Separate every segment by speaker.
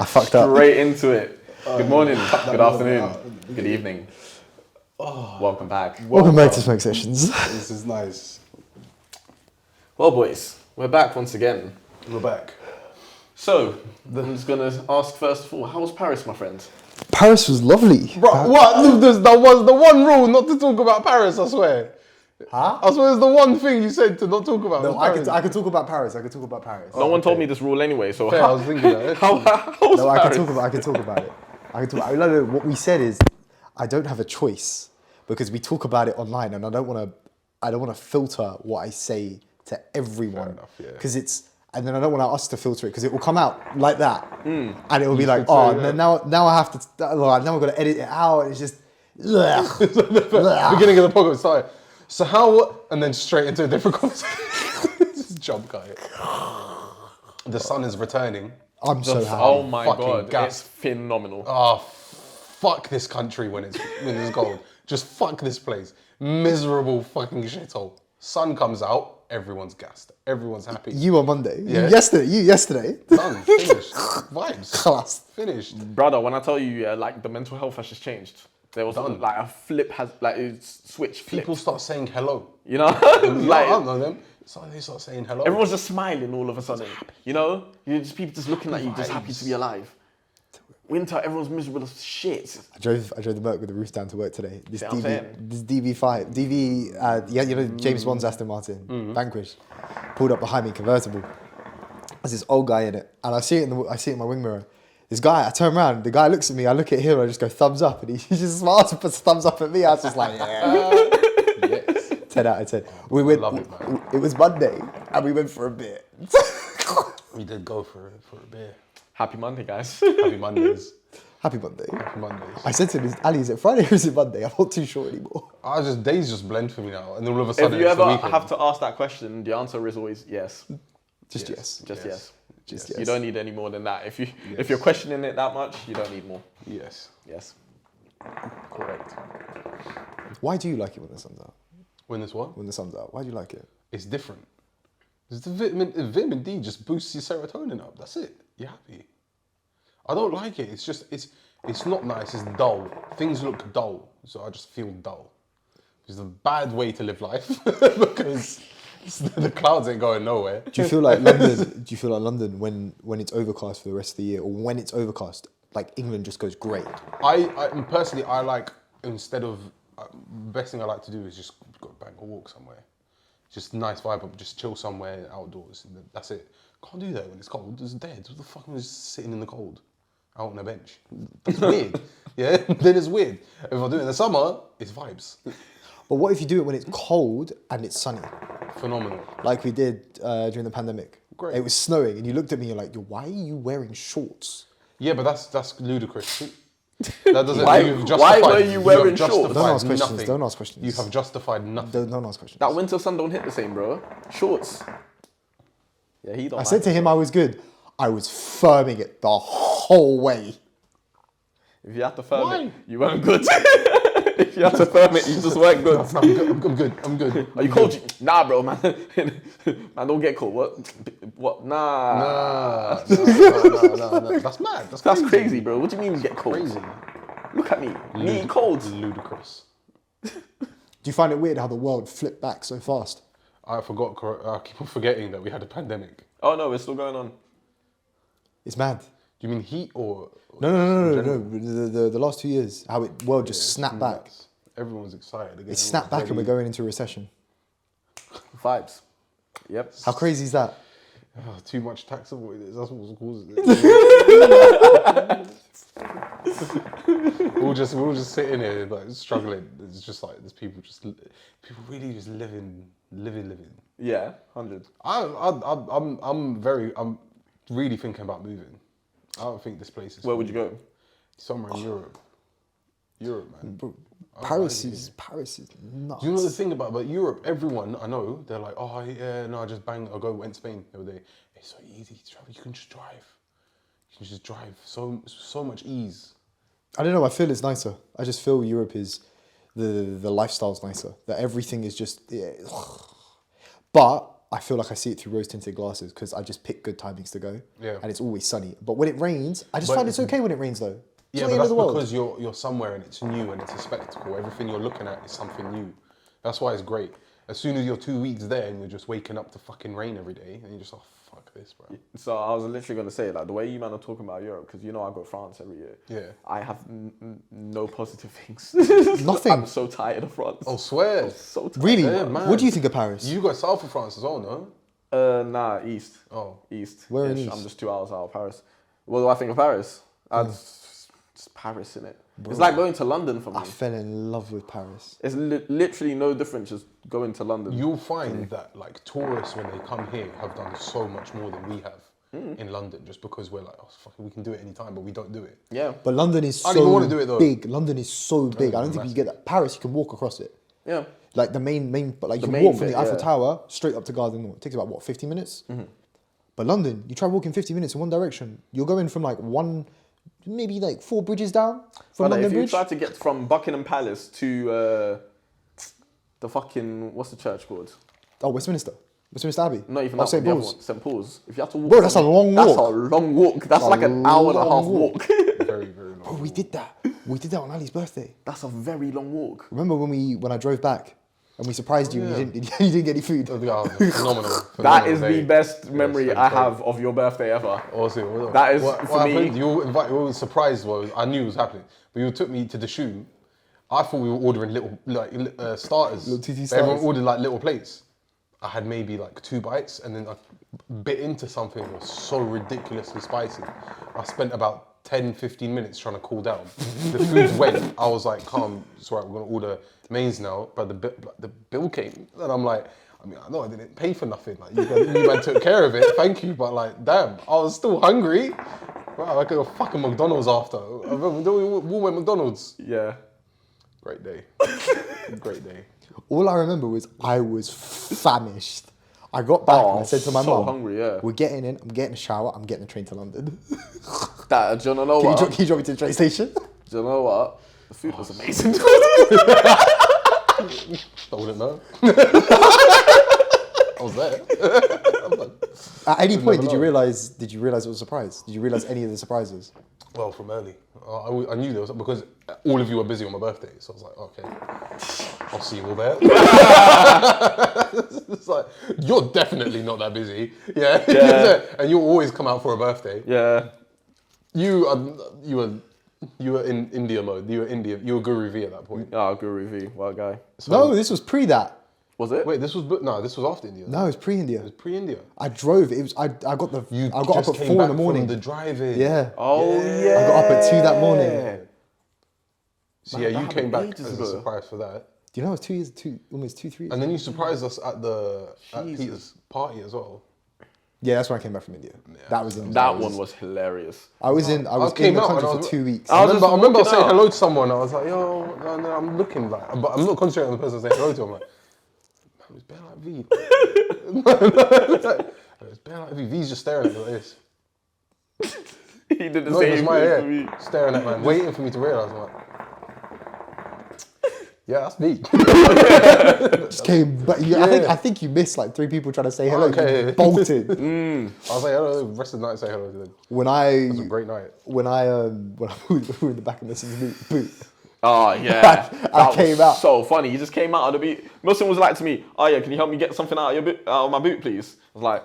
Speaker 1: I fucked up.
Speaker 2: Straight into it. Good morning, good afternoon, good evening. Welcome back.
Speaker 1: Welcome back to Smoke Sessions.
Speaker 3: This is nice.
Speaker 2: Well, boys, we're back once again.
Speaker 3: We're back.
Speaker 2: So, I'm just going to ask first of all, how was Paris, my friend?
Speaker 1: Paris was lovely.
Speaker 3: Bro, what? That was the one rule not to talk about Paris, I swear.
Speaker 1: Huh?
Speaker 3: I swear it's the one thing you said to not talk about.
Speaker 1: No, I could talk about Paris.
Speaker 2: No one told me this rule anyway, so
Speaker 3: Fair, I was thinking that.
Speaker 2: how was
Speaker 1: No, I
Speaker 2: Paris?
Speaker 1: can talk about it. No, what we said is, I don't have a choice because we talk about it online, and I don't want to filter what I say to everyone.
Speaker 3: Fair enough, yeah.
Speaker 1: Because and then I don't want us to filter it because it will come out like that, and it will be like,
Speaker 3: filter,
Speaker 1: oh,
Speaker 3: yeah.
Speaker 1: now I have to, now I've got to edit it out. And it's just, ugh.
Speaker 3: Beginning of the podcast, sorry. So how? And then straight into a different conversation. Just jump cut it. The sun is returning.
Speaker 1: I'm so happy.
Speaker 2: Oh my
Speaker 3: Fucking
Speaker 2: god,
Speaker 3: gas.
Speaker 2: it's phenomenal.
Speaker 3: Oh, fuck this country when it's cold. Just fuck this place. Miserable fucking shithole. Sun comes out, everyone's gassed. Everyone's happy.
Speaker 1: You on Monday.
Speaker 3: Yeah.
Speaker 1: You yesterday.
Speaker 3: Done. Finished. Vibes.
Speaker 1: Class.
Speaker 3: Finished.
Speaker 2: Brother, when I tell you, like, the mental health has just changed. There was
Speaker 3: Done.
Speaker 2: like a flip it's switch flipped.
Speaker 3: People start saying hello.
Speaker 2: You know?
Speaker 3: I
Speaker 2: like,
Speaker 3: don't know them. So they start saying hello.
Speaker 2: everyone's just smiling all of a sudden. You know? People just looking at you, just happy to be alive. Winter, everyone's miserable as shit.
Speaker 1: I drove the Merc with the roof down to work today. This
Speaker 2: See what I'm saying?
Speaker 1: DB5, you know James Bond's Aston Martin, Vanquish, pulled up behind me, convertible. There's this old guy in it, and I see it in my wing mirror. This guy, I turn around, the guy looks at me, I look at him, and I just go thumbs up, and he just smiles and puts a thumbs up at me. I was just like, yeah.
Speaker 3: Yes.
Speaker 1: 10 out of 10. We went.
Speaker 3: love it, man.
Speaker 1: It was Monday, and we went for a beer.
Speaker 3: We did go for a beer.
Speaker 2: Happy Monday, guys.
Speaker 3: Happy Mondays.
Speaker 1: Happy Monday.
Speaker 3: Happy Mondays.
Speaker 1: I said to him, Ali, is it Friday or is it Monday? I'm not too sure anymore.
Speaker 3: Days just blend for me now, and then all of a
Speaker 2: If
Speaker 3: sudden
Speaker 2: you
Speaker 3: it's
Speaker 2: ever
Speaker 3: the weekend.
Speaker 2: have to ask that question, the answer is always yes.
Speaker 1: Just yes.
Speaker 2: Just yes.
Speaker 1: Just
Speaker 2: You
Speaker 1: yes.
Speaker 2: don't need any more than that. If you're questioning it that much, you don't need more.
Speaker 3: Yes.
Speaker 2: Yes.
Speaker 3: Correct.
Speaker 1: Why do you like it when the sun's out?
Speaker 3: When it's what?
Speaker 1: When the sun's out, why do you like it?
Speaker 3: It's different. It's the vitamin D just boosts your serotonin up. That's it. You're happy. I don't like it. It's just it's not nice. It's dull. Things look dull, so I just feel dull. It's a bad way to live life because the clouds ain't going nowhere.
Speaker 1: Do you feel like London? Do you feel like London when it's overcast for the rest of the year, or when it's overcast, like England just goes grey?
Speaker 3: I personally I like instead of best thing I like to do is just go bang a walk somewhere. Just nice vibe up, just chill somewhere outdoors. And that's it. Can't do that when it's cold. It's dead. What the fuck am I just sitting in the cold, out on a bench? That's weird. Yeah, then it's weird. If I do it in the summer, it's vibes.
Speaker 1: But what if you do it when it's cold and it's sunny,
Speaker 3: Phenomenal.
Speaker 1: like we did during the pandemic?
Speaker 3: Great.
Speaker 1: It was snowing, and you looked at me. You're like, why are you wearing shorts?
Speaker 3: Yeah, but that's ludicrous. That doesn't.
Speaker 2: Why-
Speaker 3: you've
Speaker 2: why
Speaker 3: justified,
Speaker 2: were you wearing
Speaker 3: have
Speaker 2: shorts?
Speaker 3: justified
Speaker 1: Don't ask questions.
Speaker 3: nothing.
Speaker 1: Don't ask questions.
Speaker 3: You have justified nothing.
Speaker 1: Don't ask questions.
Speaker 2: That winter sun don't hit the same, bro. Shorts. Yeah, he don't.
Speaker 1: I said to him I was good. I was firming it the whole way.
Speaker 2: If you had to firm
Speaker 3: Why?
Speaker 2: it, you weren't good. If you had to firm it, you just weren't good.
Speaker 3: I'm good.
Speaker 2: Are you cold? Nah, bro, man. Man, don't get cold. What? Nah.
Speaker 3: No. That's mad.
Speaker 2: That's crazy, bro. What do you mean get cold?
Speaker 3: Crazy.
Speaker 2: Look at me. Me cold.
Speaker 3: Ludicrous.
Speaker 1: Do you find it weird how the world flipped back so fast?
Speaker 3: I keep on forgetting that we had a pandemic.
Speaker 2: Oh no, it's still going on.
Speaker 1: It's mad.
Speaker 3: Do you mean heat or?
Speaker 1: No. The last 2 years, how it world just snapped back.
Speaker 3: Nuts. Everyone's excited again.
Speaker 1: It snapped back, and we're going into a recession.
Speaker 2: Vibes. Yep.
Speaker 1: How crazy is that?
Speaker 3: Oh, too much tax avoidance. That's what's causing it. we're all just sitting here like struggling. It's just like there's people really just living.
Speaker 2: Yeah, 100.
Speaker 3: I'm really thinking about moving. I don't think this place is.
Speaker 2: Where would you go?
Speaker 3: Somewhere in Europe. Europe, man.
Speaker 1: Bro, Paris is nuts.
Speaker 3: Do you know the thing about Europe? Everyone I know, they're like, oh yeah, no, I'll go went Spain the other day. It's so easy to travel. You can just drive. So much ease.
Speaker 1: I don't know. I feel it's nicer. I just feel Europe is the lifestyle's nicer. That everything is just. Yeah. But I feel like I see it through rose-tinted glasses because I just pick good timings to go.
Speaker 3: Yeah.
Speaker 1: And it's always sunny. But when it rains, I just
Speaker 3: But
Speaker 1: find it's okay when it rains though. It's
Speaker 3: Yeah,
Speaker 1: not the
Speaker 3: but
Speaker 1: end of
Speaker 3: that's
Speaker 1: the world.
Speaker 3: because you're somewhere and it's new and it's a spectacle. Everything you're looking at is something new. That's why it's great. As soon as you're 2 weeks there and you're just waking up to fucking rain every day and you're just like, fuck this, bro.
Speaker 2: So I was literally going to say, like, the way you man are talking about Europe, because you know I go to France every year.
Speaker 3: Yeah.
Speaker 2: I have no positive things.
Speaker 1: Nothing.
Speaker 2: I'm so tired of France.
Speaker 3: Oh, swear.
Speaker 2: So tired.
Speaker 1: Really?
Speaker 3: Yeah, man.
Speaker 1: What do you think of Paris?
Speaker 3: You got south of France as well, no?
Speaker 2: Nah, east.
Speaker 3: Oh.
Speaker 2: East.
Speaker 1: Where in
Speaker 2: Ish.
Speaker 1: east?
Speaker 2: I'm just 2 hours out of Paris. What do I think of Paris? It's Paris, innit? It's like going to London for me.
Speaker 1: I fell in love with Paris.
Speaker 2: It's literally no different just going to London.
Speaker 3: You'll find that like tourists when they come here have done so much more than we have in London, just because we're like, oh fuck, we can do it anytime, but we don't do it.
Speaker 2: Yeah.
Speaker 1: But London is
Speaker 3: I don't even
Speaker 1: so
Speaker 3: wanna do it, though.
Speaker 1: big. London is so big. I don't think
Speaker 3: massive.
Speaker 1: you get that. Paris, you can walk across it.
Speaker 2: Yeah.
Speaker 1: Like the main, but like you
Speaker 2: The
Speaker 1: can
Speaker 2: main
Speaker 1: walk from
Speaker 2: bit,
Speaker 1: the Eiffel
Speaker 2: yeah.
Speaker 1: Tower straight up to Garden Wall. It takes about what, 50 minutes? But London, you try walking 50 minutes in one direction. You're going from like maybe like 4 bridges down from
Speaker 2: But
Speaker 1: London
Speaker 2: if you
Speaker 1: Bridge.
Speaker 2: try to get from Buckingham Palace to the fucking, what's the church called?
Speaker 1: Oh, Westminster Abbey.
Speaker 2: Not even
Speaker 1: Oh,
Speaker 2: that
Speaker 1: St.
Speaker 2: one, the other
Speaker 1: Paul's.
Speaker 2: one, St. Paul's. If you have to walk,
Speaker 1: Bro, that's a long
Speaker 2: That's
Speaker 1: walk.
Speaker 2: a long walk. That's
Speaker 1: a
Speaker 2: like an hour and a half
Speaker 1: long walk.
Speaker 2: walk.
Speaker 3: Very, very long.
Speaker 1: Bro, we did that. We did that on Ali's birthday.
Speaker 2: That's a very long walk.
Speaker 1: Remember when I drove back and we surprised you
Speaker 3: yeah.
Speaker 1: and you didn't get any food?
Speaker 3: Yeah, phenomenal.
Speaker 2: That is
Speaker 3: day.
Speaker 2: the best memory
Speaker 3: so
Speaker 2: I
Speaker 3: great.
Speaker 2: have of your birthday ever.
Speaker 3: Awesome.
Speaker 2: That is,
Speaker 3: what
Speaker 2: for me-
Speaker 3: happened? You were surprised. I knew it was happening, but you took me to the shoe. I thought we were ordering little starters.
Speaker 1: Little TT
Speaker 3: But everyone
Speaker 1: starters.
Speaker 3: ordered like little plates. I had maybe like 2 bites, and then I bit into something that was so ridiculously spicy. I spent about 10-15 minutes trying to cool down. The food went. I was like, calm. It's all right. We're gonna order mains now. But the bill came, and I'm like, I mean, I know I didn't pay for nothing. Like you man took care of it. Thank you. But like, damn, I was still hungry. Wow, I could go fucking McDonald's after. We went McDonald's.
Speaker 2: Yeah.
Speaker 3: Great day. Great day.
Speaker 1: All I remember was I was famished. I got back and I said to my
Speaker 2: so
Speaker 1: mum,
Speaker 2: hungry, yeah.
Speaker 1: we're getting in, I'm getting a shower, I'm getting a train to London.
Speaker 2: That, do you know
Speaker 1: Can
Speaker 2: what?
Speaker 1: you drop me to the train station?
Speaker 2: Do you know what? The food was amazing.
Speaker 3: I wouldn't know. I was there.
Speaker 1: At any point, did you
Speaker 3: know.
Speaker 1: realize it was a surprise? Did you realize any of the surprises?
Speaker 3: Well, from early. I knew there was, because all of you were busy on my birthday. So I was like, okay, I'll see you all there. It's like, you're definitely not that busy. Yeah.
Speaker 2: Yeah.
Speaker 3: And you'll always come out for a birthday.
Speaker 2: Yeah.
Speaker 3: You were in India mode. You were Guru V at that point.
Speaker 2: Oh, Guru V, what guy.
Speaker 1: No, this was pre that.
Speaker 2: Was it?
Speaker 3: Wait, this was after India.
Speaker 1: No, it was pre-India.
Speaker 3: It was pre-India.
Speaker 1: I drove. It was I got up at 4
Speaker 3: came
Speaker 1: in
Speaker 3: back
Speaker 1: the morning.
Speaker 3: from the drive-in.
Speaker 1: Yeah.
Speaker 2: Oh, yeah.
Speaker 1: I got up at 2 that morning.
Speaker 3: So
Speaker 2: Man,
Speaker 3: yeah,
Speaker 2: that
Speaker 3: you came
Speaker 2: happened
Speaker 3: back
Speaker 2: ages
Speaker 3: as a
Speaker 2: ago.
Speaker 3: surprise for that.
Speaker 1: Do you know it was almost 2, 3 years?
Speaker 3: And then you surprised us at
Speaker 2: Jesus.
Speaker 3: Peter's party as well.
Speaker 1: Yeah, that's when I came back from India. That was in.
Speaker 2: That one was hilarious.
Speaker 1: I was in the
Speaker 3: came out
Speaker 1: country
Speaker 3: and I
Speaker 1: for
Speaker 3: was-
Speaker 1: 2 weeks.
Speaker 2: I was just
Speaker 3: I remember
Speaker 2: walking
Speaker 3: saying
Speaker 2: out.
Speaker 3: hello to someone. I was like, yo, no, I'm looking like, but I'm not concentrating on the person saying hello to. I'm like, man, it's bare like V. It's bare like V. V's just staring at me like this.
Speaker 2: He did the
Speaker 3: No, it was
Speaker 2: same
Speaker 3: my
Speaker 2: thing
Speaker 3: hair,
Speaker 2: to me.
Speaker 3: staring at man, waiting for me to realise. I'm like, yeah, that's V.
Speaker 1: Just came, but I think you missed like 3 people trying to say hello.
Speaker 3: Okay.
Speaker 1: You bolted.
Speaker 3: I was like, hello. The rest of the night, say hello to them. It
Speaker 1: When
Speaker 3: was a great night.
Speaker 1: we were in the back of Mrs. boot.
Speaker 2: Oh, yeah.
Speaker 1: I came out.
Speaker 2: So funny. He just came out of the boot. Muhsin was like to me, oh, yeah, can you help me get something out of my boot, please? I was like,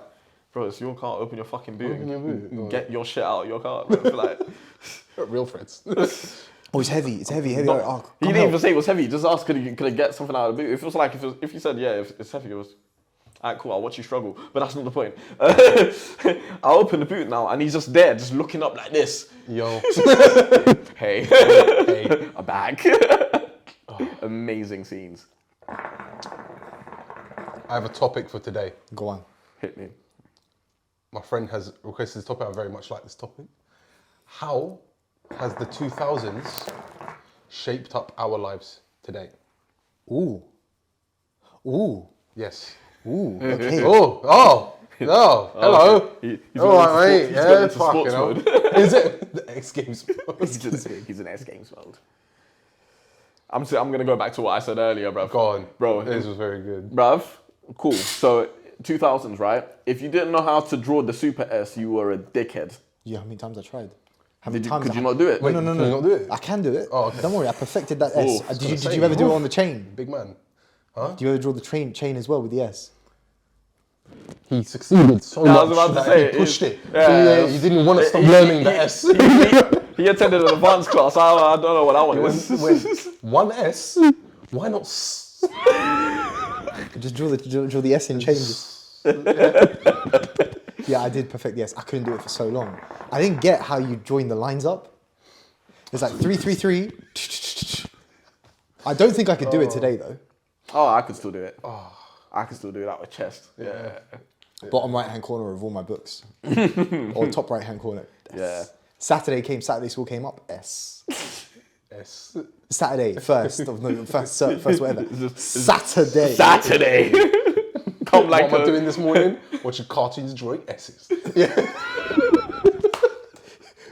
Speaker 2: bro, it's your car. Open your fucking boot.
Speaker 3: Open your boot.
Speaker 2: and Get your shit out of your car. Bro. Like,
Speaker 3: Real friends.
Speaker 1: Oh, it's heavy. It's heavy.
Speaker 2: no,
Speaker 1: Like, oh,
Speaker 2: he
Speaker 1: come
Speaker 2: didn't
Speaker 1: help.
Speaker 2: even say it was heavy. He just asked, could I get something out of the boot? If it was like, if you said, yeah, if it's heavy, it was, all right, cool, I'll watch you struggle. But that's not the point. I open the boot now, and he's just there, just looking up like this.
Speaker 3: Yo.
Speaker 2: Hey,
Speaker 3: Hey.
Speaker 2: a bag. Amazing scenes.
Speaker 3: I have a topic for today.
Speaker 1: Go on.
Speaker 2: Hit me.
Speaker 3: My friend has requested this topic. I very much like this topic. How has the 2000s shaped up our lives today?
Speaker 1: Ooh. Ooh.
Speaker 3: Yes.
Speaker 1: Ooh. Okay.
Speaker 3: Oh, hello.
Speaker 2: He's
Speaker 3: All right, mate.
Speaker 2: He's
Speaker 3: Yeah,
Speaker 2: gone into
Speaker 3: fucking
Speaker 2: sports
Speaker 3: hell.
Speaker 2: mode.
Speaker 3: Is it the X Games?
Speaker 2: He's in S Games mode. I'm gonna go back to what I said earlier, bruv.
Speaker 3: Go on.
Speaker 2: Bro.
Speaker 3: This was very good.
Speaker 2: Bruv, cool. So 2000s, right? If you didn't know how to draw the super S, you were a dickhead.
Speaker 1: Yeah, how many times I tried? How
Speaker 2: Could
Speaker 1: times
Speaker 2: you not do it?
Speaker 3: Wait,
Speaker 1: No.
Speaker 3: can you not do it?
Speaker 1: I can do it.
Speaker 3: Oh, okay.
Speaker 1: Don't worry, I perfected that S.
Speaker 2: I was
Speaker 1: Did you ever do it on the chain?
Speaker 3: Big man. Huh?
Speaker 1: Do you ever draw the chain as well with the S?
Speaker 3: He succeeded so
Speaker 2: Yeah, I
Speaker 3: much
Speaker 2: was about to
Speaker 3: that
Speaker 2: say,
Speaker 3: he pushed it.
Speaker 2: yeah.
Speaker 3: So you didn't want to stop learning the S.
Speaker 2: He attended an advanced class. I don't know what that one is.
Speaker 3: Wait, one S? Why not S?
Speaker 1: Just draw the S in changes. Yeah, I did perfect the S. I couldn't do it for so long. I didn't get how you join the lines up. It's like 3-3-3. I don't think I could do it today though.
Speaker 2: Oh, I could still do it. I can still do that with chest. Yeah.
Speaker 1: Bottom right hand corner of all my books, or top right hand corner.
Speaker 2: Yeah.
Speaker 1: Saturday school came up. S.
Speaker 3: S.
Speaker 1: Saturday first whatever. Saturday.
Speaker 2: Saturday. Come like
Speaker 3: What am I doing this morning? Watching cartoons drawing S's. Yeah.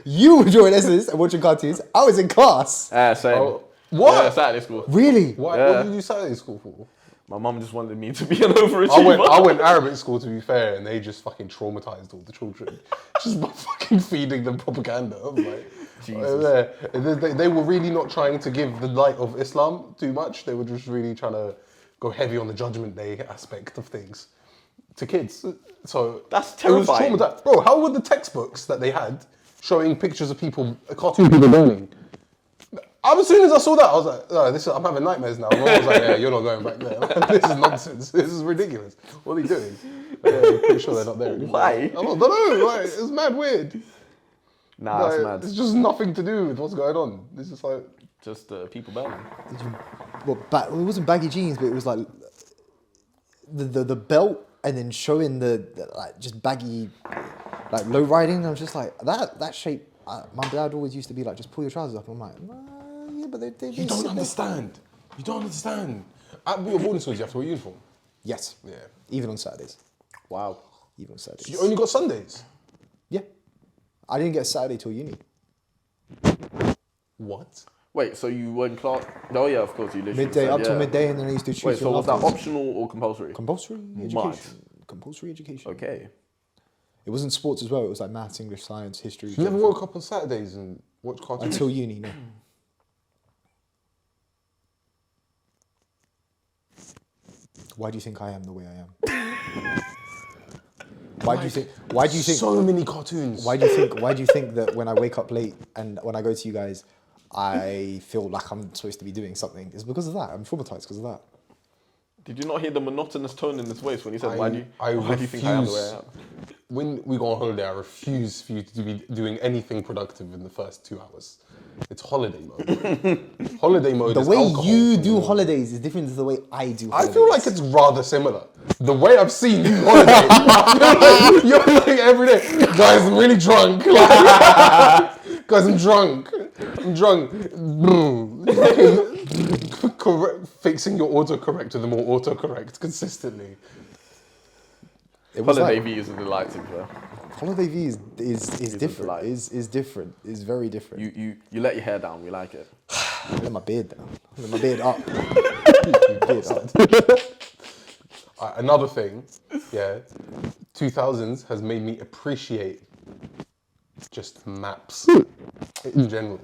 Speaker 1: You were drawing S's and watching cartoons. I was in class.
Speaker 2: Same.
Speaker 3: Oh, what?
Speaker 2: Yeah, Saturday school.
Speaker 1: Really?
Speaker 3: What
Speaker 2: Yeah.
Speaker 3: did you do Saturday school for?
Speaker 2: My mum just wanted me to be an overachiever.
Speaker 3: I went Arabic school to be fair, and they just fucking traumatized all the children, just by fucking feeding them propaganda. I'm like,
Speaker 2: Jesus.
Speaker 3: they were really not trying to give the light of Islam too much. They were just really trying to go heavy on the Judgment Day aspect of things to kids. So
Speaker 2: That's terrifying.
Speaker 3: It was traumatized. Bro, how were the textbooks that they had showing pictures of people, cartoon people burning? As soon as I saw that, I was like, oh, I'm having nightmares now. My mom was like, yeah, you're not going back there. This is nonsense. This is ridiculous. What are they doing? I'm pretty sure they're not there anymore.
Speaker 2: Why?
Speaker 3: I don't know. Like, it's mad weird.
Speaker 2: Nah,
Speaker 3: Like,
Speaker 2: that's mad.
Speaker 3: it's just nothing to do with what's going on. It's just like...
Speaker 2: Just people burning.
Speaker 1: It wasn't baggy jeans, but it was like the belt and then showing the like just baggy, like low riding. I was just like that shape. My dad always used to be like, just pull your trousers up. I'm like, nah, yeah, but they
Speaker 3: You don't understand. You don't understand. At your boarding schools, you have to wear uniform.
Speaker 1: Yes.
Speaker 3: Yeah.
Speaker 1: Even on Saturdays.
Speaker 2: Wow.
Speaker 1: Even on Saturdays.
Speaker 3: So you only got Sundays.
Speaker 1: Yeah. I didn't get a Saturday till uni.
Speaker 3: What?
Speaker 2: Wait, so you were in class? Oh yeah, of course you literally
Speaker 1: Midday
Speaker 2: said,
Speaker 1: up
Speaker 2: yeah.
Speaker 1: till midday, and then I used to choose.
Speaker 2: Wait, so was that
Speaker 1: afterwards.
Speaker 2: optional or compulsory?
Speaker 1: Compulsory
Speaker 2: Mad.
Speaker 1: education. Compulsory education.
Speaker 2: Okay.
Speaker 1: It wasn't sports as well. It was like maths, English, science, history.
Speaker 3: You never woke up on Saturdays and watched cartoons?
Speaker 1: Until uni, no. Why do you think I am the way I am? Why do you think?
Speaker 3: So many cartoons.
Speaker 1: Why do you think that when I wake up late and when I go to you guys, I feel like I'm supposed to be doing something? It's because of that. I'm traumatized because of that.
Speaker 2: Did you not hear the monotonous tone in his voice when he said, why do you think I am the way I am?
Speaker 3: When we go on holiday, I refuse for you to be doing anything productive in the first 2 hours. It's holiday mode. Holiday mode
Speaker 1: The
Speaker 3: is
Speaker 1: way
Speaker 3: alcohol
Speaker 1: you
Speaker 3: from
Speaker 1: do
Speaker 3: the-
Speaker 1: holidays is different to the way I do
Speaker 3: I
Speaker 1: holidays.
Speaker 3: feel like it's rather similar. The way I've seen you holiday, I feel like you're like every day, guys, I'm really drunk. Guys, I'm drunk. I'm drunk. Fixing your autocorrect to the more autocorrect consistently.
Speaker 1: It was
Speaker 2: Holiday
Speaker 1: like,
Speaker 2: V is a delight, to be fair.
Speaker 1: Holiday V is
Speaker 2: a
Speaker 1: different.
Speaker 2: delight.
Speaker 1: Is different. Is very different.
Speaker 2: You let your hair down, we like it.
Speaker 1: I let my beard down. I let my beard up. Beard up.
Speaker 3: Another thing, yeah, 2000s has made me appreciate just maps in general.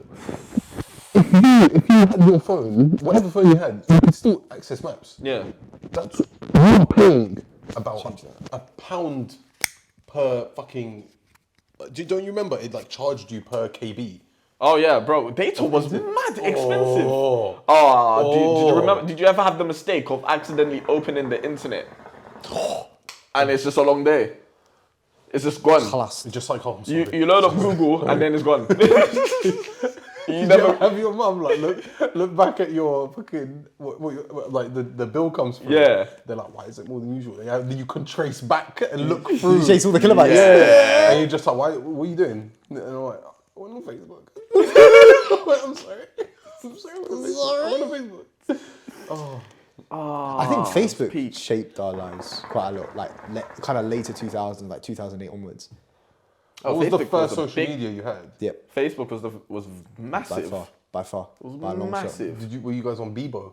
Speaker 3: If you had your phone, whatever phone you had, you could still access maps.
Speaker 2: Yeah.
Speaker 3: That's you were paying about £1 per fucking. Don't you remember it like charged you per KB?
Speaker 2: Oh yeah, bro. Data was mad expensive.
Speaker 3: Oh.
Speaker 2: Did you remember? Did you ever have the mistake of accidentally opening the internet, and it's just a long day? It's just gone.
Speaker 1: Class.
Speaker 3: Just like oh, I'm sorry.
Speaker 2: You load up Google and then it's gone.
Speaker 3: You never have your mum like look back at your fucking like the bill comes through.
Speaker 2: Yeah.
Speaker 3: They're like, why is it more than usual? You can trace back and look through.
Speaker 1: You chase all the kilobytes.
Speaker 2: Yeah.
Speaker 3: And you're just like, why? What are you doing? And I'm like, I went on Facebook. I'm sorry. I'm sorry. I went on Facebook. Oh.
Speaker 1: I think Facebook
Speaker 2: peak.
Speaker 1: shaped our lives quite a lot, like kind of later 2000s, like 2008 onwards.
Speaker 3: What was the
Speaker 2: Facebook
Speaker 3: first
Speaker 2: a
Speaker 3: social
Speaker 2: big-
Speaker 3: media you had?
Speaker 1: Yep,
Speaker 2: Facebook was
Speaker 1: by
Speaker 2: massive.
Speaker 1: far, by a long
Speaker 2: massive.
Speaker 1: shot.
Speaker 3: Were you guys on Bebo?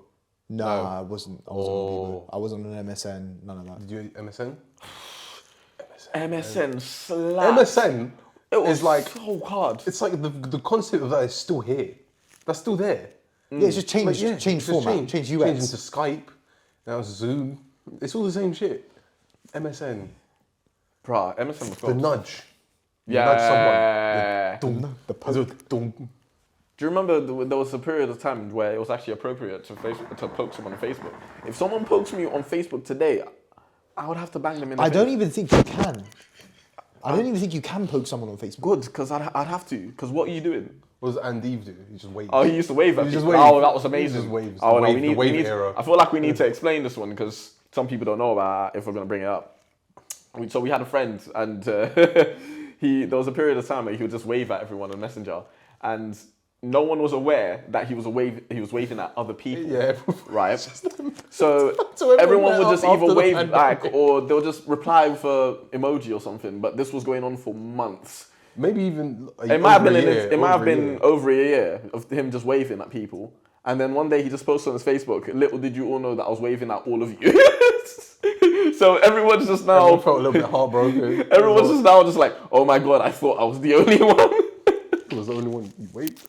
Speaker 1: No, I wasn't. I wasn't on
Speaker 3: Oh.
Speaker 1: Bebo. I wasn't on MSN. None of that.
Speaker 3: Did you MSN?
Speaker 2: MSN slaps.
Speaker 3: MSN
Speaker 2: It was
Speaker 3: is like
Speaker 2: so hard.
Speaker 3: it's like the concept of that is still here. That's still there.
Speaker 1: Yeah, it's just changed.
Speaker 3: Like,
Speaker 1: Changed format. Changed UX.
Speaker 3: Changed into Skype. Now it's Zoom. It's all the same shit. MSN.
Speaker 2: Bruh, MSN was
Speaker 3: The
Speaker 2: gold.
Speaker 3: nudge. You
Speaker 2: Yeah.
Speaker 3: nudge someone. The poke.
Speaker 2: Do you remember there was a period of time where it was actually appropriate to poke someone on Facebook? If someone pokes me on Facebook today, I would have to bang them in the
Speaker 1: I
Speaker 2: face.
Speaker 1: don't even think you can. I don't even think you can poke someone on Facebook.
Speaker 2: Good, because I'd have to. Because what are you doing?
Speaker 3: What does Andiv do? He just waves.
Speaker 2: Oh, he used to wave at
Speaker 3: He just
Speaker 2: people.
Speaker 3: waved.
Speaker 2: Oh, that was
Speaker 3: He
Speaker 2: amazing.
Speaker 3: just waves.
Speaker 2: Oh,
Speaker 3: The
Speaker 2: no,
Speaker 3: wave-
Speaker 2: we
Speaker 3: the
Speaker 2: need,
Speaker 3: wave
Speaker 2: we need,
Speaker 3: era.
Speaker 2: I feel like we need to explain this one because some people don't know about it if we're going to bring it up. So we had a friend and there was a period of time where he would just wave at everyone on Messenger and no one was aware that he was waving at other people.
Speaker 3: Yeah.
Speaker 2: Right? So
Speaker 3: So
Speaker 2: everyone would
Speaker 3: met
Speaker 2: just
Speaker 3: up
Speaker 2: either
Speaker 3: after the
Speaker 2: wave
Speaker 3: pandemic.
Speaker 2: back or they'll just reply with a emoji or something. But this was going on for months.
Speaker 3: Maybe even.
Speaker 2: It might have been over a year of him just waving at people. And then one day he just posted on his Facebook, little did you all know that I was waving at all of you. So everyone's just now...
Speaker 3: Everyone felt a little bit heartbroken.
Speaker 2: Everyone's just now just like, oh my God, I thought I was the only one.
Speaker 3: I was the only one you waved.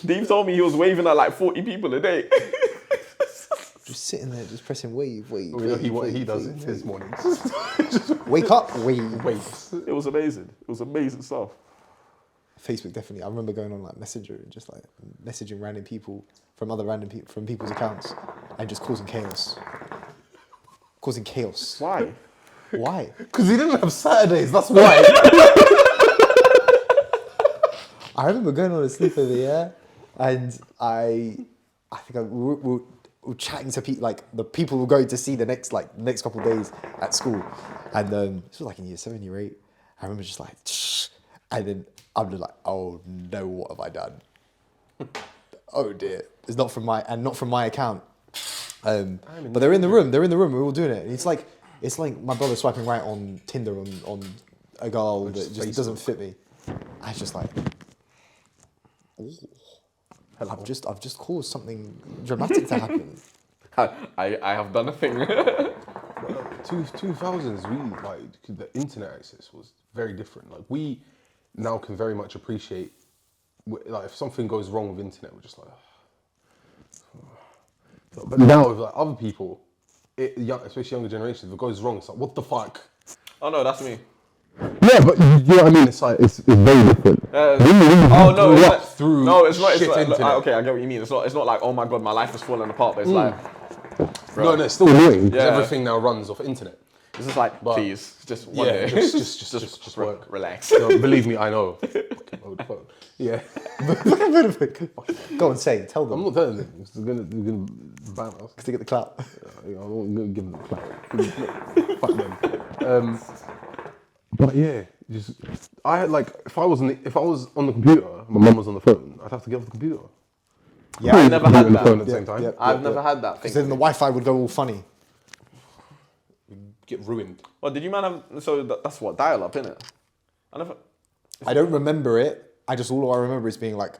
Speaker 2: Dave told me he was waving at like 40 people a day.
Speaker 1: Just sitting there, just pressing wave.
Speaker 3: We know what he does in his mornings.
Speaker 1: Wake up, wave.
Speaker 3: Waves.
Speaker 2: It was amazing. It was amazing stuff.
Speaker 1: Facebook definitely. I remember going on like Messenger and just like messaging random people from other random people from people's accounts and just causing chaos. Causing chaos.
Speaker 2: Why?
Speaker 1: Why?
Speaker 3: Because he didn't have Saturdays, that's why.
Speaker 1: I remember going on a sleepover, yeah, and we were chatting to people, like the people we're going to see the next couple of days at school, and this was like in year 7, year 8. I remember just like, shh, and then I'm just like, oh no, what have I done? Oh dear, it's not from my account. But they're in the room. We're all doing it. And it's like my brother swiping right on Tinder on a girl that just doesn't fit me. I was just like, oh, I've just caused something dramatic to happen.
Speaker 2: I have done a thing.
Speaker 3: 2000s, the internet access was very different. Like we now can very much appreciate, like if something goes wrong with internet, we're just like. But now with like other people, especially younger generations, if it goes wrong, it's like what the fuck.
Speaker 2: Oh no, that's me.
Speaker 3: Yeah, but you know what I mean. It's like it's very different.
Speaker 2: Oh no,
Speaker 3: grew
Speaker 2: it's
Speaker 3: up
Speaker 2: like,
Speaker 3: through
Speaker 2: no, it's not. It's
Speaker 3: shit
Speaker 2: like,
Speaker 3: internet.
Speaker 2: okay, I get what you mean. It's not like oh my God, my life is falling apart. But it's like,
Speaker 3: No, it's still annoying because
Speaker 2: Yeah.
Speaker 3: everything now runs off internet.
Speaker 2: it's just like
Speaker 3: But-
Speaker 2: please, just one
Speaker 3: Yeah,
Speaker 2: day,
Speaker 3: just work.
Speaker 2: relax.
Speaker 3: No, believe me, I know. Fucking Vodafone. Yeah,
Speaker 1: Go on, tell them.
Speaker 3: I'm not telling them. It's gonna ban us.
Speaker 1: Because they get the clout.
Speaker 3: I'm gonna give them the clout. Fuck them. But yeah, I had like if I was on the computer, my mum was on the phone. I'd have to get off the computer.
Speaker 1: Yeah,
Speaker 2: I never had
Speaker 3: on the phone
Speaker 2: that.
Speaker 3: at the same time.
Speaker 1: Yeah.
Speaker 2: I've never had that
Speaker 1: Because
Speaker 2: thing.
Speaker 1: then the Wi-Fi would go all funny.
Speaker 3: Get ruined.
Speaker 2: Well, did you man have? So that's what dial-up, innit? I never.
Speaker 1: I don't remember it. All I remember is being like,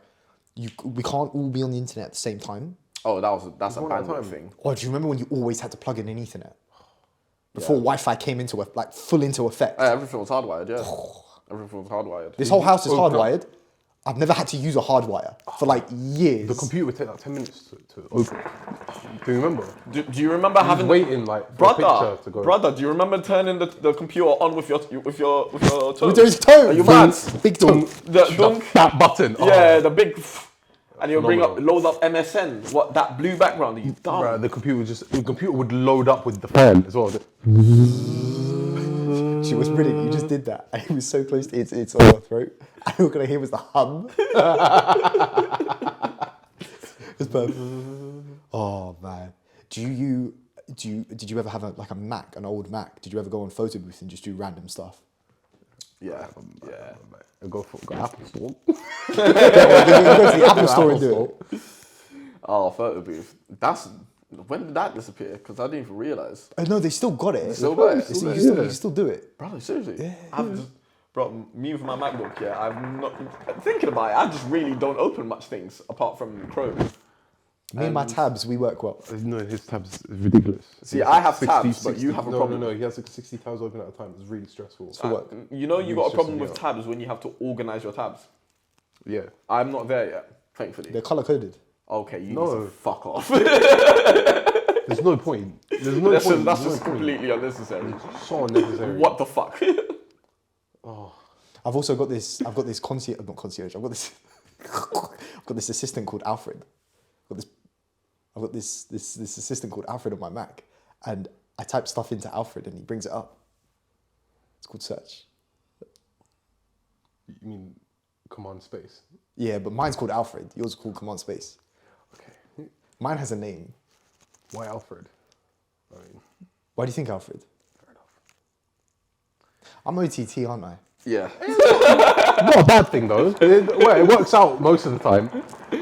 Speaker 1: we can't all be on the internet at the same time.
Speaker 2: Oh, that's a
Speaker 3: One at a
Speaker 2: bandwidth
Speaker 3: time.
Speaker 2: thing.
Speaker 1: Or do you remember when you always had to plug in an Ethernet? Before Wi-Fi came into full into effect.
Speaker 2: Everything was hardwired. Yeah. Everything was hardwired.
Speaker 1: This whole house is
Speaker 3: open up.
Speaker 1: hardwired. I've never had to use a hardwire for like years.
Speaker 3: The computer would take like 10 minutes to open. Do you remember?
Speaker 2: Do you remember having
Speaker 3: waiting like for a picture to go.
Speaker 2: Brother, do you remember turning the computer on with your toe?
Speaker 1: With those toes.
Speaker 2: Are you mad?
Speaker 1: Big toe.
Speaker 2: The dunk.
Speaker 3: That button.
Speaker 2: Yeah, the big. And you'll
Speaker 3: Phenomenal.
Speaker 2: load up MSN. What that blue background? You dumb.
Speaker 3: Bruh, the computer would load up with the fan as well.
Speaker 1: She was brilliant. You just did that. And it was so close to it's on her throat. And all I could hear was the hum. It's perfect. Oh man. Did you ever have a Mac, an old Mac? Did you ever go on photo booth and just do random stuff?
Speaker 2: Yeah.
Speaker 3: Go Apple Store.
Speaker 1: Go to the Apple Store and do it.
Speaker 2: Oh, photo booth. When did that disappear? Because I didn't even realize.
Speaker 1: Oh, no, they still got it.
Speaker 2: Still got it.
Speaker 1: You can still do it.
Speaker 2: Brother, seriously. Bro, me with my MacBook, yeah, I've not thinking about it. I just really don't open much things apart from Chrome.
Speaker 1: Me and my tabs, we work well.
Speaker 3: No, his tabs is ridiculous.
Speaker 2: See, I have tabs, but you have a problem.
Speaker 3: No, he has like 60 tabs open at a time. It's really stressful.
Speaker 1: For work.
Speaker 2: You know, you got a problem with
Speaker 3: stressing
Speaker 2: tabs when you have to organize your tabs.
Speaker 3: Yeah.
Speaker 2: I'm not there yet, thankfully.
Speaker 1: They're color coded.
Speaker 2: Okay, you need to fuck off.
Speaker 3: There's no point. There's no point.
Speaker 2: That's just completely unnecessary.
Speaker 3: So unnecessary.
Speaker 2: What the fuck?
Speaker 1: I've also got this. I've got this concierge. Not concierge. I've got this. I've got this assistant called Alfred. I've got this assistant called Alfred on my Mac, and I type stuff into Alfred, and he brings it up. It's called search.
Speaker 3: You mean command space?
Speaker 1: Yeah, but mine's called Alfred. Yours is called command space.
Speaker 3: Okay.
Speaker 1: Mine has a name.
Speaker 3: Why Alfred? I mean,
Speaker 1: Why do you think Alfred?
Speaker 3: fair enough.
Speaker 1: I'm OTT, aren't I?
Speaker 2: Yeah.
Speaker 3: Not a bad thing though. It works out most of the time.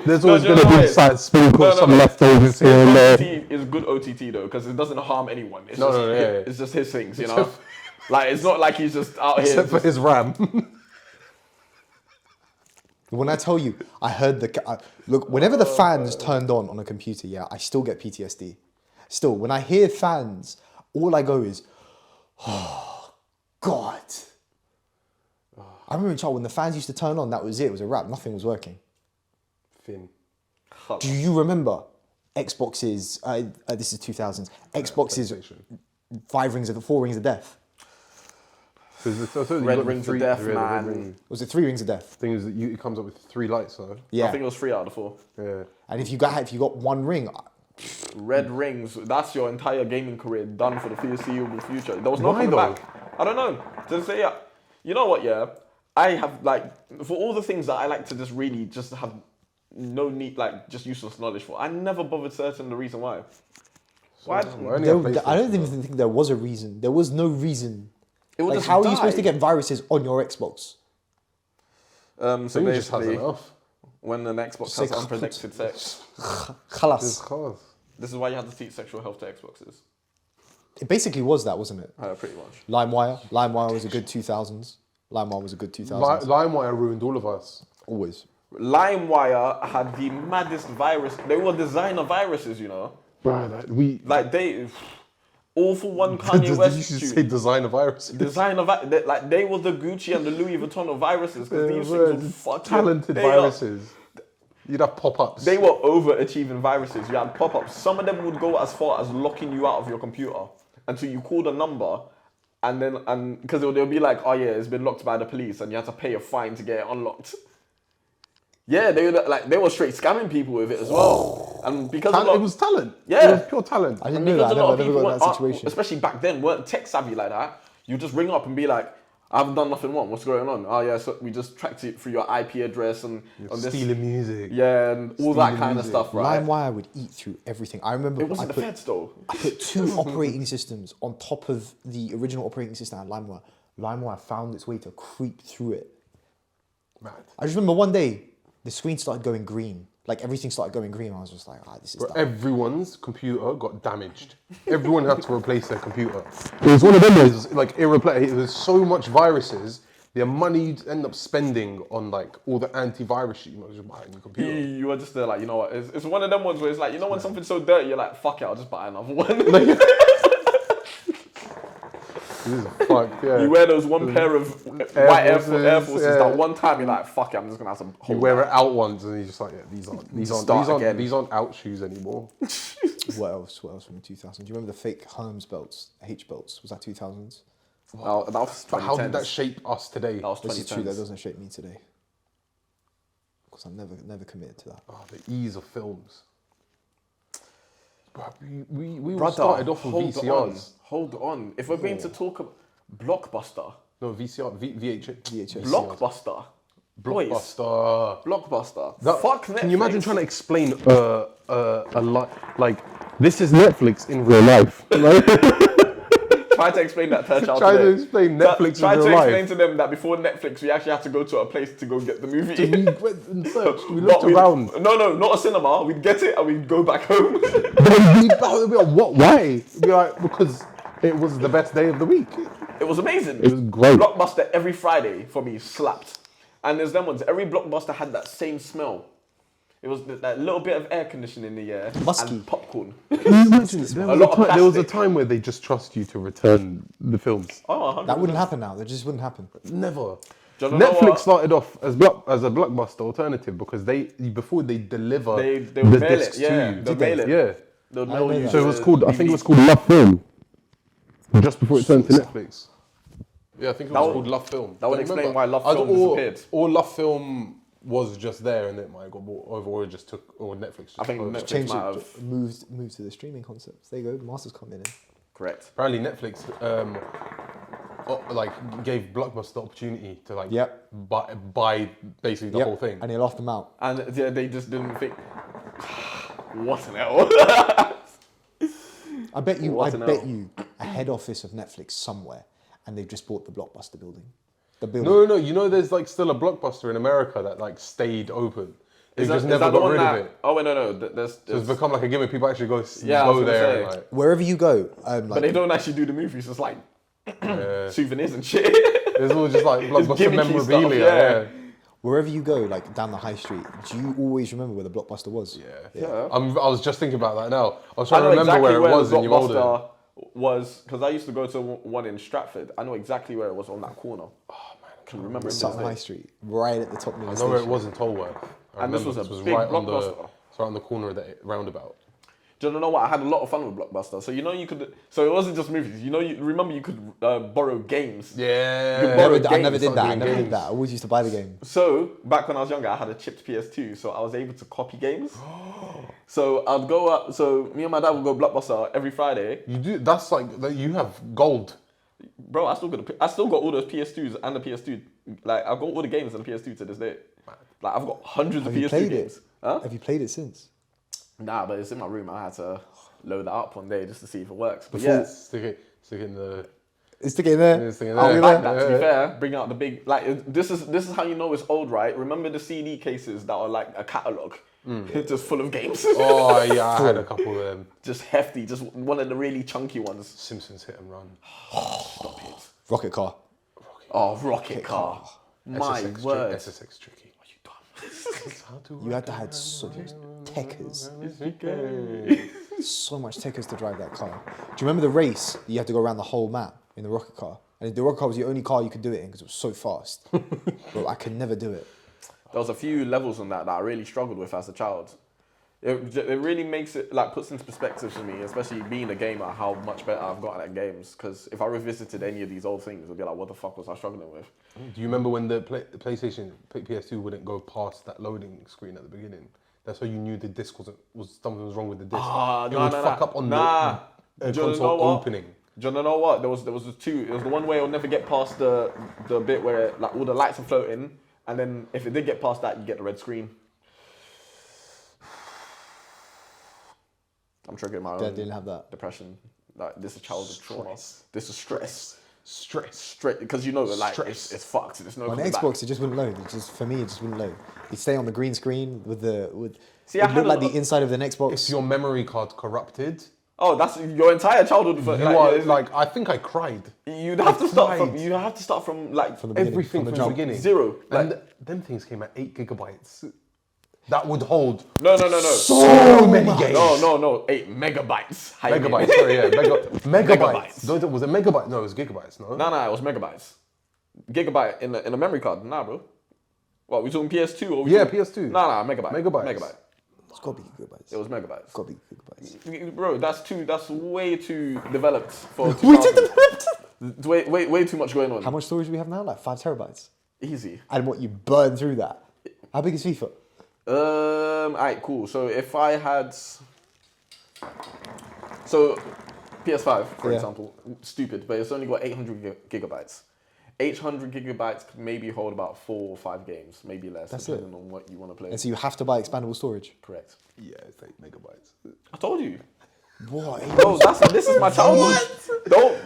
Speaker 3: There's always
Speaker 2: do you
Speaker 3: going to
Speaker 2: know
Speaker 3: be
Speaker 2: why?
Speaker 3: some leftovers here and there.
Speaker 2: OTT is good OTT though, because it doesn't harm anyone. It's
Speaker 3: No,
Speaker 2: just,
Speaker 3: no, yeah.
Speaker 2: It's just his things, you know? Like, it's not like he's just out here.
Speaker 3: Except for his RAM.
Speaker 1: When I tell you, I heard look, whenever the fans turned on a computer, yeah, I still get PTSD. Still, when I hear fans, all I go is, oh, God. I remember, child, when the fans used to turn on, that was it. It was a wrap. Nothing was working.
Speaker 3: Finn.
Speaker 1: Do you remember Xbox's, this is 2000s, Xbox's
Speaker 3: PlayStation.
Speaker 1: 4 rings of death?
Speaker 2: Red rings of death, man.
Speaker 1: Was it 3 rings of death?
Speaker 3: Thing is that it comes up with 3 lights though.
Speaker 1: Yeah.
Speaker 2: I think it was 3 out of the 4.
Speaker 3: Yeah.
Speaker 1: And if you got one ring,
Speaker 2: Red rings, that's your entire gaming career done for the foreseeable future. There was no
Speaker 3: Why
Speaker 2: coming
Speaker 3: though?
Speaker 2: back. I don't know. Just say, yeah. You know what, yeah? I have, like, for all the things that I like to just really just have no need, like, just useless knowledge for, I never bothered searching the reason why. Why?
Speaker 1: I don't even think there was a reason. There was no reason.
Speaker 2: It would
Speaker 1: Like,
Speaker 2: just
Speaker 1: how are you
Speaker 2: die.
Speaker 1: supposed to get viruses on your Xbox?
Speaker 2: So
Speaker 3: Thing just has
Speaker 2: basically,
Speaker 3: enough.
Speaker 2: when an Xbox has unprotected sex,
Speaker 1: Khalas.
Speaker 2: this is why you have to teach sexual health to Xboxes.
Speaker 1: It basically was that, wasn't it?
Speaker 2: Pretty much.
Speaker 1: LimeWire was a good 2000s. LimeWire was a good 2000s.
Speaker 3: LimeWire ruined all of us.
Speaker 1: Always.
Speaker 2: LimeWire had the maddest virus. They were designer viruses, you know.
Speaker 3: Bro,
Speaker 2: Like they, all for one Kanye West.
Speaker 3: You should say designer viruses.
Speaker 2: They were the Gucci and the Louis Vuitton of viruses because these things were fucking
Speaker 3: talented viruses. You'd have pop-ups.
Speaker 2: They were overachieving viruses. You had pop-ups. Some of them would go as far as locking you out of your computer until you called a number, and because they'll be like, oh yeah, it's been locked by the police, and you had to pay a fine to get it unlocked. Yeah, they were straight scamming people with it as well, and because
Speaker 3: it was talent.
Speaker 2: Yeah,
Speaker 3: it was pure talent.
Speaker 1: I didn't know that. I never got in that situation.
Speaker 2: Especially back then, weren't tech savvy like that. You just ring up and be like, I haven't done nothing wrong. What's going on? Oh yeah, so we just tracked it through your IP address and on this.
Speaker 3: Stealing music.
Speaker 2: Yeah, and all that kind of stuff, right?
Speaker 1: LimeWire would eat through everything. I remember
Speaker 2: It wasn't the feds though.
Speaker 1: I put 2 operating systems on top of the original operating system at LimeWire. LimeWire found its way to creep through it.
Speaker 3: Mad.
Speaker 1: I just remember one day, the screen started going green. Like everything started going green. I was just like, this is
Speaker 3: Bro,
Speaker 1: done.
Speaker 3: everyone's computer got damaged. Everyone had to replace their computer. It was one of them ways, like irreplaceable. There's so much viruses. The money you'd end up spending on like all the antivirus shit, you might just buy a new computer.
Speaker 2: You were just there like, you know what? It's one of them ones where it's like, you know when something's so dirty, you're like, fuck it, I'll just buy another one.
Speaker 3: This is fucked, yeah.
Speaker 2: You wear those one pair of white Air Forces
Speaker 3: yeah.
Speaker 2: that one time you're like, fuck it, I'm just gonna have some.
Speaker 3: You wear it out once and you're just like, yeah, these aren't out shoes anymore.
Speaker 1: What else from 2000? Do you remember the fake Hermes belts, H belts? Was that 2000s?
Speaker 2: No, that was 2010s.
Speaker 3: But how did that shape us today?
Speaker 2: That was
Speaker 1: This is true. That
Speaker 2: 2010s.
Speaker 1: doesn't shape me today. Because I'm never committed to that.
Speaker 3: Oh, the ease of films. But we all
Speaker 2: Brother,
Speaker 3: started off with VCRs.
Speaker 2: Hold on. If we're going to talk about Blockbuster.
Speaker 3: No, VCR, VHS.
Speaker 2: Blockbuster. Boys. Blockbuster. Fuck Netflix.
Speaker 3: Can you imagine trying to explain a lot like this is Netflix in real life?
Speaker 2: Try to explain that to a child
Speaker 3: Try to
Speaker 2: today.
Speaker 3: explain Netflix
Speaker 2: Try
Speaker 3: in
Speaker 2: to
Speaker 3: real
Speaker 2: explain
Speaker 3: life.
Speaker 2: to them that before Netflix, we actually had to go to a place to go get the movie.
Speaker 3: We went and searched. We looked around.
Speaker 2: No, not a cinema. We'd get it and we'd go back home.
Speaker 3: Then we'd be like, what? Why? We'd be like, because it was the best day of the week.
Speaker 2: It was amazing.
Speaker 3: It was great.
Speaker 2: Blockbuster every Friday for me slapped. And there's them ones. Every Blockbuster had that same smell. It was that little bit of air conditioning in the air
Speaker 1: Musky.
Speaker 2: and popcorn.
Speaker 3: Can you imagine? There was a
Speaker 2: plastic.
Speaker 3: time where they just trust you to return the films.
Speaker 2: Oh, 100%.
Speaker 1: That wouldn't happen now. That just wouldn't happen.
Speaker 3: Never.
Speaker 2: Do you wanna know
Speaker 3: Netflix
Speaker 2: what?
Speaker 3: started off as a Blockbuster alternative because before they deliver
Speaker 2: They
Speaker 3: the
Speaker 2: would mail
Speaker 3: discs
Speaker 2: it. Yeah,
Speaker 3: to you.
Speaker 2: they'll mail it.
Speaker 3: Yeah.
Speaker 2: They'll
Speaker 1: I
Speaker 2: mail
Speaker 1: know
Speaker 2: you.
Speaker 1: that.
Speaker 3: So it was
Speaker 2: the
Speaker 3: called. I think it
Speaker 2: DVD.
Speaker 3: was called Love Film. Just before it turned to Netflix. Yeah, I think it was called Love Film.
Speaker 2: That would
Speaker 3: I
Speaker 2: explain
Speaker 3: remember.
Speaker 2: why Love
Speaker 3: I
Speaker 2: Film
Speaker 3: don't-
Speaker 2: disappeared.
Speaker 3: Or Love Film was just there and it might have got bought over, or it just took, or Netflix. Just
Speaker 2: I think
Speaker 3: owned it.
Speaker 2: Netflix
Speaker 1: Changed
Speaker 2: might
Speaker 1: it,
Speaker 2: have.
Speaker 1: moved to the streaming concepts. There you go. The Masters coming in.
Speaker 2: Correct.
Speaker 3: Apparently Netflix gave Blockbuster the opportunity to
Speaker 1: Yep.
Speaker 3: buy basically the whole thing.
Speaker 1: And he lost them out.
Speaker 2: And yeah, they just didn't think. What an hell.
Speaker 1: I bet you.
Speaker 2: What
Speaker 1: I
Speaker 2: an
Speaker 1: bet
Speaker 2: L.
Speaker 1: you a head office of Netflix somewhere, and they've just bought the Blockbuster building. The building.
Speaker 3: No, you know there's like still a Blockbuster in America that like stayed open. They've just
Speaker 2: Is
Speaker 3: never
Speaker 2: that the
Speaker 3: got
Speaker 2: one
Speaker 3: rid
Speaker 2: that,
Speaker 3: of it.
Speaker 2: Oh wait, no. There's,
Speaker 3: So it's become like a gimmick. People actually go
Speaker 2: Yeah, I was
Speaker 3: go
Speaker 2: gonna
Speaker 3: there.
Speaker 2: say.
Speaker 3: And, like,
Speaker 1: Wherever you go, like,
Speaker 2: but they don't actually do the movies. It's like
Speaker 3: yeah.
Speaker 2: souvenirs and shit.
Speaker 3: It's all just like Blockbuster
Speaker 2: gimmicky stuff,
Speaker 3: memorabilia.
Speaker 2: yeah.
Speaker 1: wherever you go, like down the high street, do you always remember where the Blockbuster was?
Speaker 2: Yeah.
Speaker 3: I was just thinking about that now. I was
Speaker 2: I
Speaker 3: trying to
Speaker 2: know
Speaker 3: remember
Speaker 2: exactly
Speaker 3: where it was
Speaker 2: the
Speaker 3: in your older.
Speaker 2: Blockbuster was, because I used to go to one in Stratford. I know exactly where it was on that corner. Oh man, I can remember it.
Speaker 1: Sutton High Street, right at the top near
Speaker 3: I
Speaker 1: the
Speaker 3: know where it
Speaker 1: station.
Speaker 3: was in Tolworth. I
Speaker 2: And this
Speaker 3: remember
Speaker 2: was a big
Speaker 3: right on the
Speaker 2: Blockbuster.
Speaker 3: it's right on the corner of the roundabout.
Speaker 2: Do you know what? I had a lot of fun with Blockbuster. So you know you could. So it wasn't just movies. You know, you remember you could borrow games.
Speaker 3: Yeah.
Speaker 2: borrow
Speaker 1: I never
Speaker 2: games,
Speaker 1: did that. I
Speaker 3: doing
Speaker 1: never did
Speaker 3: games.
Speaker 1: that. I always used to buy the game.
Speaker 2: So back when I was younger, I had a chipped PS2, so I was able to copy games. So I'd go up. So me and my dad would go Blockbuster every Friday.
Speaker 3: You do. That's like you have gold.
Speaker 2: Bro, I still got all those PS2s and the PS2. Like I've got all the games on the PS2 to this day. Like I've got hundreds
Speaker 1: Have
Speaker 2: of
Speaker 1: you
Speaker 2: PS2
Speaker 1: played
Speaker 2: games.
Speaker 1: it?
Speaker 2: Huh?
Speaker 1: Have you played it since?
Speaker 2: Nah, but it's in my room. I had to load that up one day just to see if it works. But
Speaker 3: Before-
Speaker 2: yeah.
Speaker 3: Stick it in the.
Speaker 1: It's sticking there.
Speaker 3: It's sticking
Speaker 1: I'll
Speaker 3: there.
Speaker 1: be
Speaker 2: Like
Speaker 1: there.
Speaker 2: that, to be fair, bring out the big, like, this is how you know it's old, right? Remember the CD cases that are like a catalogue? It's just full of games.
Speaker 3: Oh yeah, I had a couple of them.
Speaker 2: Just hefty, just one of the really chunky ones.
Speaker 3: Simpsons Hit and Run.
Speaker 2: Stop it.
Speaker 1: Rocket car.
Speaker 2: Oh, Rocket Car. My
Speaker 3: SSX
Speaker 2: word.
Speaker 3: SSX tricky.
Speaker 1: You had to have so much techers. So much techers to drive that car. Do you remember the race? You had to go around the whole map in the rocket car. And the rocket car was the only car you could do it in because it was so fast. Bro, I could never do it.
Speaker 2: There was a few levels on that I really struggled with as a child. It really makes it, like, puts into perspective for me, especially being a gamer, how much better I've gotten at games. Because if I revisited any of these old things, I'd be like, what the fuck was I struggling with?
Speaker 3: Do you remember when the PlayStation PS2 wouldn't go past that loading screen at the beginning? That's how you knew the disc was something was wrong with the disc. It would fuck up on the
Speaker 2: Do you
Speaker 3: console
Speaker 2: know what?
Speaker 3: opening.
Speaker 2: Do you know what? There was the two. It was the one where it'll never get past the bit where like all the lights are floating, and then if it did get past that, you get the red screen. I'm triggering my
Speaker 1: Dad
Speaker 2: own
Speaker 1: didn't have that.
Speaker 2: depression. Like this is childhood trauma. This is stress.
Speaker 3: Stress.
Speaker 2: Straight because you know that like
Speaker 3: Stress.
Speaker 2: it's fucked. There's no
Speaker 1: On
Speaker 2: coming
Speaker 1: Xbox,
Speaker 2: back.
Speaker 1: it just wouldn't load. It just, for me, it just wouldn't load. You'd stay on the green screen with
Speaker 2: See, I
Speaker 1: it
Speaker 2: had
Speaker 1: looked
Speaker 2: a
Speaker 1: like
Speaker 2: lot-
Speaker 1: the inside of an Xbox.
Speaker 3: If your memory card corrupted,
Speaker 2: Oh, that's your entire childhood.
Speaker 3: you are like I think I cried.
Speaker 2: You'd have to start from.
Speaker 3: cried.
Speaker 2: You have to start from like
Speaker 1: From the beginning,
Speaker 3: Everything
Speaker 1: from
Speaker 3: from
Speaker 1: the
Speaker 3: the
Speaker 1: jump.
Speaker 3: beginning.
Speaker 2: zero.
Speaker 3: And
Speaker 2: Like,
Speaker 3: them things came at 8 gigabytes. That would hold
Speaker 2: no.
Speaker 3: so many games.
Speaker 2: No. 8 megabytes. How you mean?
Speaker 3: Megabytes, sorry, yeah. Megabytes.
Speaker 2: Megabytes.
Speaker 3: Was it megabyte? No, it was gigabytes, no?
Speaker 2: No, it was megabytes. Gigabyte in a memory card. Nah, bro. What, we talking PS2 or we
Speaker 3: Yeah,
Speaker 2: talking...
Speaker 3: PS2.
Speaker 2: Nah, megabyte.
Speaker 3: Megabytes.
Speaker 1: It's got to be gigabytes.
Speaker 2: It was megabytes.
Speaker 1: It's got to be gigabytes.
Speaker 2: Bro, that's way too developed for
Speaker 1: We did
Speaker 2: 2000. Way too much going on.
Speaker 1: How much storage do we have now? Like 5 terabytes.
Speaker 2: Easy.
Speaker 1: And what, you burn through that? How big is FIFA?
Speaker 2: Alright, cool. So if I had... So, PS5, for
Speaker 1: Yeah.
Speaker 2: example, stupid, but it's only got 800 gigabytes. 800 gigabytes could maybe hold about 4 or 5 games, maybe less,
Speaker 1: That's
Speaker 2: depending on what you want to play.
Speaker 1: And so you have to buy expandable storage.
Speaker 2: Correct.
Speaker 3: Yeah, it's 8 megabytes.
Speaker 2: I told you.
Speaker 1: What?
Speaker 2: Bro, this is my childhood.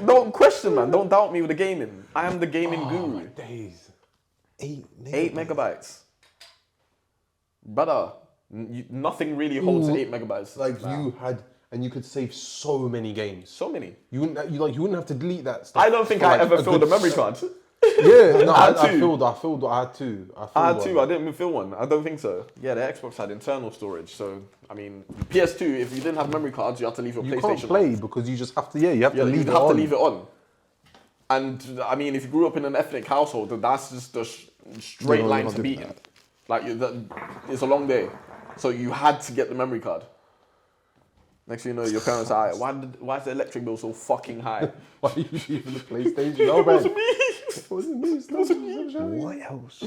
Speaker 2: Don't question, man. Don't doubt me with the gaming. I am the gaming guru.
Speaker 3: Days.
Speaker 1: 8
Speaker 2: 8 megabytes. Brother, nothing really holds 8 megabytes.
Speaker 3: Like you had, and you could save so many games.
Speaker 2: So many.
Speaker 3: You wouldn't have to delete that stuff.
Speaker 2: I don't think
Speaker 3: for
Speaker 2: I
Speaker 3: like
Speaker 2: ever
Speaker 3: a
Speaker 2: filled
Speaker 3: good
Speaker 2: a memory card.
Speaker 3: Yeah, no,
Speaker 2: I had
Speaker 3: I
Speaker 2: two.
Speaker 3: filled. I had two.
Speaker 2: I had two. I didn't feel one. I don't think so. Yeah, the Xbox had internal storage. So I mean, PS2. If you didn't have memory cards, you had to leave your
Speaker 3: You
Speaker 2: PlayStation.
Speaker 3: can't play because you just have to. Yeah, you have to leave
Speaker 2: you
Speaker 3: it
Speaker 2: have
Speaker 3: on.
Speaker 2: to leave it on. And I mean, if you grew up in an ethnic household, then that's just the straight
Speaker 1: No,
Speaker 2: line
Speaker 1: you're
Speaker 2: to
Speaker 1: not doing
Speaker 2: beating.
Speaker 1: that.
Speaker 2: Like it's a long day, so you had to get the memory card. Next thing you know, your parents are like, why is the electric bill so fucking high?
Speaker 3: Why are you leaving the PlayStation? No, man.
Speaker 2: It wasn't me.
Speaker 3: It wasn't me.
Speaker 1: What else?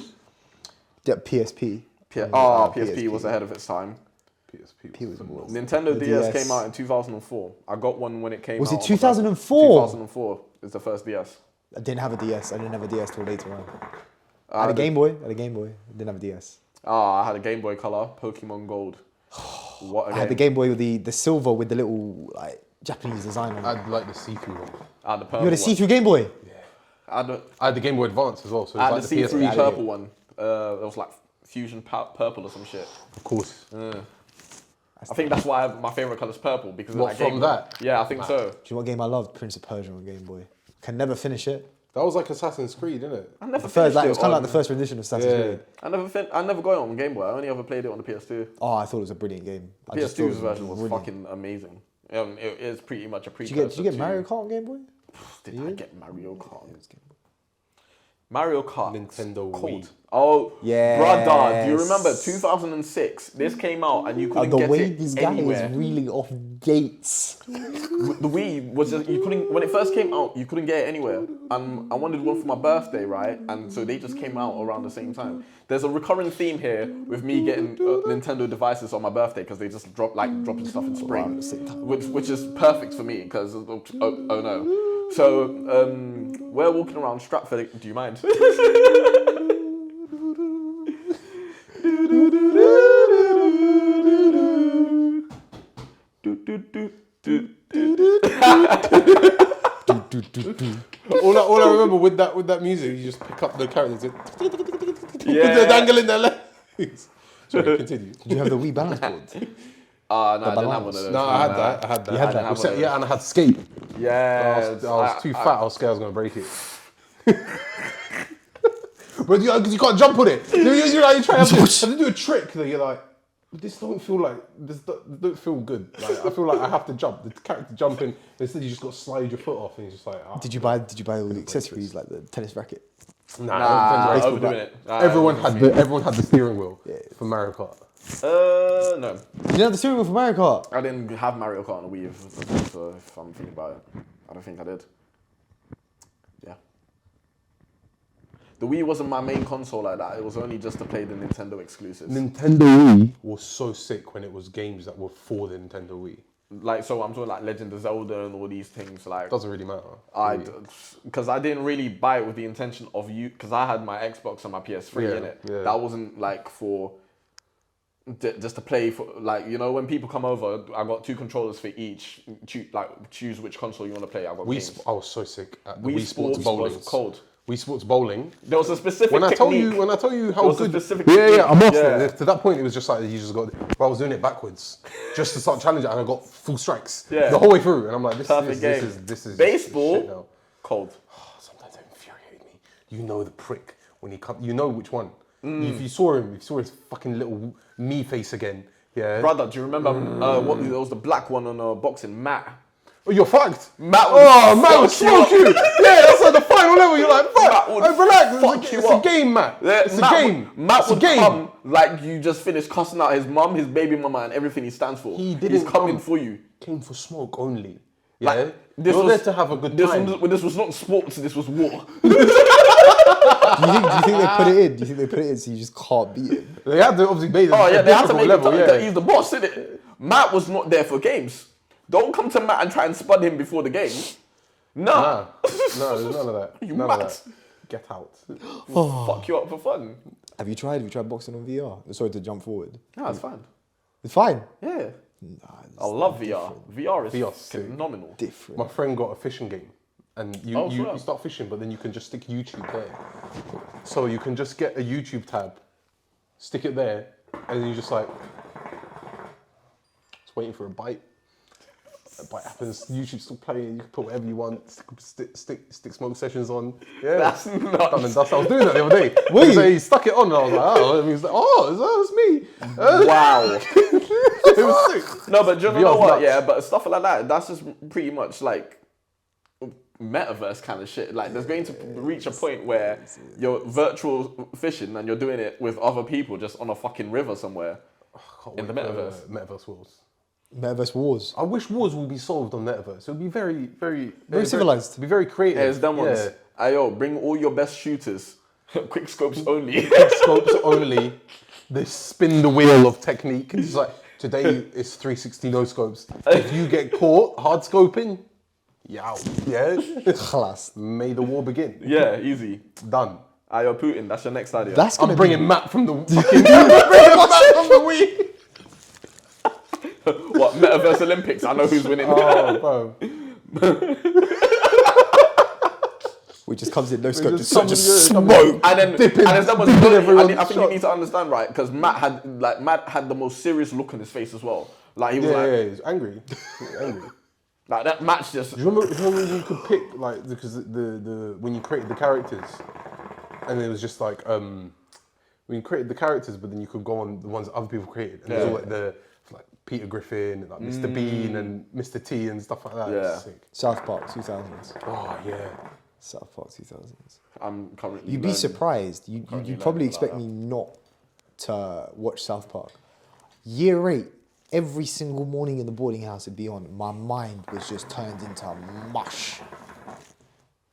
Speaker 1: Yeah, PSP.
Speaker 2: PSP was ahead of its time.
Speaker 3: PSP was the most.
Speaker 2: Nintendo
Speaker 1: The
Speaker 2: DS
Speaker 1: DS.
Speaker 2: came out in 2004. I got one when it came
Speaker 1: Was
Speaker 2: out.
Speaker 1: it
Speaker 2: on my birthday.
Speaker 1: 2004?
Speaker 2: 2004 is the first DS.
Speaker 1: I didn't have a DS. I didn't have a DS till later on. I had a Game Boy. I didn't have a DS.
Speaker 2: I had a Game Boy Color, Pokemon Gold. What a
Speaker 1: I
Speaker 2: game.
Speaker 1: had the Game Boy with the silver with the little like Japanese design on it.
Speaker 3: I had like the see-through one.
Speaker 2: I had the purple
Speaker 1: You had a
Speaker 2: one.
Speaker 1: see-through Game Boy?
Speaker 2: I
Speaker 3: had the Game Boy Advance as well. So it
Speaker 2: I had
Speaker 3: was
Speaker 2: the
Speaker 3: like the
Speaker 2: see-through
Speaker 3: PSP.
Speaker 2: purple one. It was like Fusion Purple or some shit.
Speaker 3: Of course.
Speaker 2: I think that's why my favorite color is purple because
Speaker 3: What,
Speaker 2: of that
Speaker 3: from
Speaker 2: game.
Speaker 3: that?
Speaker 2: Yeah, I think so.
Speaker 1: Do you know what game I loved? Prince of Persia on Game Boy. Can never finish it.
Speaker 3: That was like Assassin's Creed, isn't it?
Speaker 2: I never
Speaker 1: The first,
Speaker 2: finished
Speaker 1: like, it
Speaker 2: it
Speaker 1: was kind of
Speaker 2: on-
Speaker 1: like the first rendition of Assassin's
Speaker 3: Yeah.
Speaker 1: Creed.
Speaker 2: I never got it on Game Boy. I only ever played it on the PS2.
Speaker 1: Oh, I thought it was a brilliant game. I just thought it
Speaker 2: PS2's version was
Speaker 1: brilliant.
Speaker 2: fucking amazing. It is pretty much a
Speaker 1: Did
Speaker 2: precursor.
Speaker 1: you get
Speaker 2: to-
Speaker 1: Mario Kart on Game Boy?
Speaker 2: Did I get Mario Kart? Mario Kart.
Speaker 3: Nintendo
Speaker 2: Cold.
Speaker 3: Wii.
Speaker 2: Oh,
Speaker 1: Yes.
Speaker 2: brother, do you remember 2006? This came out and you couldn't
Speaker 1: The
Speaker 2: get
Speaker 1: way
Speaker 2: it
Speaker 1: this guy
Speaker 2: anywhere.
Speaker 1: is reeling off gates.
Speaker 2: The Wii was just, you couldn't, when it first came out, you couldn't get it anywhere. And I wanted one for my birthday, right? And so they just came out around the same time. There's a recurring theme here with me getting Nintendo devices on my birthday because they just dropping stuff in spring, which is perfect for me because oh no. So we're walking around Stratford. Do you mind?
Speaker 3: All I remember with that music, you just pick up the characters and
Speaker 2: Yeah.
Speaker 3: they're dangling their legs. Sorry, continue.
Speaker 1: Did you have the Wii balance board?
Speaker 2: No, I didn't have one of
Speaker 1: balance.
Speaker 2: those.
Speaker 3: No, I had that.
Speaker 1: You had that?
Speaker 2: I didn't have
Speaker 3: Yeah, and I had skate.
Speaker 2: Yeah,
Speaker 3: I was too fat. I was scared I was gonna break it. But you can't jump on it. You try to do a trick that you're like, this don't feel good. Like, I feel like I have to jump. The character jumping, instead you just got to slide your foot off and you're just like, oh.
Speaker 1: Did you buy all the accessories like the tennis racket?
Speaker 2: Nah,
Speaker 3: Baseball
Speaker 2: overdoing
Speaker 3: bat.
Speaker 2: it. Nah,
Speaker 3: Everyone had the steering wheel for Mario Kart.
Speaker 2: No.
Speaker 1: You didn't have the steering wheel for Mario Kart?
Speaker 2: I didn't have Mario Kart on the Wii, if I'm thinking about it. I don't think I did. Yeah. The Wii wasn't my main console like that. It was only just to play the Nintendo exclusives.
Speaker 3: Nintendo Wii was so sick when it was games that were for the Nintendo Wii.
Speaker 2: Like, so I'm talking like Legend of Zelda and all these things. Like,
Speaker 3: Doesn't really matter.
Speaker 2: because I didn't really buy it with the intention of because I had my Xbox and my PS3 in it.
Speaker 3: Yeah.
Speaker 2: That wasn't like for just to play for, like, you know, when people come over, I got 2 controllers for each. Choose which console you want to play. I got games.
Speaker 3: I was so sick at the
Speaker 2: Wii Sports
Speaker 3: bowling.
Speaker 2: was cold.
Speaker 3: Wii Sports bowling.
Speaker 2: There was a specific
Speaker 3: When I tell
Speaker 2: technique.
Speaker 3: you how
Speaker 2: There was a
Speaker 3: good,
Speaker 2: specific
Speaker 3: yeah,
Speaker 2: technique.
Speaker 3: I mastered
Speaker 2: Yeah.
Speaker 3: it. To that point, it was just like you just got. But I was doing it backwards, just to start challenging, and I got full strikes the whole way through, and I'm like, this is
Speaker 2: Baseball,
Speaker 3: shit now.
Speaker 2: cold.
Speaker 3: Sometimes it infuriated me. You know the prick when he comes. You know which one. If you saw his fucking little me face again. Yeah.
Speaker 2: Brother, do you remember what there was the black one on boxing, Matt?
Speaker 3: Oh, you're fucked.
Speaker 2: Matt
Speaker 3: Matt would smoke you. Yeah, that's like the final level. You're like, fuck.
Speaker 2: Matt would
Speaker 3: Relax.
Speaker 2: fuck you
Speaker 3: It's
Speaker 2: up.
Speaker 3: a game, Matt. It's a
Speaker 2: Matt
Speaker 3: game.
Speaker 2: Matt
Speaker 3: It's a
Speaker 2: would
Speaker 3: game.
Speaker 2: come like you just finished cussing out his mum, his baby mama, and everything he stands for.
Speaker 3: He
Speaker 2: He's
Speaker 3: didn't
Speaker 2: coming
Speaker 3: come.
Speaker 2: for you.
Speaker 3: Came for smoke only. Yeah.
Speaker 2: Like, this
Speaker 3: You're
Speaker 2: was
Speaker 3: there to have a good
Speaker 2: this
Speaker 3: time.
Speaker 2: this was not sports. This was war.
Speaker 1: Do you think they put it in? Do you think they put it in so you just can't beat him?
Speaker 3: They had to obviously make it
Speaker 2: Oh yeah, they had to make
Speaker 3: level.
Speaker 2: it. He's the boss, isn't it? Matt was not there for games. Don't come to Matt and try and spud him before the game.
Speaker 3: Nah, there's none of that.
Speaker 2: You
Speaker 3: none
Speaker 2: mad?
Speaker 3: of that. Get out.
Speaker 2: Fuck you up for fun.
Speaker 1: Have you tried boxing on VR? Sorry to jump forward.
Speaker 2: No, it's fine.
Speaker 1: It's fine.
Speaker 2: Yeah.
Speaker 1: Nah, it's
Speaker 2: I love VR. VR is
Speaker 3: VR's sick.
Speaker 2: phenomenal.
Speaker 1: different.
Speaker 3: My friend got a fishing game, and
Speaker 2: Oh,
Speaker 3: you
Speaker 2: sure.
Speaker 3: start fishing, but then you can just stick YouTube there. So you can just get a YouTube tab, stick it there, and then you just like, just waiting for a bite. by happens, YouTube's still playing. You can put whatever you want. Stick smoke sessions on. Yeah,
Speaker 2: That's nuts.
Speaker 3: Done and dust. I was doing that the other day.
Speaker 1: Wait.
Speaker 3: So he stuck it on, and I was like, oh, and he was like, oh, it's me.
Speaker 2: Wow.
Speaker 3: It was sick.
Speaker 2: No, but do you
Speaker 3: VR's
Speaker 2: know what?
Speaker 3: nuts.
Speaker 2: Yeah, but stuff like that, that's just pretty much like metaverse kind of shit. Like, there's going to reach a point where you're virtual fishing and you're doing it with other people just on a fucking river somewhere in the metaverse.
Speaker 3: Metaverse wars.
Speaker 1: Metaverse wars.
Speaker 3: I wish wars will be solved on metaverse. It would be very
Speaker 1: civilized.
Speaker 3: Be very creative.
Speaker 2: Yeah, it's done ones. Ayo, bring all your best shooters. Quick scopes only.
Speaker 3: Scopes only. They spin the wheel of technique. It's like, today it's 360 no scopes. If you get caught hard scoping, yow. Yeah.
Speaker 1: Khalas.
Speaker 3: May the war begin.
Speaker 2: Yeah, easy.
Speaker 3: Done.
Speaker 2: Ayo, Putin, that's your next idea.
Speaker 1: That's gonna
Speaker 3: I'm bringing
Speaker 1: be...
Speaker 3: Matt from the fucking. Bringing Matt from the Wii.
Speaker 2: What, Metaverse Olympics? I know who's winning.
Speaker 3: Oh, bro.
Speaker 1: Which just comes in no scope,
Speaker 3: just
Speaker 1: just
Speaker 3: comes in,
Speaker 1: smoke.
Speaker 2: And then,
Speaker 3: Dipping-
Speaker 2: and then someone's
Speaker 3: dipping
Speaker 2: going,
Speaker 3: everyone's
Speaker 2: I think you
Speaker 3: shot.
Speaker 2: need to understand, right? Because Matt had the most serious look on his face as well. Like, he was
Speaker 3: Yeah, he's angry. He's angry.
Speaker 2: like that match just.
Speaker 3: Do you remember when you could pick, like, because the when you created the characters, and it was just like when you created the characters, but then you could go on the ones that other people created, and there's all like the like Peter Griffin, and like Mr. Bean, and Mr. T, and stuff like that.
Speaker 2: Yeah.
Speaker 3: It's sick.
Speaker 1: South Park 2000s.
Speaker 3: Oh yeah.
Speaker 1: South Park 2000s.
Speaker 2: I'm currently.
Speaker 1: You'd be
Speaker 2: learning.
Speaker 1: surprised. You
Speaker 2: Currently
Speaker 1: probably
Speaker 2: learning
Speaker 1: expect
Speaker 2: about
Speaker 1: me not to watch South Park. Year 8, every single morning in the boarding house it'd be on. My mind was just turned into mush.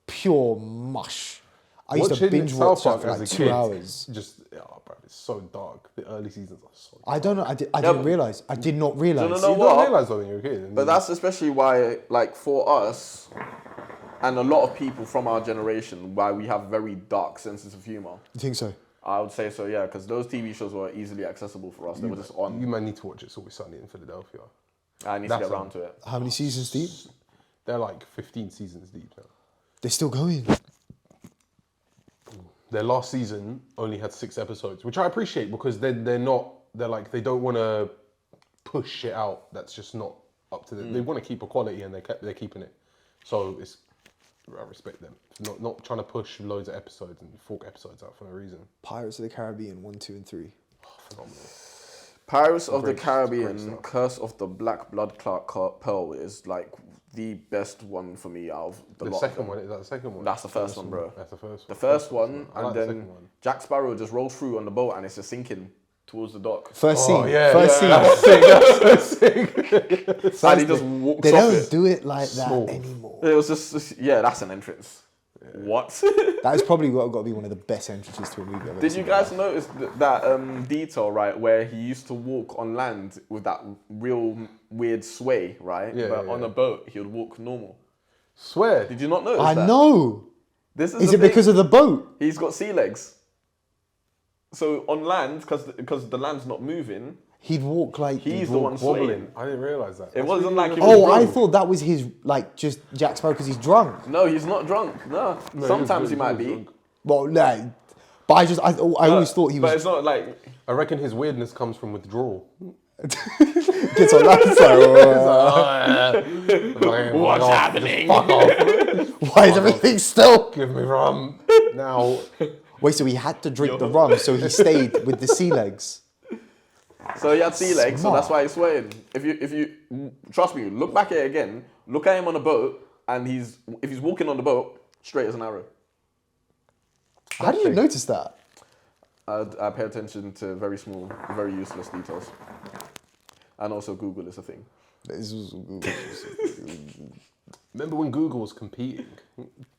Speaker 1: Pure mush. I used to
Speaker 3: Watching
Speaker 1: binge
Speaker 3: South
Speaker 1: watch that
Speaker 3: Park
Speaker 1: for
Speaker 3: as
Speaker 1: like
Speaker 3: a
Speaker 1: 2
Speaker 3: kid,
Speaker 1: hours.
Speaker 3: Just bro, it's so dark. The early seasons are so.
Speaker 1: I don't know. I
Speaker 2: but-
Speaker 1: didn't realise. I did not realise.
Speaker 2: know
Speaker 3: You
Speaker 2: what?
Speaker 3: don't realise that when you're a kid.
Speaker 2: But that's especially why, like, for us, and a lot of people from our generation, why we have very dark senses of humor.
Speaker 1: You think so?
Speaker 2: I would say so, yeah, because those TV shows were easily accessible for us. They were just on.
Speaker 3: You might need to watch It's Always Sunny in Philadelphia.
Speaker 2: I need to
Speaker 3: That's
Speaker 2: get around to it.
Speaker 1: How many seasons deep?
Speaker 3: They're like 15 seasons deep now.
Speaker 1: They're still going.
Speaker 3: Their last season only had 6 episodes, which I appreciate because they don't want to push shit out that's just not up to them. They want to keep a quality and they're keeping it. So I respect them. Not trying to push loads of episodes and fork episodes out for no reason.
Speaker 1: Pirates of the Caribbean 1, 2, and 3.
Speaker 3: Oh, phenomenal.
Speaker 2: Pirates of the
Speaker 3: Great
Speaker 2: Caribbean,
Speaker 3: stuff.
Speaker 2: Curse of the Black Blood Pearl is like the best one for me out of the
Speaker 3: The
Speaker 2: lot.
Speaker 3: second one, is that the second one?
Speaker 2: That's the first one, bro.
Speaker 3: That's the first one.
Speaker 2: The first one,
Speaker 3: I
Speaker 2: and
Speaker 3: like the
Speaker 2: then
Speaker 3: second one.
Speaker 2: Jack Sparrow just rolls through on the boat and it's just sinking towards the dock.
Speaker 1: First scene.
Speaker 3: yeah,
Speaker 1: First scene.
Speaker 3: That's sick. That's so sick.
Speaker 2: And he just walks
Speaker 1: They
Speaker 2: off
Speaker 1: don't
Speaker 2: it.
Speaker 1: do it like that
Speaker 3: Small.
Speaker 1: anymore.
Speaker 2: It was just, yeah, that's an entrance. What?
Speaker 1: That is probably got to be one of the best entrances to a movie I've ever
Speaker 2: Did
Speaker 1: seen
Speaker 2: you
Speaker 1: in my
Speaker 2: guys
Speaker 1: life.
Speaker 2: notice that detail, right, where he used to walk on land with that real weird sway, right?
Speaker 3: Yeah,
Speaker 2: but
Speaker 3: yeah,
Speaker 2: on
Speaker 3: yeah.
Speaker 2: a boat, he would walk normal.
Speaker 3: Swear.
Speaker 2: Did you not notice
Speaker 1: I
Speaker 2: that?
Speaker 1: know.
Speaker 2: This is
Speaker 1: Is
Speaker 2: the
Speaker 1: it because
Speaker 2: thing.
Speaker 1: of the boat?
Speaker 2: He's got sea legs. So on land, because the land's not moving,
Speaker 1: He'd walk like...
Speaker 2: he's the one
Speaker 3: Wobbling.
Speaker 2: swaying.
Speaker 3: I didn't realise that.
Speaker 2: It wasn't like he was
Speaker 1: Oh, I
Speaker 2: drunk.
Speaker 1: thought that was his, like, just Jack Sparrow because he's drunk.
Speaker 2: No, he's not drunk. No. Sometimes he might be.
Speaker 3: drunk.
Speaker 1: Well, no. But I always thought he
Speaker 2: But
Speaker 1: was...
Speaker 2: it's not like...
Speaker 3: I reckon his weirdness comes from withdrawal.
Speaker 1: Gets on that side.
Speaker 2: What's happening?
Speaker 3: Fuck off.
Speaker 1: Why is everything still?
Speaker 3: Give me rum. Now,
Speaker 1: Wait, so he had to drink the rum, so he stayed with the sea legs.
Speaker 2: So he had sea legs, so
Speaker 1: Smart.
Speaker 2: that's why he's swaying. If you trust me, look back at it again, look at him on a boat, and if he's walking on the boat, straight as an arrow.
Speaker 1: How did you notice that?
Speaker 2: I pay attention to very small, very useless details. And also Google is a thing.
Speaker 1: This was-
Speaker 3: remember when Google was competing?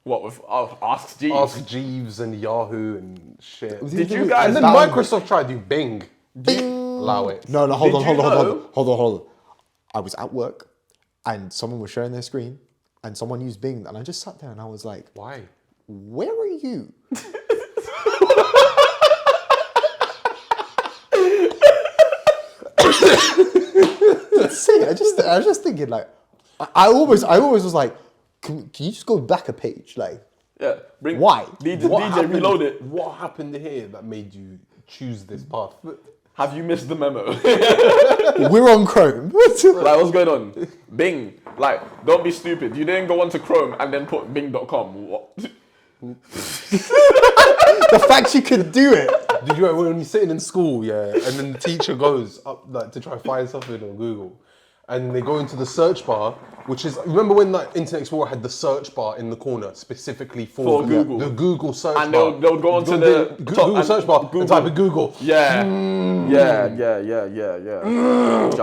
Speaker 2: What with Ask Jeeves?
Speaker 3: Ask Jeeves and Yahoo and shit.
Speaker 2: Did you guys
Speaker 3: And then
Speaker 2: know-
Speaker 3: Microsoft tried to do Bing. Allow it.
Speaker 1: No, hold
Speaker 2: Did
Speaker 1: on,
Speaker 2: you
Speaker 1: hold
Speaker 2: know-
Speaker 1: on. I was at work and someone was sharing their screen and someone used Bing and I just sat there and I was like,
Speaker 3: Why?
Speaker 1: where are you? That's it. I was just thinking like, I always was like, can you just go back a page? Like,
Speaker 2: Yeah. Bring
Speaker 1: Why?
Speaker 2: DJ reload it.
Speaker 3: What happened here that made you choose this path?
Speaker 2: Have you missed the memo?
Speaker 1: we're on Chrome.
Speaker 2: Like, what's going on? Bing. Like, don't be stupid. You didn't go onto Chrome and then put Bing.com. What?
Speaker 1: The fact you could do it.
Speaker 3: Did you when you're sitting in school, yeah, and then the teacher goes up like to try to find something on Google, and they go into the search bar, which is remember when like Internet Explorer had the search bar in the corner specifically for
Speaker 2: Google.
Speaker 3: the Google search
Speaker 2: And
Speaker 3: bar.
Speaker 2: they'll go onto the
Speaker 3: Google search bar and type in Google.
Speaker 2: Yeah. Yeah.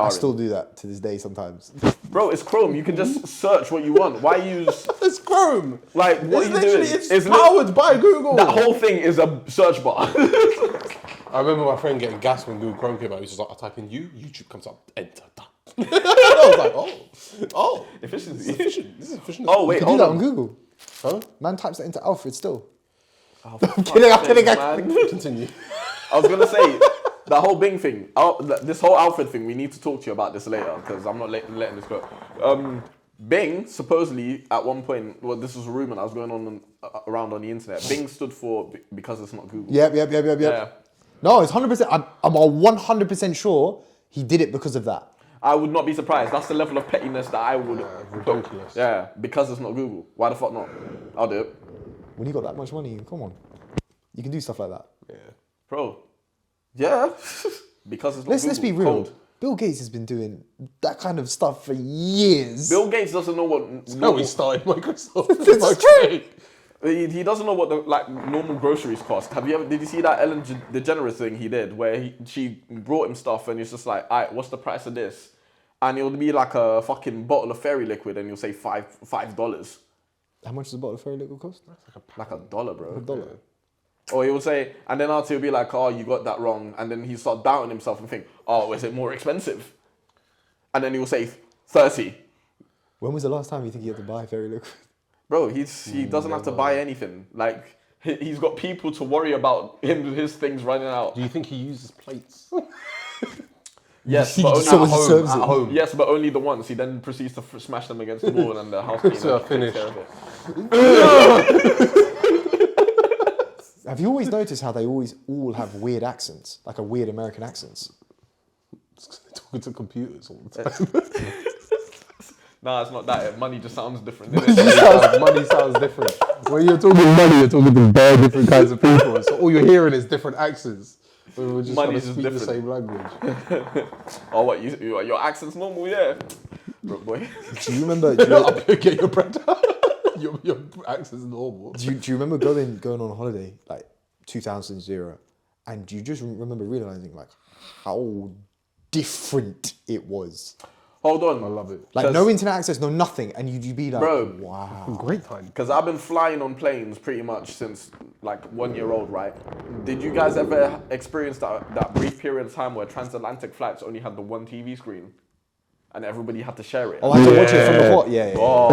Speaker 1: I still do that to this day sometimes.
Speaker 2: Bro, it's Chrome. You can just search what you want. Why use...
Speaker 3: It's Chrome.
Speaker 2: Like, what are you doing?
Speaker 3: It's powered by Google.
Speaker 2: That whole thing is a search bar.
Speaker 3: I remember my friend getting gas when Google Chrome came out. He was just like, I type in YouTube comes up, enter, done. I was like, oh.
Speaker 2: Efficiency.
Speaker 3: This is efficient.
Speaker 2: Oh, wait,
Speaker 1: You can do
Speaker 2: hold
Speaker 1: that
Speaker 2: on.
Speaker 1: on Google.
Speaker 3: Huh?
Speaker 1: Man types that into Alfred still.
Speaker 2: Oh,
Speaker 1: I'm kidding.
Speaker 2: man.
Speaker 3: Continue.
Speaker 2: I was gonna say that whole Bing thing, this whole Alfred thing. We need to talk to you about this later because I'm not letting this go. Bing supposedly at one point, well, this was a rumor that was going on around on the internet. Bing stood for because it's not Google.
Speaker 1: Yep.
Speaker 2: Yeah.
Speaker 1: No, it's 100%. I'm 100% sure he did it because of that.
Speaker 2: I would not be surprised. That's the level of pettiness that I would.
Speaker 3: Ridiculous.
Speaker 2: Yeah, because it's not Google. Why the fuck not? I'll do it,
Speaker 1: When you got that much money, come on. You can do stuff like that.
Speaker 3: Yeah.
Speaker 2: bro. Yeah, because it's not
Speaker 1: Let's be
Speaker 2: Google.
Speaker 1: real.
Speaker 2: Cold.
Speaker 1: Bill Gates has been doing that kind of stuff for years.
Speaker 2: Bill Gates doesn't know what.
Speaker 3: No, he started Microsoft.
Speaker 1: This is true.
Speaker 2: He doesn't know what the normal groceries cost. Did you see that Ellen DeGeneres thing he did where she brought him stuff and he's just like, alright, what's the price of this? And it'll be like a fucking bottle of fairy liquid and you'll say $5.
Speaker 1: How much does a bottle of fairy liquid cost?
Speaker 2: Like $1, bro.
Speaker 1: $1.
Speaker 2: Or he will say, and then after he'll be like, oh, you got that wrong. And then he'll start doubting himself and think, oh, is it more expensive? And then he will say 30.
Speaker 1: When was the last time you think you had to buy fairy liquid?
Speaker 2: Bro, he doesn't have to buy anything. Like, he's got people to worry about his things running out.
Speaker 3: Do you think he uses plates?
Speaker 2: Yes,
Speaker 1: He
Speaker 2: but
Speaker 1: just
Speaker 2: only
Speaker 1: someone serves
Speaker 3: at
Speaker 1: it.
Speaker 3: home.
Speaker 2: Yes, but only the once. He then proceeds to smash them against the wall and the house cleaner
Speaker 3: So
Speaker 2: takes
Speaker 3: finished.
Speaker 2: care of it.
Speaker 1: Have you always noticed how they always all have weird accents? Like a weird American accents?
Speaker 3: They're talking to computers all the time.
Speaker 2: Nah, it's not that. Money just sounds different.
Speaker 3: Money sounds different. When you're talking money, you're talking to very different kinds of people. So all you're hearing is different accents. We're just trying to
Speaker 2: Money's just
Speaker 3: speak the
Speaker 2: different.
Speaker 3: same language.
Speaker 2: Oh, what? Your accent's normal, yeah. Bro, boy.
Speaker 1: Do you remember?
Speaker 3: Up here, get your bread out. Your accent's normal.
Speaker 1: Do you remember going on holiday like 2000's era, and you just remember realizing like how different it was?
Speaker 2: Hold on.
Speaker 3: I love it.
Speaker 1: Like no internet access, no nothing, and you'd be like,
Speaker 2: Bro.
Speaker 1: wow.
Speaker 3: Great time.
Speaker 2: Because I've been flying on planes pretty much since like 1 year old, right? Did you guys ever experience that brief period of time where transatlantic flights only had the one TV screen and everybody had to share it?
Speaker 1: Oh, I had to watch it from the what? Yeah.
Speaker 2: Oh,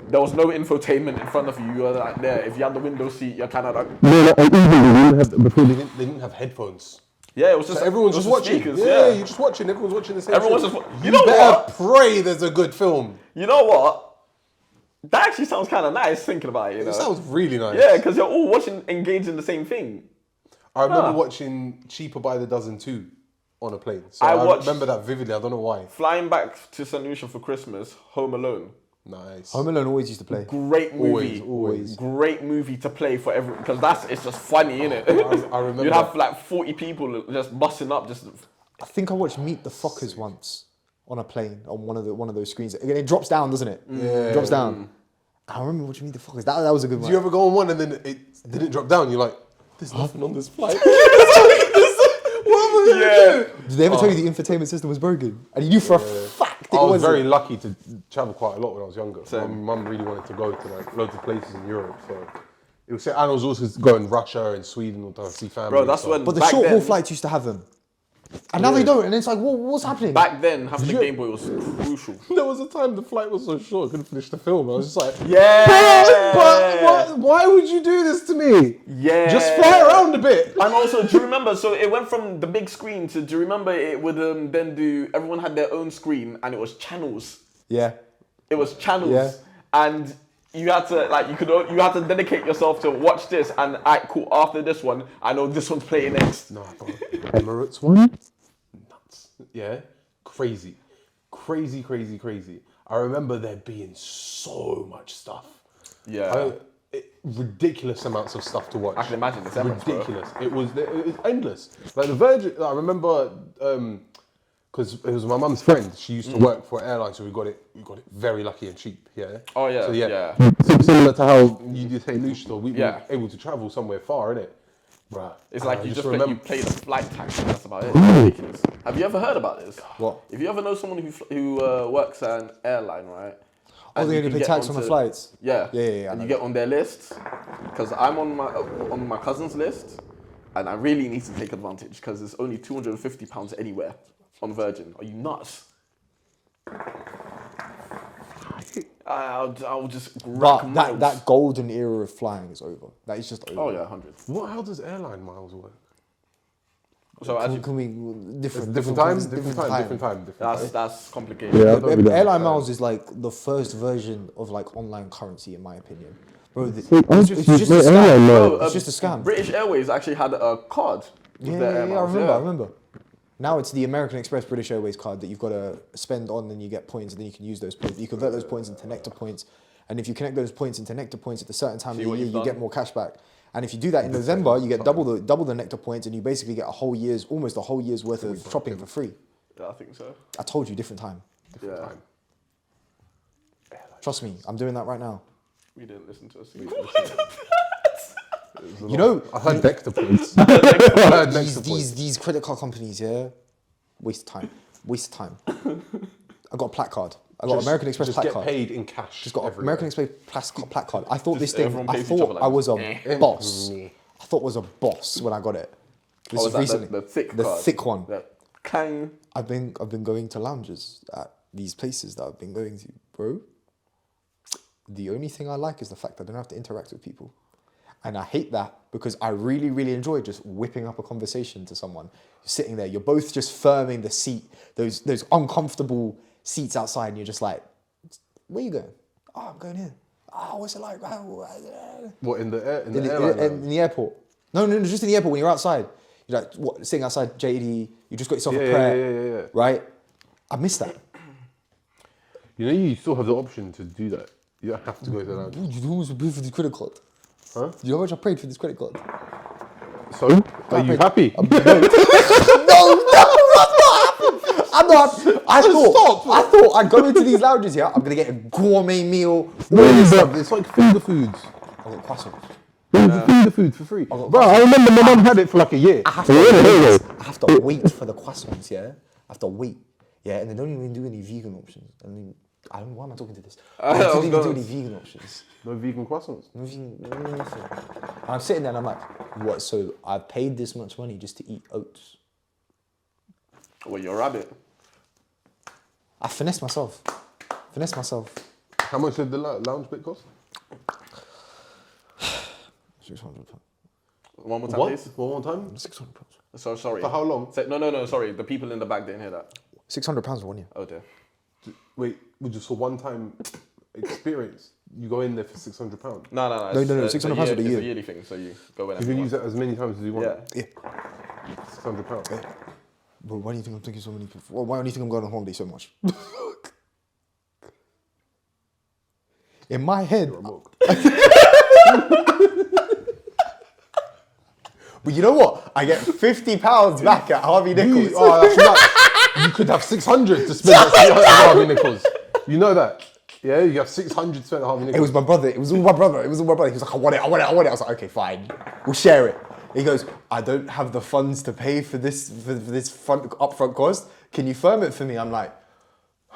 Speaker 2: there was no infotainment in front of you. You were like there. If you had the window seat, you're kind of like...
Speaker 3: Before they didn't have headphones.
Speaker 2: Yeah, it was just...
Speaker 3: So everyone's just watching.
Speaker 2: Speakers,
Speaker 3: Yeah, you're just watching. Everyone's watching the same
Speaker 2: Everyone's
Speaker 3: shit.
Speaker 2: just... You know
Speaker 3: better
Speaker 2: what?
Speaker 3: pray there's a good film.
Speaker 2: You know what? That actually sounds kind of nice thinking about it, you know?
Speaker 3: It sounds really nice.
Speaker 2: Yeah, because you're all engaged in the same thing.
Speaker 3: I remember watching Cheaper by the Dozen 2 on a plane. So
Speaker 2: I
Speaker 3: I
Speaker 2: watched-
Speaker 3: remember that vividly. I don't know why.
Speaker 2: Flying back to St. Lucia for Christmas, Home Alone.
Speaker 3: Nice.
Speaker 1: Home Alone always used to play.
Speaker 2: Great movie.
Speaker 3: Always.
Speaker 2: Great movie to play for every... Because it's just funny, innit?
Speaker 3: I remember.
Speaker 2: You'd have like 40 people just busting up, just...
Speaker 1: I think I watched Meet the Fockers once on a plane on one of those screens. Again, it drops down, doesn't it?
Speaker 3: Yeah.
Speaker 1: It drops down. I remember watching Meet the Fockers. That was a good one.
Speaker 3: Do you ever go on one and then it didn't drop down? You're like, there's nothing on this flight.
Speaker 2: Yeah.
Speaker 1: Did they ever tell you the infotainment system was broken? And you knew for a fact it
Speaker 3: I was
Speaker 1: wasn't.
Speaker 3: very lucky to travel quite a lot when I was younger.
Speaker 2: Same.
Speaker 3: My mum really wanted to go to like loads of places in Europe, so it was. And I was also going Russia and Sweden to see family.
Speaker 2: Bro, that's
Speaker 3: so.
Speaker 2: when...
Speaker 1: But the
Speaker 2: back
Speaker 1: short haul
Speaker 2: then-
Speaker 1: flights used to have them. And now they don't. And it's like, what's happening?
Speaker 2: Back then, having a Game Boy was crucial.
Speaker 3: There was a time the flight was so short I couldn't finish the film. I was just like,
Speaker 2: Yeah!
Speaker 3: but why would you do this to me?
Speaker 2: Yeah.
Speaker 3: Just fly around a bit.
Speaker 2: And also, do you remember, so it went from the big screen to, do you remember it would then do, everyone had their own screen and it was channels.
Speaker 1: Yeah.
Speaker 2: It was channels.
Speaker 1: Yeah.
Speaker 2: And you had to, like, you had to dedicate yourself to watch this and, alright, cool, after this one, I know this one's playing next.
Speaker 3: No, I thought Emirates one. Nuts. Yeah, crazy. crazy. I remember there being so much stuff.
Speaker 2: Yeah.
Speaker 3: Ridiculous amounts of stuff to watch.
Speaker 2: I can imagine it's endless, bro.
Speaker 3: ridiculous. It was endless. Like the Virgin, I remember because it was my mum's friend. She used to work for an airline, so we got it very lucky and cheap. Yeah.
Speaker 2: Oh yeah.
Speaker 3: So
Speaker 2: yeah.
Speaker 3: similar to how you did say Lush, so we
Speaker 2: Yeah.
Speaker 3: were able to travel somewhere far, innit? Bruh.
Speaker 2: It's like you
Speaker 3: remember.
Speaker 2: you pay the flight tax and that's about it. It's ridiculous. Have you ever heard about this?
Speaker 1: What?
Speaker 2: If you ever know someone who works at an airline, right?
Speaker 1: Oh,
Speaker 2: and
Speaker 1: they
Speaker 2: you
Speaker 1: only
Speaker 2: can
Speaker 1: pay
Speaker 2: get
Speaker 1: tax on the
Speaker 2: onto-
Speaker 1: flights.
Speaker 2: Yeah.
Speaker 1: Yeah. I
Speaker 2: And
Speaker 1: know
Speaker 2: you get on their list, because I'm on my cousin's list, and I really need to take advantage because it's only £250 anywhere on Virgin. Are you nuts? I'll just rack
Speaker 1: But
Speaker 2: miles.
Speaker 1: that golden era of flying is over. That is just over.
Speaker 2: Oh yeah, 100.
Speaker 3: How does airline miles work?
Speaker 2: So as you,
Speaker 1: Can we
Speaker 3: Different
Speaker 1: different
Speaker 3: time.
Speaker 2: that's complicated.
Speaker 3: Yeah. I don't really
Speaker 1: Airline
Speaker 3: understand.
Speaker 1: miles is like the first version of like online currency, in my opinion. Bro, it's just a
Speaker 3: airline
Speaker 1: scam.
Speaker 3: miles.
Speaker 1: It's just a scam.
Speaker 2: British Airways actually had a card. With their air miles,
Speaker 1: I remember. Now it's the American Express British Airways card that you've got to spend on, and you get points, and then you can use those points. You convert those points into Nectar points, and if you connect those points into Nectar points at a certain time
Speaker 2: See
Speaker 1: of the
Speaker 2: what
Speaker 1: year,
Speaker 2: you've
Speaker 1: you get
Speaker 2: done?
Speaker 1: more cash back. And if you do that in November, you get double the Nectar points, and you basically get almost a whole year's worth of shopping for free.
Speaker 2: Yeah, I think so.
Speaker 1: I told you, different time.
Speaker 2: Yeah.
Speaker 3: Time.
Speaker 1: Trust me, I'm doing that right now.
Speaker 2: We didn't listen to us.
Speaker 1: You know,
Speaker 3: I heard Nectar points. I heard Nectar points.
Speaker 1: these credit card companies, yeah, waste time. I got a plaque card. I got American Express
Speaker 3: Just
Speaker 1: plaque
Speaker 3: get
Speaker 1: card.
Speaker 3: paid in cash.
Speaker 1: Just got
Speaker 3: everywhere.
Speaker 1: American Express plaque card. I thought this
Speaker 2: Just
Speaker 1: thing.
Speaker 2: everyone
Speaker 1: I
Speaker 2: pays each other
Speaker 1: thought
Speaker 2: like
Speaker 1: I was a
Speaker 2: this.
Speaker 1: boss. I thought I was a boss when I got it. This
Speaker 2: Oh,
Speaker 1: is
Speaker 2: is that
Speaker 1: recently.
Speaker 2: the thick
Speaker 1: The
Speaker 2: card?
Speaker 1: thick one.
Speaker 2: The clang.
Speaker 1: I've been going to lounges at these places that I've been going to, bro. The only thing I like is the fact that I don't have to interact with people. And I hate that because I really, really enjoy just whipping up a conversation to someone. You're sitting there, you're both just firming the seat, those uncomfortable seats outside, and you're just like, where you going? Oh, I'm going here. Oh, what's it like?
Speaker 3: What in the
Speaker 1: In
Speaker 3: airline?
Speaker 1: in the airport. No, just in the airport when you're outside. You're like, what, sitting outside JD, you just got yourself a prayer.
Speaker 3: Yeah.
Speaker 1: Right? I miss that.
Speaker 3: You know, you still have the option to do that. You don't have to go to the lounge.
Speaker 1: Dude, you almost paid for this credit card.
Speaker 3: Huh?
Speaker 1: Do you know how much I paid for this credit card?
Speaker 3: So, are you happy?
Speaker 1: No, I'm not. I thought I'd go into these lounges here. I'm gonna get a gourmet meal. All this stuff.
Speaker 3: It's like finger foods.
Speaker 1: I got croissant.
Speaker 3: Finger food for free. Bro, I remember my mum had it for like a year.
Speaker 1: I have to wait for the croissants. Yeah, I have to wait. Yeah, and they don't even do any vegan options. I mean, why am I talking to this? They don't even do any vegan options.
Speaker 3: No vegan croissants.
Speaker 1: No vegan, nothing. And I'm sitting there and I'm like, what? So I paid this much money just to eat oats?
Speaker 2: Well, you're a rabbit.
Speaker 1: I finessed myself.
Speaker 3: How much did the lounge bit cost?
Speaker 1: £600.
Speaker 2: One more time,
Speaker 3: What?
Speaker 2: please.
Speaker 3: One more time?
Speaker 1: £600.
Speaker 2: So sorry.
Speaker 3: For how long?
Speaker 2: No. Sorry, the people in the back didn't hear that.
Speaker 1: £600 for 1 year.
Speaker 2: Oh dear.
Speaker 3: Wait, just for one time experience, you go in there for £600.
Speaker 2: No.
Speaker 1: No,
Speaker 2: it's
Speaker 1: £600
Speaker 2: a
Speaker 1: for the
Speaker 2: It's
Speaker 1: year.
Speaker 2: a yearly thing, so you go in.
Speaker 3: You can use it as many times as you want.
Speaker 2: Yeah.
Speaker 1: Yeah.
Speaker 3: £600.
Speaker 1: But why do you think I'm thinking so many people? Why do you think I'm going on holiday so much? In my head. But you know what? I get £50 back at Harvey Nichols.
Speaker 3: That's nuts. You could have 600 to spend at Harvey Nichols. You know that? Yeah, you have 600 to spend at Harvey Nichols.
Speaker 1: It was my brother. It was all my brother. He was like, I want it. I was like, okay, fine. We'll share it. He goes, I don't have the funds to pay for this upfront cost. Can you firm it for me? I'm like,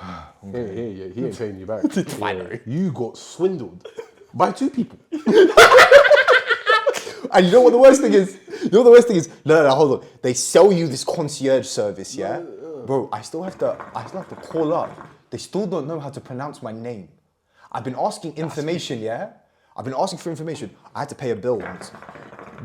Speaker 3: Yeah, he ain't paying you back.
Speaker 1: Finally.
Speaker 3: You got swindled by two people.
Speaker 1: and you know what the worst thing is? No, hold on. They sell you this concierge service, yeah? Bro, I still have to call up. They still don't know how to pronounce my name. I've been asking information, yeah? I've been asking for information. I had to pay a bill once.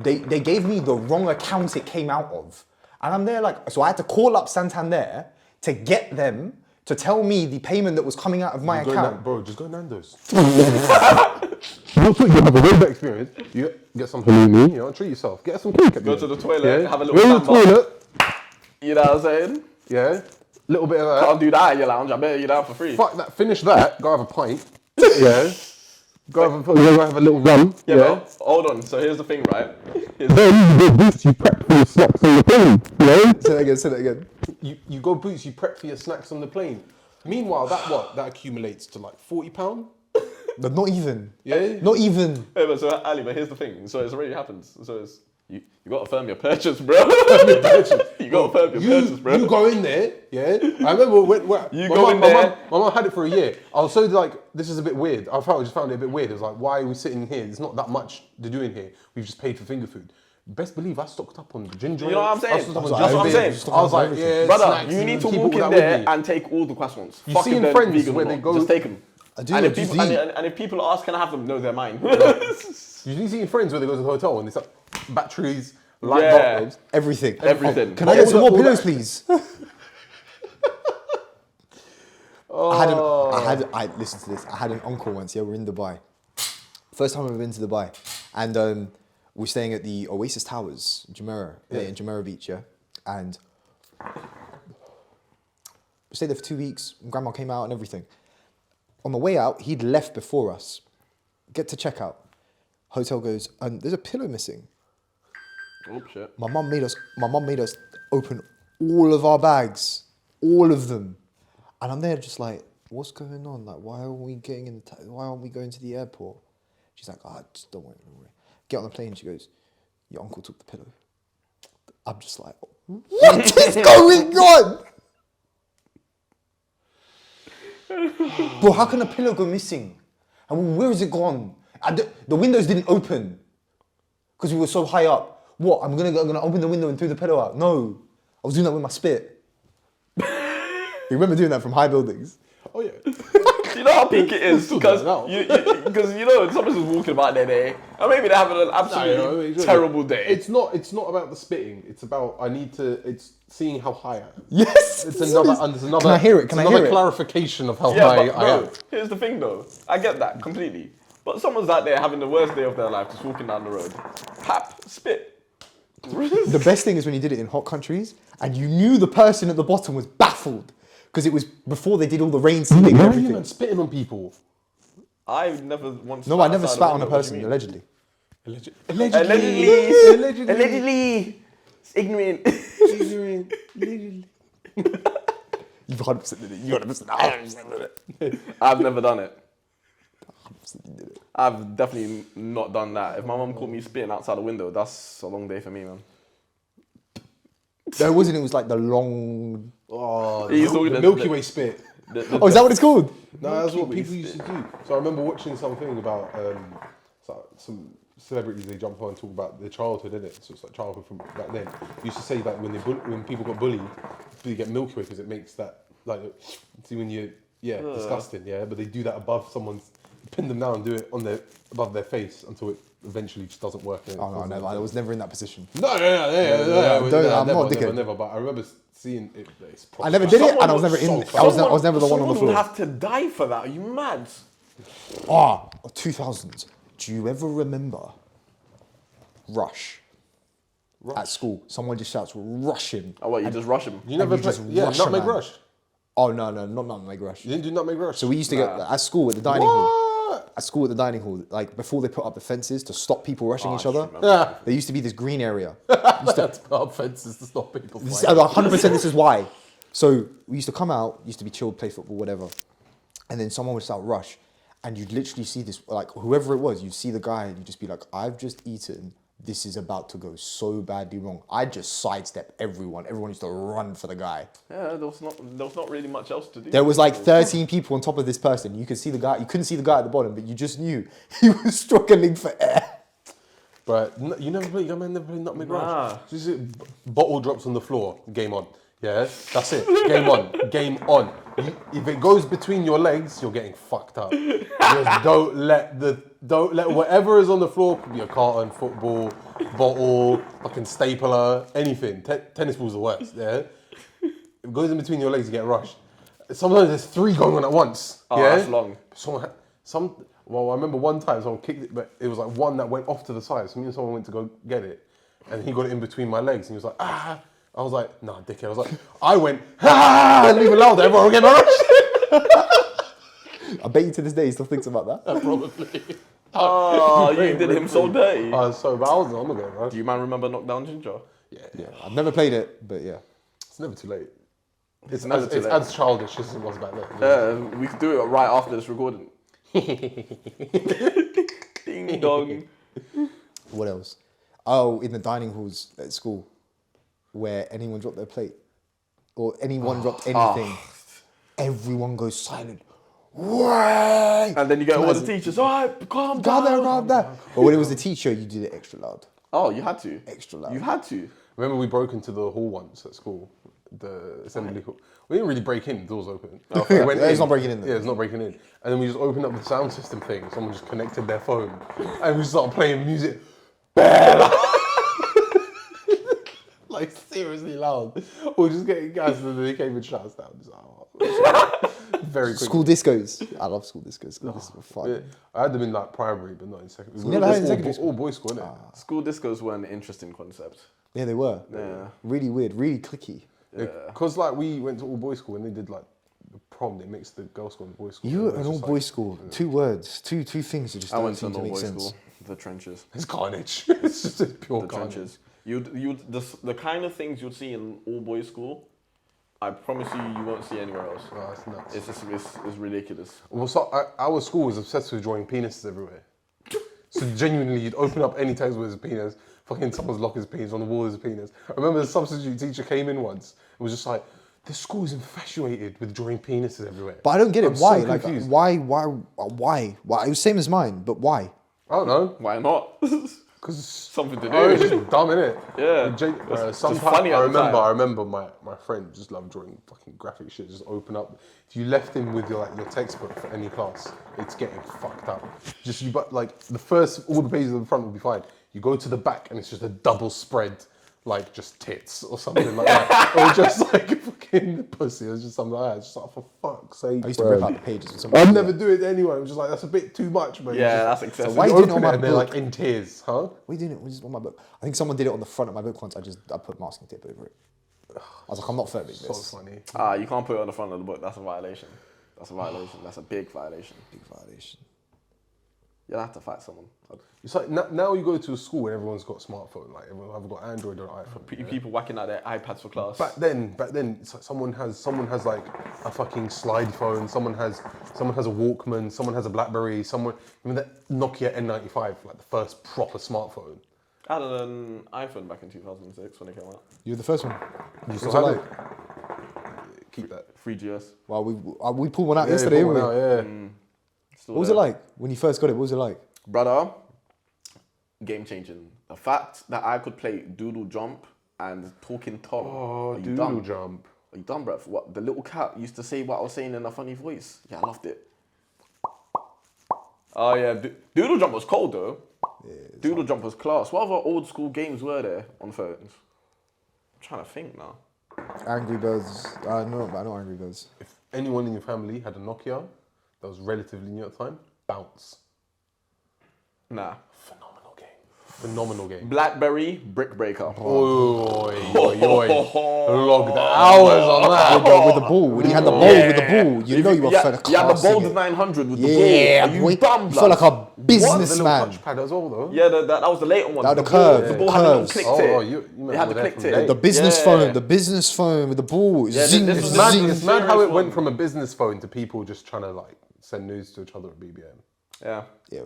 Speaker 1: They gave me the wrong account it came out of. And I'm there like, so I had to call up Santander to get them to tell me the payment that was coming out of my account.
Speaker 3: Bro, just go Nando's. You have a way better experience. You get some halloumi, treat yourself. Get some cake.
Speaker 2: Go to the toilet, have a little
Speaker 3: Go to the
Speaker 2: stand up.
Speaker 3: toilet.
Speaker 2: You know what I'm saying?
Speaker 3: Yeah. Little bit of that.
Speaker 2: Can't do that at your lounge. I bet you're down for free.
Speaker 3: Fuck that. Finish that. Go have a pint. Yeah. Go have a little run.
Speaker 2: Yeah, but hold on. So here's the thing, right?
Speaker 3: Then you go boots, you prep for your snacks on the plane. Yeah.
Speaker 1: Say that again.
Speaker 3: You go boots, you prep for your snacks on the plane. Meanwhile, that accumulates to like £40.
Speaker 1: But not even.
Speaker 3: Yeah.
Speaker 1: Not even.
Speaker 2: Hey, but so Ali, but here's the thing. So it's already happened. So it's you got to firm your purchase, bro. You got to firm your purchase, bro.
Speaker 3: You go in there, yeah. I remember when my mum had it for a year. I was so like, this is a bit weird. I just found it a bit weird. It was like, why are we sitting here? There's not that much to do in here. We've just paid for finger food. Best believe I stocked up on ginger.
Speaker 2: You know what I'm saying?
Speaker 3: That's
Speaker 2: what I'm saying.
Speaker 3: I was like, yeah,
Speaker 2: brother, you need to walk in there and take all the croissants.
Speaker 3: You see in Friends where they go,
Speaker 2: just take them.
Speaker 1: I do.
Speaker 2: And if people ask, can I have them? No, they're mine.
Speaker 3: You see in Friends where they go to the hotel and it's like batteries, light bulbs,
Speaker 1: everything.
Speaker 2: Can
Speaker 1: I get some more pillows, please? Listen to this. I had an uncle once. Yeah, we're in Dubai. First time I've been to Dubai, and we're staying at the Oasis Towers, Jumeirah, in Jumeirah Beach. Yeah, and we stayed there for 2 weeks. Grandma came out and everything. On the way out, he'd left before us. Get to checkout. Hotel goes, there's a pillow missing.
Speaker 2: Oh shit.
Speaker 1: My mum made us open all of our bags, all of them, and I'm there just like, what's going on? Like, why aren't we why aren't we going to the airport? She's like, just don't worry. Get on the plane. She goes, your uncle took the pillow. I'm just like, what is going on? Bro, how can a pillow go missing? And where is it gone? The windows didn't open because we were so high up. What? I'm gonna open the window and throw the pillow out? No, I was doing that with my spit. You remember doing that from high buildings?
Speaker 3: Oh yeah.
Speaker 2: You know how peak it is because you know someone's just walking about their day and maybe they're having an absolutely terrible day.
Speaker 3: It's not about the spitting. It's about it's seeing how high I am.
Speaker 1: Yes.
Speaker 3: There's another.
Speaker 1: Can I hear it? Can I hear it?
Speaker 3: Clarification of how high I am.
Speaker 2: Here's the thing though. I get that completely. But someone's out there having the worst day of their life, just walking down the road. Pap, spit.
Speaker 1: The best thing is when you did it in hot countries and you knew the person at the bottom was baffled because it was before they did all the rain seeding and everything.
Speaker 3: Man, spitting on people.
Speaker 2: I've never once.
Speaker 1: No, I never spat on a person, allegedly.
Speaker 2: Allegedly. It's ignorant.
Speaker 3: Allegedly.
Speaker 1: You've 100% did it. You 100% did it.
Speaker 2: I've never done it. I've definitely not done that. If my mum caught me spitting outside the window, that's a long day for me, man.
Speaker 1: There wasn't. It was like the long.
Speaker 3: The Milky Way spit.
Speaker 1: Is that what it's called?
Speaker 3: No, that's what people used to do. So I remember watching something about some celebrities. They jump on and talk about their childhood, innit? So it's like childhood from back then. They used to say that when people got bullied, you get Milky Way because it makes that like see when you disgusting, yeah. But they do that above someone's. Pin them down and do it above their face until it eventually just doesn't work.
Speaker 1: Oh no, I was never in that position.
Speaker 3: No, I'm
Speaker 1: not dickhead.
Speaker 3: Never. But I remember seeing it.
Speaker 1: I never did it, and I was never in. I was never the one on the floor.
Speaker 2: Someone would have to die for that. Are you mad?
Speaker 1: 2000's. Do you ever remember Rush? At school, someone just shouts Russian.
Speaker 2: Oh, what? You just rush him?
Speaker 3: You never played? Yeah, Nutmeg Rush.
Speaker 1: Oh no, not Nutmeg Rush.
Speaker 3: You didn't do Nutmeg Rush.
Speaker 1: So we used to get at school at the dining hall. At school at the dining hall, like before they put up the fences to stop people rushing each other, there used to be this green area.
Speaker 3: Used to put up fences to stop people.
Speaker 1: 100% this is why. So we used to come out, used to be chilled, play football, whatever, and then someone would start rush, and you'd literally see this, like whoever it was, you'd see the guy, and you'd just be like, I've just eaten. This is about to go so badly wrong. I just sidestep everyone. Everyone used to run for the guy.
Speaker 2: Yeah, there was not really much else to do.
Speaker 1: There was like 13 people on top of this person. You could see the guy. You couldn't see the guy at the bottom, but you just knew he was struggling for air.
Speaker 3: But you never played Nutmeg Rush. Just bottle drops on the floor. Game on. Yeah, that's it. Game on. Game on. If it goes between your legs, you're getting fucked up. Just don't let whatever is on the floor, could be a carton, football, bottle, fucking stapler, anything. Tennis ball's the worst. Yeah, if it goes in between your legs, you get rushed. Sometimes there's 3 going on at once.
Speaker 2: Oh,
Speaker 3: yeah?
Speaker 2: That's long.
Speaker 3: Well, I remember one time someone kicked it, but it was like one that went off to the side. So me and someone went to go get it, and he got it in between my legs, and he was like, I was like, nah, dickhead. I was like, I went, ha, and even louder. Everyone will get my
Speaker 1: I bet you to this day he still thinks about that.
Speaker 3: Probably.
Speaker 2: Oh, you did him so dirty.
Speaker 3: I was so bad. I'm not going to
Speaker 2: Do you man remember Knockdown Ginger?
Speaker 1: Yeah, I've never played it, but yeah.
Speaker 3: It's never too late.
Speaker 2: It's never too late.
Speaker 3: as childish as it was back then.
Speaker 2: Yeah, we could do it right after this recording. Ding dong.
Speaker 1: What else? Oh, in the dining halls at school, where anyone dropped their plate, or anyone dropped anything, everyone goes silent. Way!
Speaker 2: And then you get all the teachers, all right, calm down.
Speaker 1: Calm down. But when it was the teacher, you did it extra loud.
Speaker 2: Oh, you had to.
Speaker 1: Extra loud.
Speaker 2: You had to.
Speaker 3: Remember we broke into the hall once at school, the assembly hall. We didn't really break in, the doors open. We went
Speaker 1: It's
Speaker 3: in.
Speaker 1: not breaking in, though.
Speaker 3: Yeah, it's not breaking in. And then we just opened up the sound system thing. Someone just connected their phone. And we started playing music. Like seriously loud. We were just getting gas and then they came and shut us down. Just, very quick.
Speaker 1: School discos. I love school discos. School discos were fun.
Speaker 3: Yeah, I had them in like primary, but not in secondary.
Speaker 1: never had it in secondary
Speaker 3: All boys school, innit?
Speaker 2: School discos were an interesting concept.
Speaker 1: Yeah, they were.
Speaker 2: Yeah.
Speaker 1: Really weird, really clicky.
Speaker 3: Because like we went to all boys school and they did like the prom, they mixed the girls' school and the boys' school.
Speaker 1: You
Speaker 3: And
Speaker 1: were
Speaker 3: it was
Speaker 1: an
Speaker 3: just,
Speaker 1: all-boys school. 2 words, two things that just
Speaker 2: I
Speaker 1: don't
Speaker 2: went to
Speaker 1: seem
Speaker 2: an
Speaker 1: to make
Speaker 2: all-boys
Speaker 1: sense.
Speaker 2: school, the trenches.
Speaker 3: It's carnage. It's just pure
Speaker 2: The
Speaker 3: carnage.
Speaker 2: trenches. The kind of things you'd see in all boys school, I promise you won't see anywhere else.
Speaker 3: Oh, that's nuts.
Speaker 2: It's ridiculous.
Speaker 3: Well, so our school was obsessed with drawing penises everywhere. So genuinely, you'd open up any text with a penis. Fucking someone's locker's penis on the wall is a penis. I remember the substitute teacher came in once and was just like, "This school is infatuated with drawing penises everywhere."
Speaker 1: But I don't get it.
Speaker 3: I'm
Speaker 1: Why?
Speaker 3: so
Speaker 1: Like,
Speaker 3: confused.
Speaker 1: why? It was the same as mine, but why?
Speaker 3: I don't know.
Speaker 2: Why not?
Speaker 3: Because
Speaker 2: Something to do.
Speaker 3: oh, it's just dumb, innit?
Speaker 2: Yeah.
Speaker 3: Sometimes
Speaker 2: funny at the time.
Speaker 3: I remember my friend just loved drawing fucking graphic shit. Just open up. If you left him with your textbook for any class, it's getting fucked up. Just you, but like all the pages on the front will be fine. You go to the back and it's just a double spread, like just tits or something like that, or just like fucking pussy. It was just something like that. Just like for fuck's sake.
Speaker 1: I used to
Speaker 3: bro.
Speaker 1: rip out the pages with something.
Speaker 3: I'd never do it anyway. It was just like that's a bit too much, man.
Speaker 2: Yeah, that's excessive.
Speaker 1: why
Speaker 3: You
Speaker 1: you doing it
Speaker 3: open
Speaker 1: on my
Speaker 3: it and they're
Speaker 1: book?
Speaker 3: like in tears, huh?
Speaker 1: What are you doing it on my book? I think someone did it on the front of my book once. I put masking tape over it. I was like, I'm not filming
Speaker 3: So
Speaker 1: this.
Speaker 3: funny.
Speaker 2: You can't put it on the front of the book. That's a violation. That's a violation. That's a big violation.
Speaker 1: Big violation.
Speaker 2: You'll have to fight someone.
Speaker 3: It's like now you go to a school and everyone's got a smartphone. Like everyone have got Android or iPhone.
Speaker 2: People whacking out their iPads for class.
Speaker 3: Back then, it's like someone has like a fucking slide phone. Someone has a Walkman. Someone has a BlackBerry. Remember that Nokia N95, like the first proper smartphone.
Speaker 2: I had an iPhone back in 2006 when it came out.
Speaker 1: You were the first one.
Speaker 3: You
Speaker 1: What's
Speaker 3: still
Speaker 1: it
Speaker 3: have
Speaker 1: like?
Speaker 3: it? Keep that.
Speaker 2: 3GS.
Speaker 1: Well, we pulled one out
Speaker 3: Yeah,
Speaker 1: yesterday,
Speaker 3: put
Speaker 1: didn't
Speaker 3: one
Speaker 1: we?
Speaker 3: out, yeah.
Speaker 2: Still
Speaker 1: What was
Speaker 2: there.
Speaker 1: it like when you first got it? What was it like?
Speaker 2: Brother, game changing. The fact that I could play Doodle Jump and Talking Tom.
Speaker 3: Oh,
Speaker 2: Are you
Speaker 3: Doodle
Speaker 2: dumb?
Speaker 3: Jump.
Speaker 2: Are you dumb, bruv? What the little cat used to say what I was saying in a funny voice. Yeah, I loved it. Oh yeah, Doodle Jump was cold though.
Speaker 1: Yeah,
Speaker 2: Doodle Jump was class. What other old school games were there on phones? I'm trying to think now.
Speaker 1: Angry Birds. I know Angry Birds.
Speaker 3: If anyone in your family had a Nokia that was relatively new at the time, Bounce.
Speaker 2: Nah.
Speaker 3: Phenomenal game.
Speaker 2: Blackberry Brick Breaker.
Speaker 3: Oi. Logged hours on that.
Speaker 1: With the ball. When you had the ball with the ball, you know you were fed a
Speaker 2: You had the
Speaker 1: class
Speaker 2: Bold
Speaker 1: again.
Speaker 2: 900 with the
Speaker 1: Yeah,
Speaker 2: ball. Are you
Speaker 1: boy.
Speaker 2: dumb,
Speaker 1: You felt like a
Speaker 3: The
Speaker 1: businessman.
Speaker 3: little touchpad as well, though.
Speaker 2: Yeah, that was the later one.
Speaker 1: That was
Speaker 2: the
Speaker 1: the curve,
Speaker 2: ball, the
Speaker 1: yeah.
Speaker 2: ball had a little
Speaker 1: Curves.
Speaker 2: click
Speaker 3: Oh,
Speaker 2: to it.
Speaker 3: you
Speaker 2: It had the
Speaker 3: were there
Speaker 2: click
Speaker 3: from
Speaker 2: to
Speaker 3: the
Speaker 2: it.
Speaker 3: day.
Speaker 1: The business
Speaker 2: Yeah.
Speaker 1: phone, the business phone with the ball.
Speaker 2: Yeah,
Speaker 1: Zing,
Speaker 2: this was
Speaker 1: zing.
Speaker 3: It's mad how it
Speaker 2: serious
Speaker 3: went
Speaker 2: one.
Speaker 3: from a business phone to people just trying to like send news to each other at BBM.
Speaker 2: Yeah.
Speaker 1: Yeah,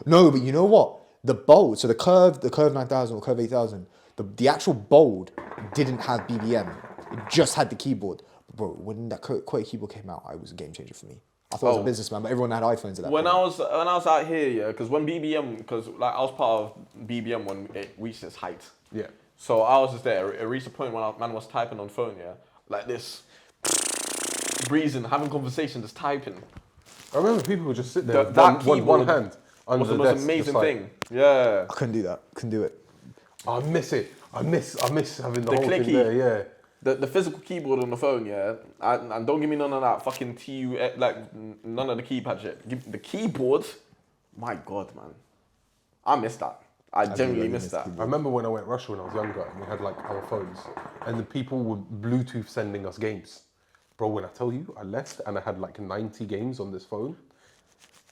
Speaker 1: no, but you know what? The bold, so the curve 9000 or curve 8000, the actual bold didn't have BBM. It just had the keyboard. Bro, when that QWERTY keyboard came out, it was a game changer for me. I thought I was a businessman, but everyone had iPhones at that
Speaker 2: When
Speaker 1: point.
Speaker 2: I was out here, yeah, because when BBM, because like I was part of BBM when it reached its height.
Speaker 3: Yeah.
Speaker 2: So I was just there. It reached a point when man was typing on phone, yeah, like this, breezing, having conversation, just typing.
Speaker 3: I remember people would just sit there with
Speaker 2: That
Speaker 3: one
Speaker 2: keyboard
Speaker 3: hand under
Speaker 2: Was the
Speaker 3: the
Speaker 2: most
Speaker 3: desk,
Speaker 2: amazing
Speaker 3: just like,
Speaker 2: thing. Yeah.
Speaker 1: I couldn't do that. Couldn't do it.
Speaker 3: I miss it. I miss having the whole
Speaker 2: clicky.
Speaker 3: thing there. Yeah.
Speaker 2: The physical keyboard on the phone, yeah, and don't give me none of that fucking like none of the keypad shit. Give the keyboard, my god, man, I miss that. I genuinely
Speaker 1: really
Speaker 2: miss
Speaker 1: miss
Speaker 2: that.
Speaker 1: keyboard.
Speaker 3: I remember when I went Russia when I was younger and we had like our phones and the people were Bluetooth sending us games. Bro, when I tell you, I left and I had like 90 games on this phone.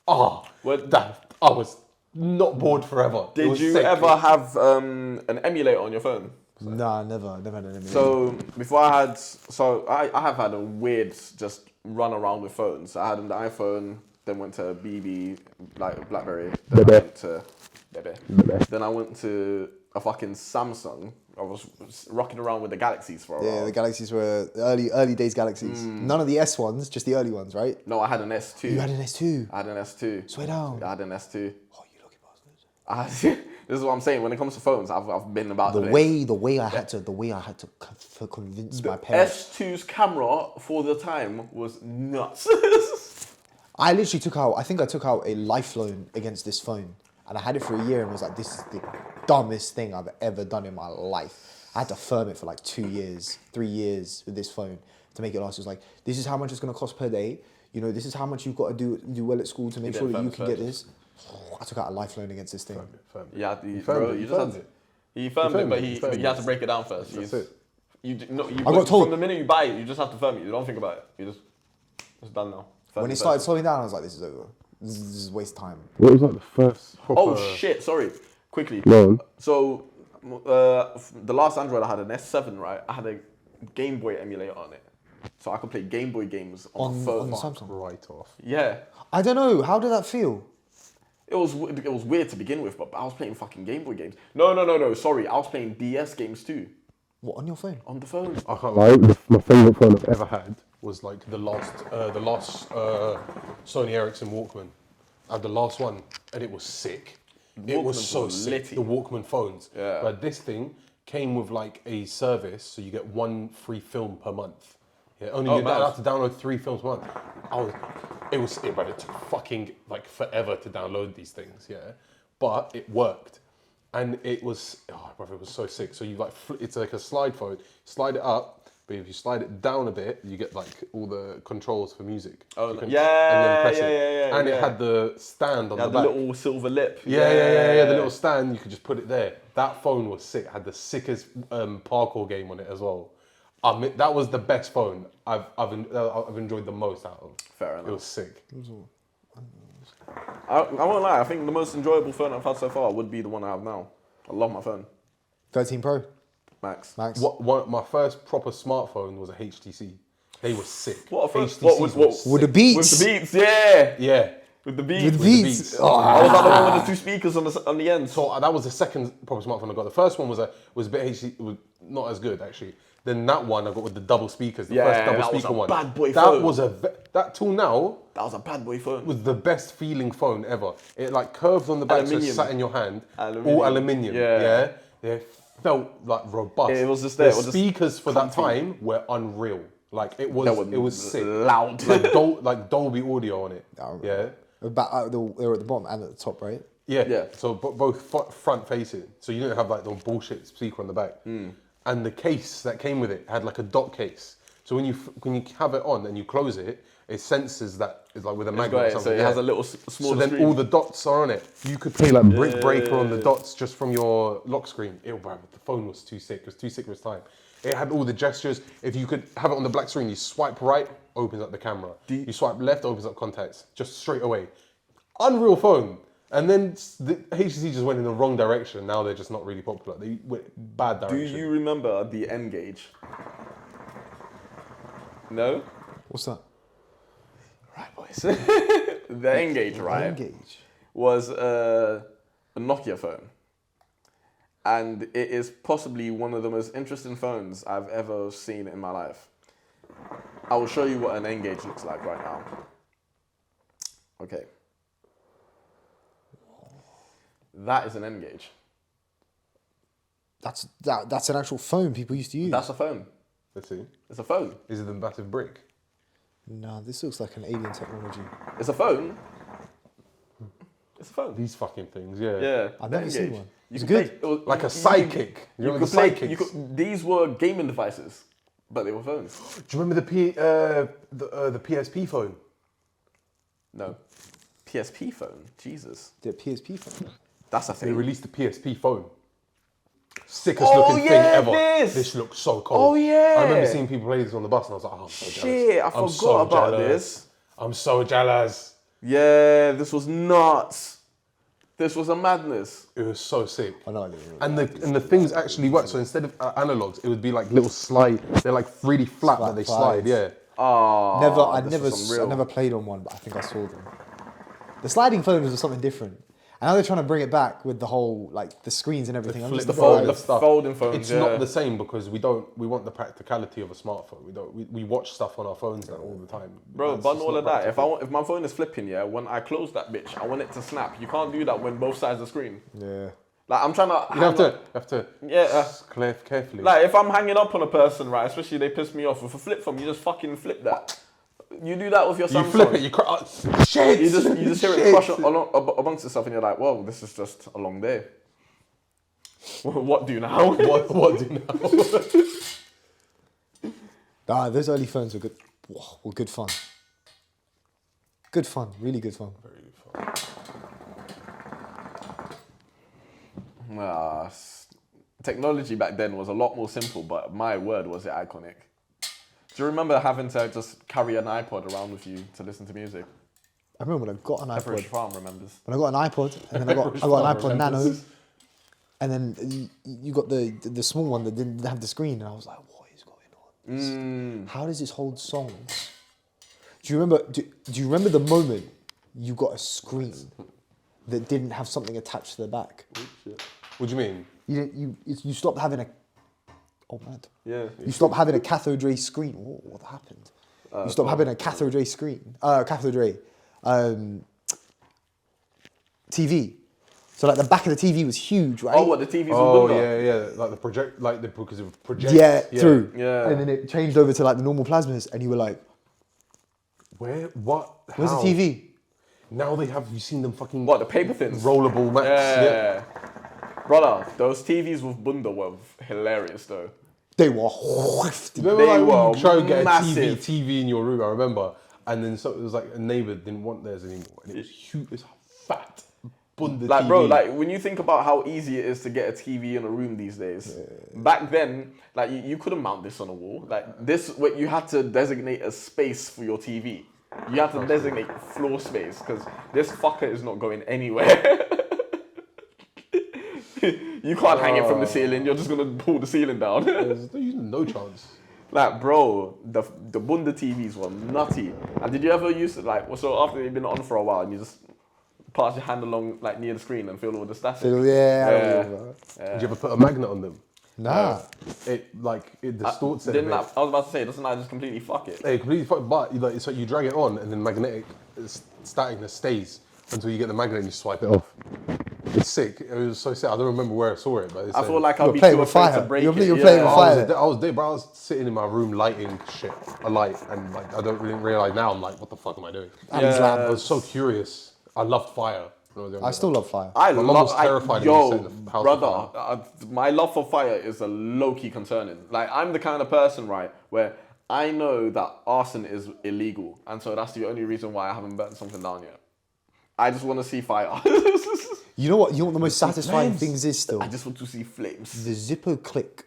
Speaker 3: Oh, I was not bored forever. It
Speaker 2: Did
Speaker 3: was
Speaker 2: you
Speaker 3: sick.
Speaker 2: ever have an emulator on your phone?
Speaker 1: Nah, never had an emulator.
Speaker 2: So before I had, I have had a weird just run around with phones. I had an iPhone, then went to BB, like BlackBerry. Then I went to Then I went to a fucking Samsung. I was rocking around with the Galaxies for a while.
Speaker 1: Yeah, the Galaxies were early days Galaxies. None of the S ones, just the early ones, right?
Speaker 2: No, I had an S2.
Speaker 1: You had an S2.
Speaker 2: I had an S2.
Speaker 1: Swear down.
Speaker 2: I had an S2.
Speaker 1: Oh, you lucky bastard.
Speaker 2: This is what I'm saying. When it comes to phones, I've been about
Speaker 1: The way I had to convince my parents.
Speaker 2: S2's camera for the time was nuts.
Speaker 1: I literally took out a life loan against this phone, and I had it for a year and was like, this is the dumbest thing I've ever done in my life. I had to firm it for like 2 years, 3 years with this phone to make it last. It was like, this is how much it's gonna cost per day. You know, this is how much you've got to do well at school to make sure that you can get this. I took out a life loan against this thing.
Speaker 2: Yeah,
Speaker 3: He
Speaker 2: firmed it, but he had to break it down first.
Speaker 3: That's it.
Speaker 1: I got told
Speaker 2: from the minute you buy it, you just have to firm it. You don't think about it. It's done now. Firm
Speaker 1: when it
Speaker 2: first.
Speaker 1: started slowing down, I was like, this is over. This is waste time.
Speaker 3: What was like the first proper...
Speaker 2: Oh shit! Sorry. Quickly.
Speaker 3: Go on.
Speaker 2: So, the last Android I had an S7, right? I had a Game Boy emulator on it, so I could play Game Boy games on my phone.
Speaker 1: On the Samsung.
Speaker 3: Right off.
Speaker 2: Yeah.
Speaker 1: I don't know. How did that feel?
Speaker 2: It was weird to begin with, but I was playing fucking Game Boy games. No. Sorry, I was playing DS games too
Speaker 1: What, on your phone?
Speaker 2: on the phone.
Speaker 3: I can't lie, my favourite phone I've ever had was like the last Sony Ericsson Walkman. I had the last one and it was sick. It was
Speaker 2: Walkmans
Speaker 3: so
Speaker 2: were
Speaker 3: sick.
Speaker 2: litty.
Speaker 3: The Walkman phones.
Speaker 2: Yeah.
Speaker 3: But this thing came with like a service, so you get 1 free film per month. Yeah, only you
Speaker 2: mad.
Speaker 3: have to download 3 films per month. But it took fucking like forever to download these things, yeah. But it worked. And it was, oh brother, it was so sick. So you like, it's like a slide phone, slide it up, but if you slide it down a bit, you get like all the controls for music.
Speaker 2: Oh,
Speaker 3: you can,
Speaker 2: yeah,
Speaker 3: and then press
Speaker 2: yeah,
Speaker 3: it.
Speaker 2: yeah,
Speaker 3: And
Speaker 2: yeah.
Speaker 3: it had the stand on
Speaker 2: It
Speaker 3: the
Speaker 2: had
Speaker 3: back.
Speaker 2: the little silver lip.
Speaker 3: Yeah, the little stand, you could just put it there. That phone was sick. It had the sickest parkour game on it as well. I mean, that was the best phone I've enjoyed the most out of.
Speaker 2: Fair enough.
Speaker 3: It was sick.
Speaker 2: I won't lie. I think the most enjoyable phone I've had so far would be the one I have now. I love my phone,
Speaker 1: 13 Pro,
Speaker 2: Max.
Speaker 1: Max.
Speaker 3: My first proper smartphone was a HTC. They were sick.
Speaker 2: What a phone?
Speaker 3: HTCs were sick.
Speaker 1: With the beats.
Speaker 2: With the beats, yeah.
Speaker 3: Yeah.
Speaker 2: With the beats.
Speaker 1: With the
Speaker 3: With the
Speaker 1: beats.
Speaker 3: beats.
Speaker 1: Oh,
Speaker 2: I was like the one with the 2 speakers on the end.
Speaker 3: So that was the second proper smartphone I got. The first one was a bit HTC, was not as good actually. Then that one I got with the double speakers, the first double
Speaker 2: that was
Speaker 3: speaker
Speaker 2: a
Speaker 3: one.
Speaker 2: bad boy
Speaker 3: that
Speaker 2: phone.
Speaker 3: was that till now
Speaker 2: That was a bad boy phone.
Speaker 3: was the best feeling phone ever. It like curved on the back, so it
Speaker 2: Aluminium.
Speaker 3: sat in your hand.
Speaker 2: Aluminium.
Speaker 3: All aluminium.
Speaker 2: Yeah.
Speaker 3: It felt like robust.
Speaker 2: It was just there.
Speaker 3: The
Speaker 2: It was just
Speaker 3: speakers for that
Speaker 2: comfy.
Speaker 3: time were unreal. Like it was sick.
Speaker 2: Loud.
Speaker 3: like Dolby audio on it. Yeah.
Speaker 1: They were at the bottom and at the top, right?
Speaker 3: Yeah. So both front facing. So you didn't have like the bullshit speaker on the back. And the case that came with it had like a dot case. So when you have it on and you close it, it senses that it's like with a magnet or something.
Speaker 2: So it has a little smaller
Speaker 3: So then
Speaker 2: screen.
Speaker 3: all the dots are on it. You could play like Brick Breaker on the dots just from your lock screen. Bro, the phone was too sick. It was too sick for its time. It had all the gestures. If you could have it on the black screen, you swipe right, opens up the camera. You swipe left, opens up contacts. Just straight away. Unreal phone. And then the HTC just went in the wrong direction. Now they're just not really popular. They went bad
Speaker 2: Do
Speaker 3: direction.
Speaker 2: you remember the N-Gage? No?
Speaker 1: What's that?
Speaker 2: Right, boys. The N-Gage, right?
Speaker 1: N-Gage.
Speaker 2: Was a Nokia phone. And it is possibly one of the most interesting phones I've ever seen in my life. I will show you what an N-Gage looks like right now. Okay. That is an N-Gage.
Speaker 1: That's an actual phone people used to use.
Speaker 2: That's a phone.
Speaker 3: Let's see.
Speaker 2: It's a phone.
Speaker 3: Is it the massive brick?
Speaker 1: No, this looks like an alien technology.
Speaker 2: It's a phone. It's a phone.
Speaker 3: These fucking things, yeah.
Speaker 2: Yeah.
Speaker 1: I've never seen
Speaker 2: N-Gage.
Speaker 1: one.
Speaker 2: You
Speaker 1: It's
Speaker 2: could
Speaker 1: good.
Speaker 2: play-
Speaker 3: Like a sidekick. You remember the sidekicks?
Speaker 2: These were gaming devices, but they were phones.
Speaker 3: Do you remember the PSP phone?
Speaker 2: No. PSP phone? Jesus.
Speaker 1: The PSP phone.
Speaker 2: That's a
Speaker 3: They
Speaker 2: thing.
Speaker 3: released the PSP phone. Sickest
Speaker 2: Oh,
Speaker 3: looking thing
Speaker 2: yeah,
Speaker 3: ever.
Speaker 2: this.
Speaker 3: This looks so cool.
Speaker 2: Oh, yeah.
Speaker 3: I remember seeing people play this on the bus and I was like, oh, I'm so jealous.
Speaker 2: Shit, I
Speaker 3: I'm
Speaker 2: forgot
Speaker 3: so
Speaker 2: about
Speaker 3: jealous.
Speaker 2: this.
Speaker 3: I'm so jealous.
Speaker 2: Yeah, this was nuts. This was a madness.
Speaker 3: It was so sick.
Speaker 1: I know, I didn't
Speaker 3: And the things actually work. So instead of analogs, it would be like little slide. They're like 3D flat, but they slide.
Speaker 1: slides.
Speaker 3: Yeah.
Speaker 2: Oh,
Speaker 1: I
Speaker 2: real.
Speaker 1: never played on one, but I think I saw them. The sliding phones was something different. And now they're trying to bring it back with the whole, like, the screens and everything. I'm
Speaker 3: flip
Speaker 1: just
Speaker 2: The
Speaker 1: like,
Speaker 2: fold, the folding phones.
Speaker 3: It's
Speaker 2: yeah.
Speaker 3: not the same because we want the practicality of a smartphone. We watch stuff on our phones now all the time.
Speaker 2: Bro,
Speaker 3: That's
Speaker 2: but
Speaker 3: just
Speaker 2: all
Speaker 3: not
Speaker 2: of that.
Speaker 3: practical.
Speaker 2: If my phone is flipping, yeah, when I close that bitch, I want it to snap. You can't do that when both sides of the screen.
Speaker 1: yeah.
Speaker 2: Like I'm trying to.
Speaker 3: You have to
Speaker 2: Yeah.
Speaker 3: carefully.
Speaker 2: Like if I'm hanging up on a person, right, especially they piss me off with a flip phone, you just fucking flip that. You do that with your Samsung.
Speaker 3: you flip it, you cry. Shit!
Speaker 2: You just hear it crush amongst itself, and you're like, "Whoa, this is just a long day." What do now?
Speaker 3: What do now?
Speaker 1: Those early phones were good. Were good fun. Good fun, really good fun.
Speaker 3: Very fun.
Speaker 2: Technology back then was a lot more simple, but my word, was it iconic. Do you remember having to just carry an iPod around with you to listen to music?
Speaker 1: I remember when I got an
Speaker 2: Pepperidge
Speaker 1: iPod.
Speaker 2: Farm remembers.
Speaker 1: When I got an iPod, and then I got an iPod Nano, and then you got the small one that didn't have the screen, and I was like, what is going on? How does this hold songs? Do you remember? Do you remember the moment you got a screen that didn't have something attached to the back?
Speaker 3: What do you mean?
Speaker 1: You stopped having a. Oh man.
Speaker 2: Yeah.
Speaker 1: You stopped having a cathode ray screen. What happened? You stopped having a cathode ray screen. Cathode ray. TV. So like the back of the TV was huge, right?
Speaker 2: Oh, what the TVs
Speaker 3: Oh
Speaker 2: were bigger?
Speaker 3: yeah, like the project, because of project.
Speaker 1: Yeah, through.
Speaker 2: Yeah.
Speaker 1: And then it changed over to like the normal plasmas, and you were like,
Speaker 3: Where? What?
Speaker 1: "Where's
Speaker 3: How?
Speaker 1: the TV?"
Speaker 3: Now they have. You seen them fucking
Speaker 2: What, the paper things?
Speaker 3: rollable mats?
Speaker 2: Yeah. Brother, those TVs with bunda were hilarious though.
Speaker 1: They were.
Speaker 3: Remember
Speaker 2: They
Speaker 3: like when
Speaker 2: were
Speaker 3: you try to get
Speaker 2: massive.
Speaker 3: a TV in your room? I remember, and then so it was like a neighbor didn't want theirs anymore, and it was huge. It's fat. Bunda
Speaker 2: Like,
Speaker 3: TV.
Speaker 2: bro, like when you think about how easy it is to get a TV in a room these days, back then, like you couldn't mount this on a wall. Like this, what you had to designate a space for your TV. You had to designate floor space because this fucker is not going anywhere. You can't hang it from the ceiling. You're just gonna pull the ceiling down.
Speaker 3: There's no chance.
Speaker 2: Like, bro, the bunda TVs were nutty. And did you ever use it, like, so after you've been on for a while and you just pass your hand along, like, near the screen and feel all the static?
Speaker 1: Yeah.
Speaker 3: Did you ever put a magnet on them?
Speaker 1: Nah.
Speaker 3: It distorts it. a
Speaker 2: Didn't
Speaker 3: bit.
Speaker 2: that, I was about to say, doesn't that just completely fuck it?
Speaker 3: Hey, completely fuck, but like, it's like you drag it on and then magnetic staticness stays until you get the magnet and you swipe it off. It's sick. It was so sick. I don't remember where I saw it, but it's
Speaker 2: I feel like I'd
Speaker 1: You're
Speaker 2: be
Speaker 1: playing
Speaker 2: too
Speaker 1: with
Speaker 2: afraid
Speaker 1: fire.
Speaker 2: to break
Speaker 1: You're
Speaker 2: it.
Speaker 1: playing with fire.
Speaker 3: I was there, but I was sitting in my room lighting shit, a light, and like I don't really realize now. I'm like, what the fuck am I doing? I was so curious. I loved fire. when I was younger.
Speaker 1: I still love fire.
Speaker 2: I
Speaker 3: My mum was terrified of me
Speaker 2: yo,
Speaker 3: setting the house
Speaker 2: brother,
Speaker 3: on fire.
Speaker 2: my love for fire is a low-key concerning. Like, I'm the kind of person, right, where I know that arson is illegal, and so that's the only reason why I haven't burnt something down yet. I just want to see fire.
Speaker 1: You know what? You know what the most satisfying
Speaker 3: flames.
Speaker 1: things is still?
Speaker 2: I just want to see flames.
Speaker 1: The Zippo click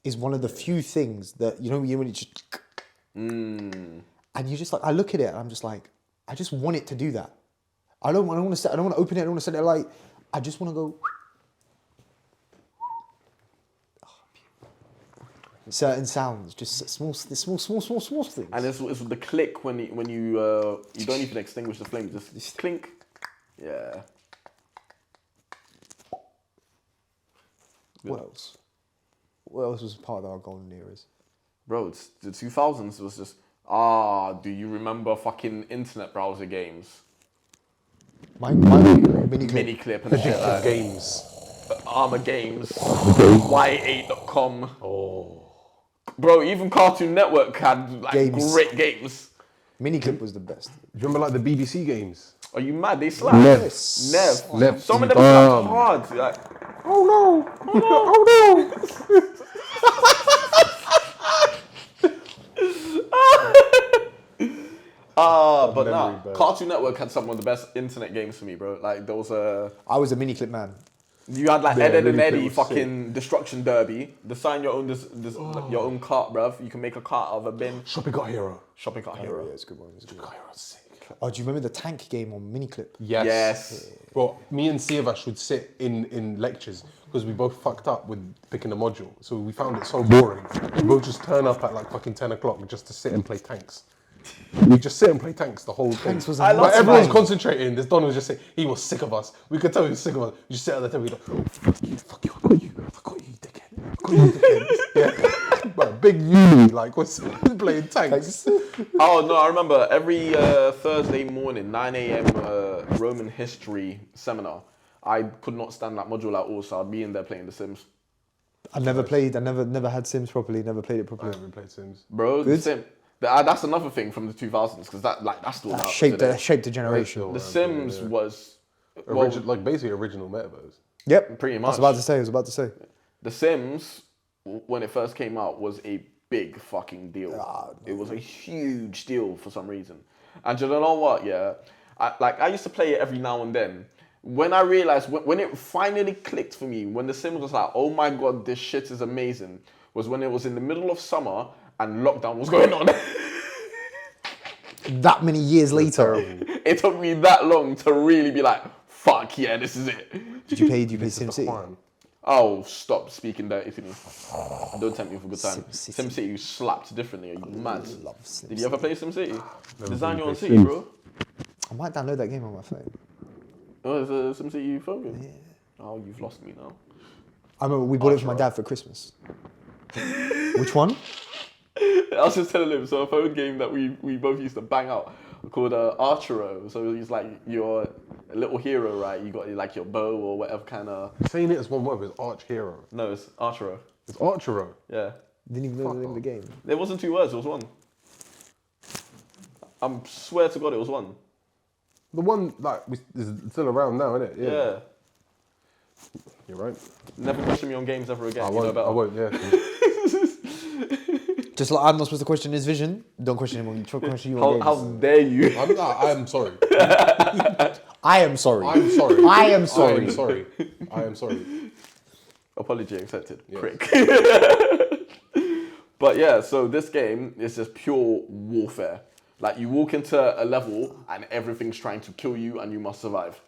Speaker 1: is one of the few things that, you know when you just... And you just like, I look at it and I'm just like, I just want it to do that. I don't want to open it, I don't want to set it light. I just want to go... Certain sounds, just small things.
Speaker 2: And it's the click when you don't even extinguish the flame, just clink. Yeah.
Speaker 1: What else? What else was part of our golden eras?
Speaker 2: Bro, it's the 2000s was just, do you remember fucking internet browser games?
Speaker 1: My mini clip.
Speaker 2: Mini clip and shit like
Speaker 3: Games.
Speaker 2: Armor Games, Y8.com.
Speaker 3: Oh.
Speaker 2: Bro, even Cartoon Network had like
Speaker 1: Games.
Speaker 2: great games.
Speaker 1: Mini clip was the best.
Speaker 3: Do you remember like the BBC games?
Speaker 2: Are you mad? They slapped.
Speaker 1: Yes.
Speaker 2: Nev. Some of them
Speaker 3: Bam.
Speaker 2: slapped hard. Like,
Speaker 3: Oh no! Oh no!
Speaker 2: But
Speaker 3: memory
Speaker 2: nah,
Speaker 3: burst.
Speaker 2: Cartoon Network had some of the best internet games for me, bro. Like there was
Speaker 1: I was a mini clip man.
Speaker 2: you had like
Speaker 3: Yeah,
Speaker 2: Ed, Ed and
Speaker 3: really
Speaker 2: Eddie
Speaker 3: was
Speaker 2: fucking Destruction Derby. Design your own like, your own cart, bruv. You can make a cart out of a bin.
Speaker 3: Shopping Cart Hero.
Speaker 2: Shopping cart hero.
Speaker 1: Yeah, it's a good one. It's a good one.
Speaker 3: Cart Hero's sick.
Speaker 1: Oh, do you remember the tank game on mini clip?
Speaker 3: Yes. Bro, me and Siavash would sit in lectures because we both fucked up with picking a module. So we found it so boring. We both just turn up at like fucking 10 o'clock just to sit and play tanks. We just sit and play tanks the whole thing.
Speaker 1: Tanks was
Speaker 2: I love
Speaker 3: Like, everyone's
Speaker 2: tanks.
Speaker 3: concentrating. This Don was just saying he was sick of us. We could tell he was sick of us. We just sit at the table. We go, oh, fuck you, I got you, dickhead. I got you, dickhead. Yeah, but big uni like what's playing tanks.
Speaker 2: Oh no, I remember every Thursday morning, 9 a.m. Roman history seminar. I could not stand that module at all, so I'd be in there playing The Sims.
Speaker 1: I never never had Sims properly, never played it
Speaker 3: I
Speaker 1: properly.
Speaker 3: haven't played Sims.
Speaker 2: Bro,
Speaker 1: Good.
Speaker 2: The Sim. That's another thing from the 2000s because that's still out
Speaker 1: Shaped
Speaker 2: today.
Speaker 1: a generation.
Speaker 2: The Sims was
Speaker 3: Like basically original metaverse.
Speaker 1: Yep.
Speaker 2: pretty
Speaker 1: I
Speaker 2: much.
Speaker 1: was about to say.
Speaker 2: The Sims, when it first came out, was a big fucking deal. It was a huge deal for some reason. And you know what? Yeah, I used to play it every now and then. When I realized when it finally clicked for me, when The Sims was like, oh my god, this shit is amazing, was when it was in the middle of summer and lockdown was going on.
Speaker 1: That many years later.
Speaker 2: It took me that long to really be like, fuck yeah, this is it.
Speaker 1: Did you play SimCity?
Speaker 2: Oh, stop speaking dirty to me. Don't tempt me for good time.
Speaker 1: SimCity.
Speaker 2: SimCity, you slapped differently. Are you mad?
Speaker 1: love SimCity.
Speaker 2: Did you ever play SimCity? Design your own
Speaker 3: played
Speaker 2: city, bro.
Speaker 1: I might download that game on my phone.
Speaker 2: Oh, it's a SimCity phone game? Yeah. Oh, you've lost me now.
Speaker 1: I remember we bought it for my dad for Christmas. Which one?
Speaker 2: I was just telling him, so a phone game that we both used to bang out called Acharya. So it's like you're a little hero, right? You got like your bow or whatever kind of...
Speaker 3: Saying it as one word is Arch Hero.
Speaker 2: No, it's Acharya.
Speaker 3: It's Archero.
Speaker 2: Yeah.
Speaker 1: Didn't even know the name of the game.
Speaker 2: It wasn't 2 words, it was one. I swear to God, it was one.
Speaker 3: The one like is still around now, isn't it?
Speaker 2: Yeah.
Speaker 3: You're right.
Speaker 2: Never question me on games ever again.
Speaker 3: I
Speaker 2: You know
Speaker 3: won't.
Speaker 2: better.
Speaker 3: I won't. Yeah.
Speaker 1: Just like I'm not supposed to question his vision, don't question him on question you on
Speaker 2: How
Speaker 1: games.
Speaker 2: dare you?
Speaker 3: I am sorry.
Speaker 1: I am sorry.
Speaker 3: I'm sorry.
Speaker 1: I am
Speaker 3: I
Speaker 1: sorry.
Speaker 3: am sorry. I am sorry.
Speaker 2: Apology accepted.
Speaker 3: Yes.
Speaker 2: Prick. But yeah, so this game is just pure warfare. Like you walk into a level and everything's trying to kill you and you must survive.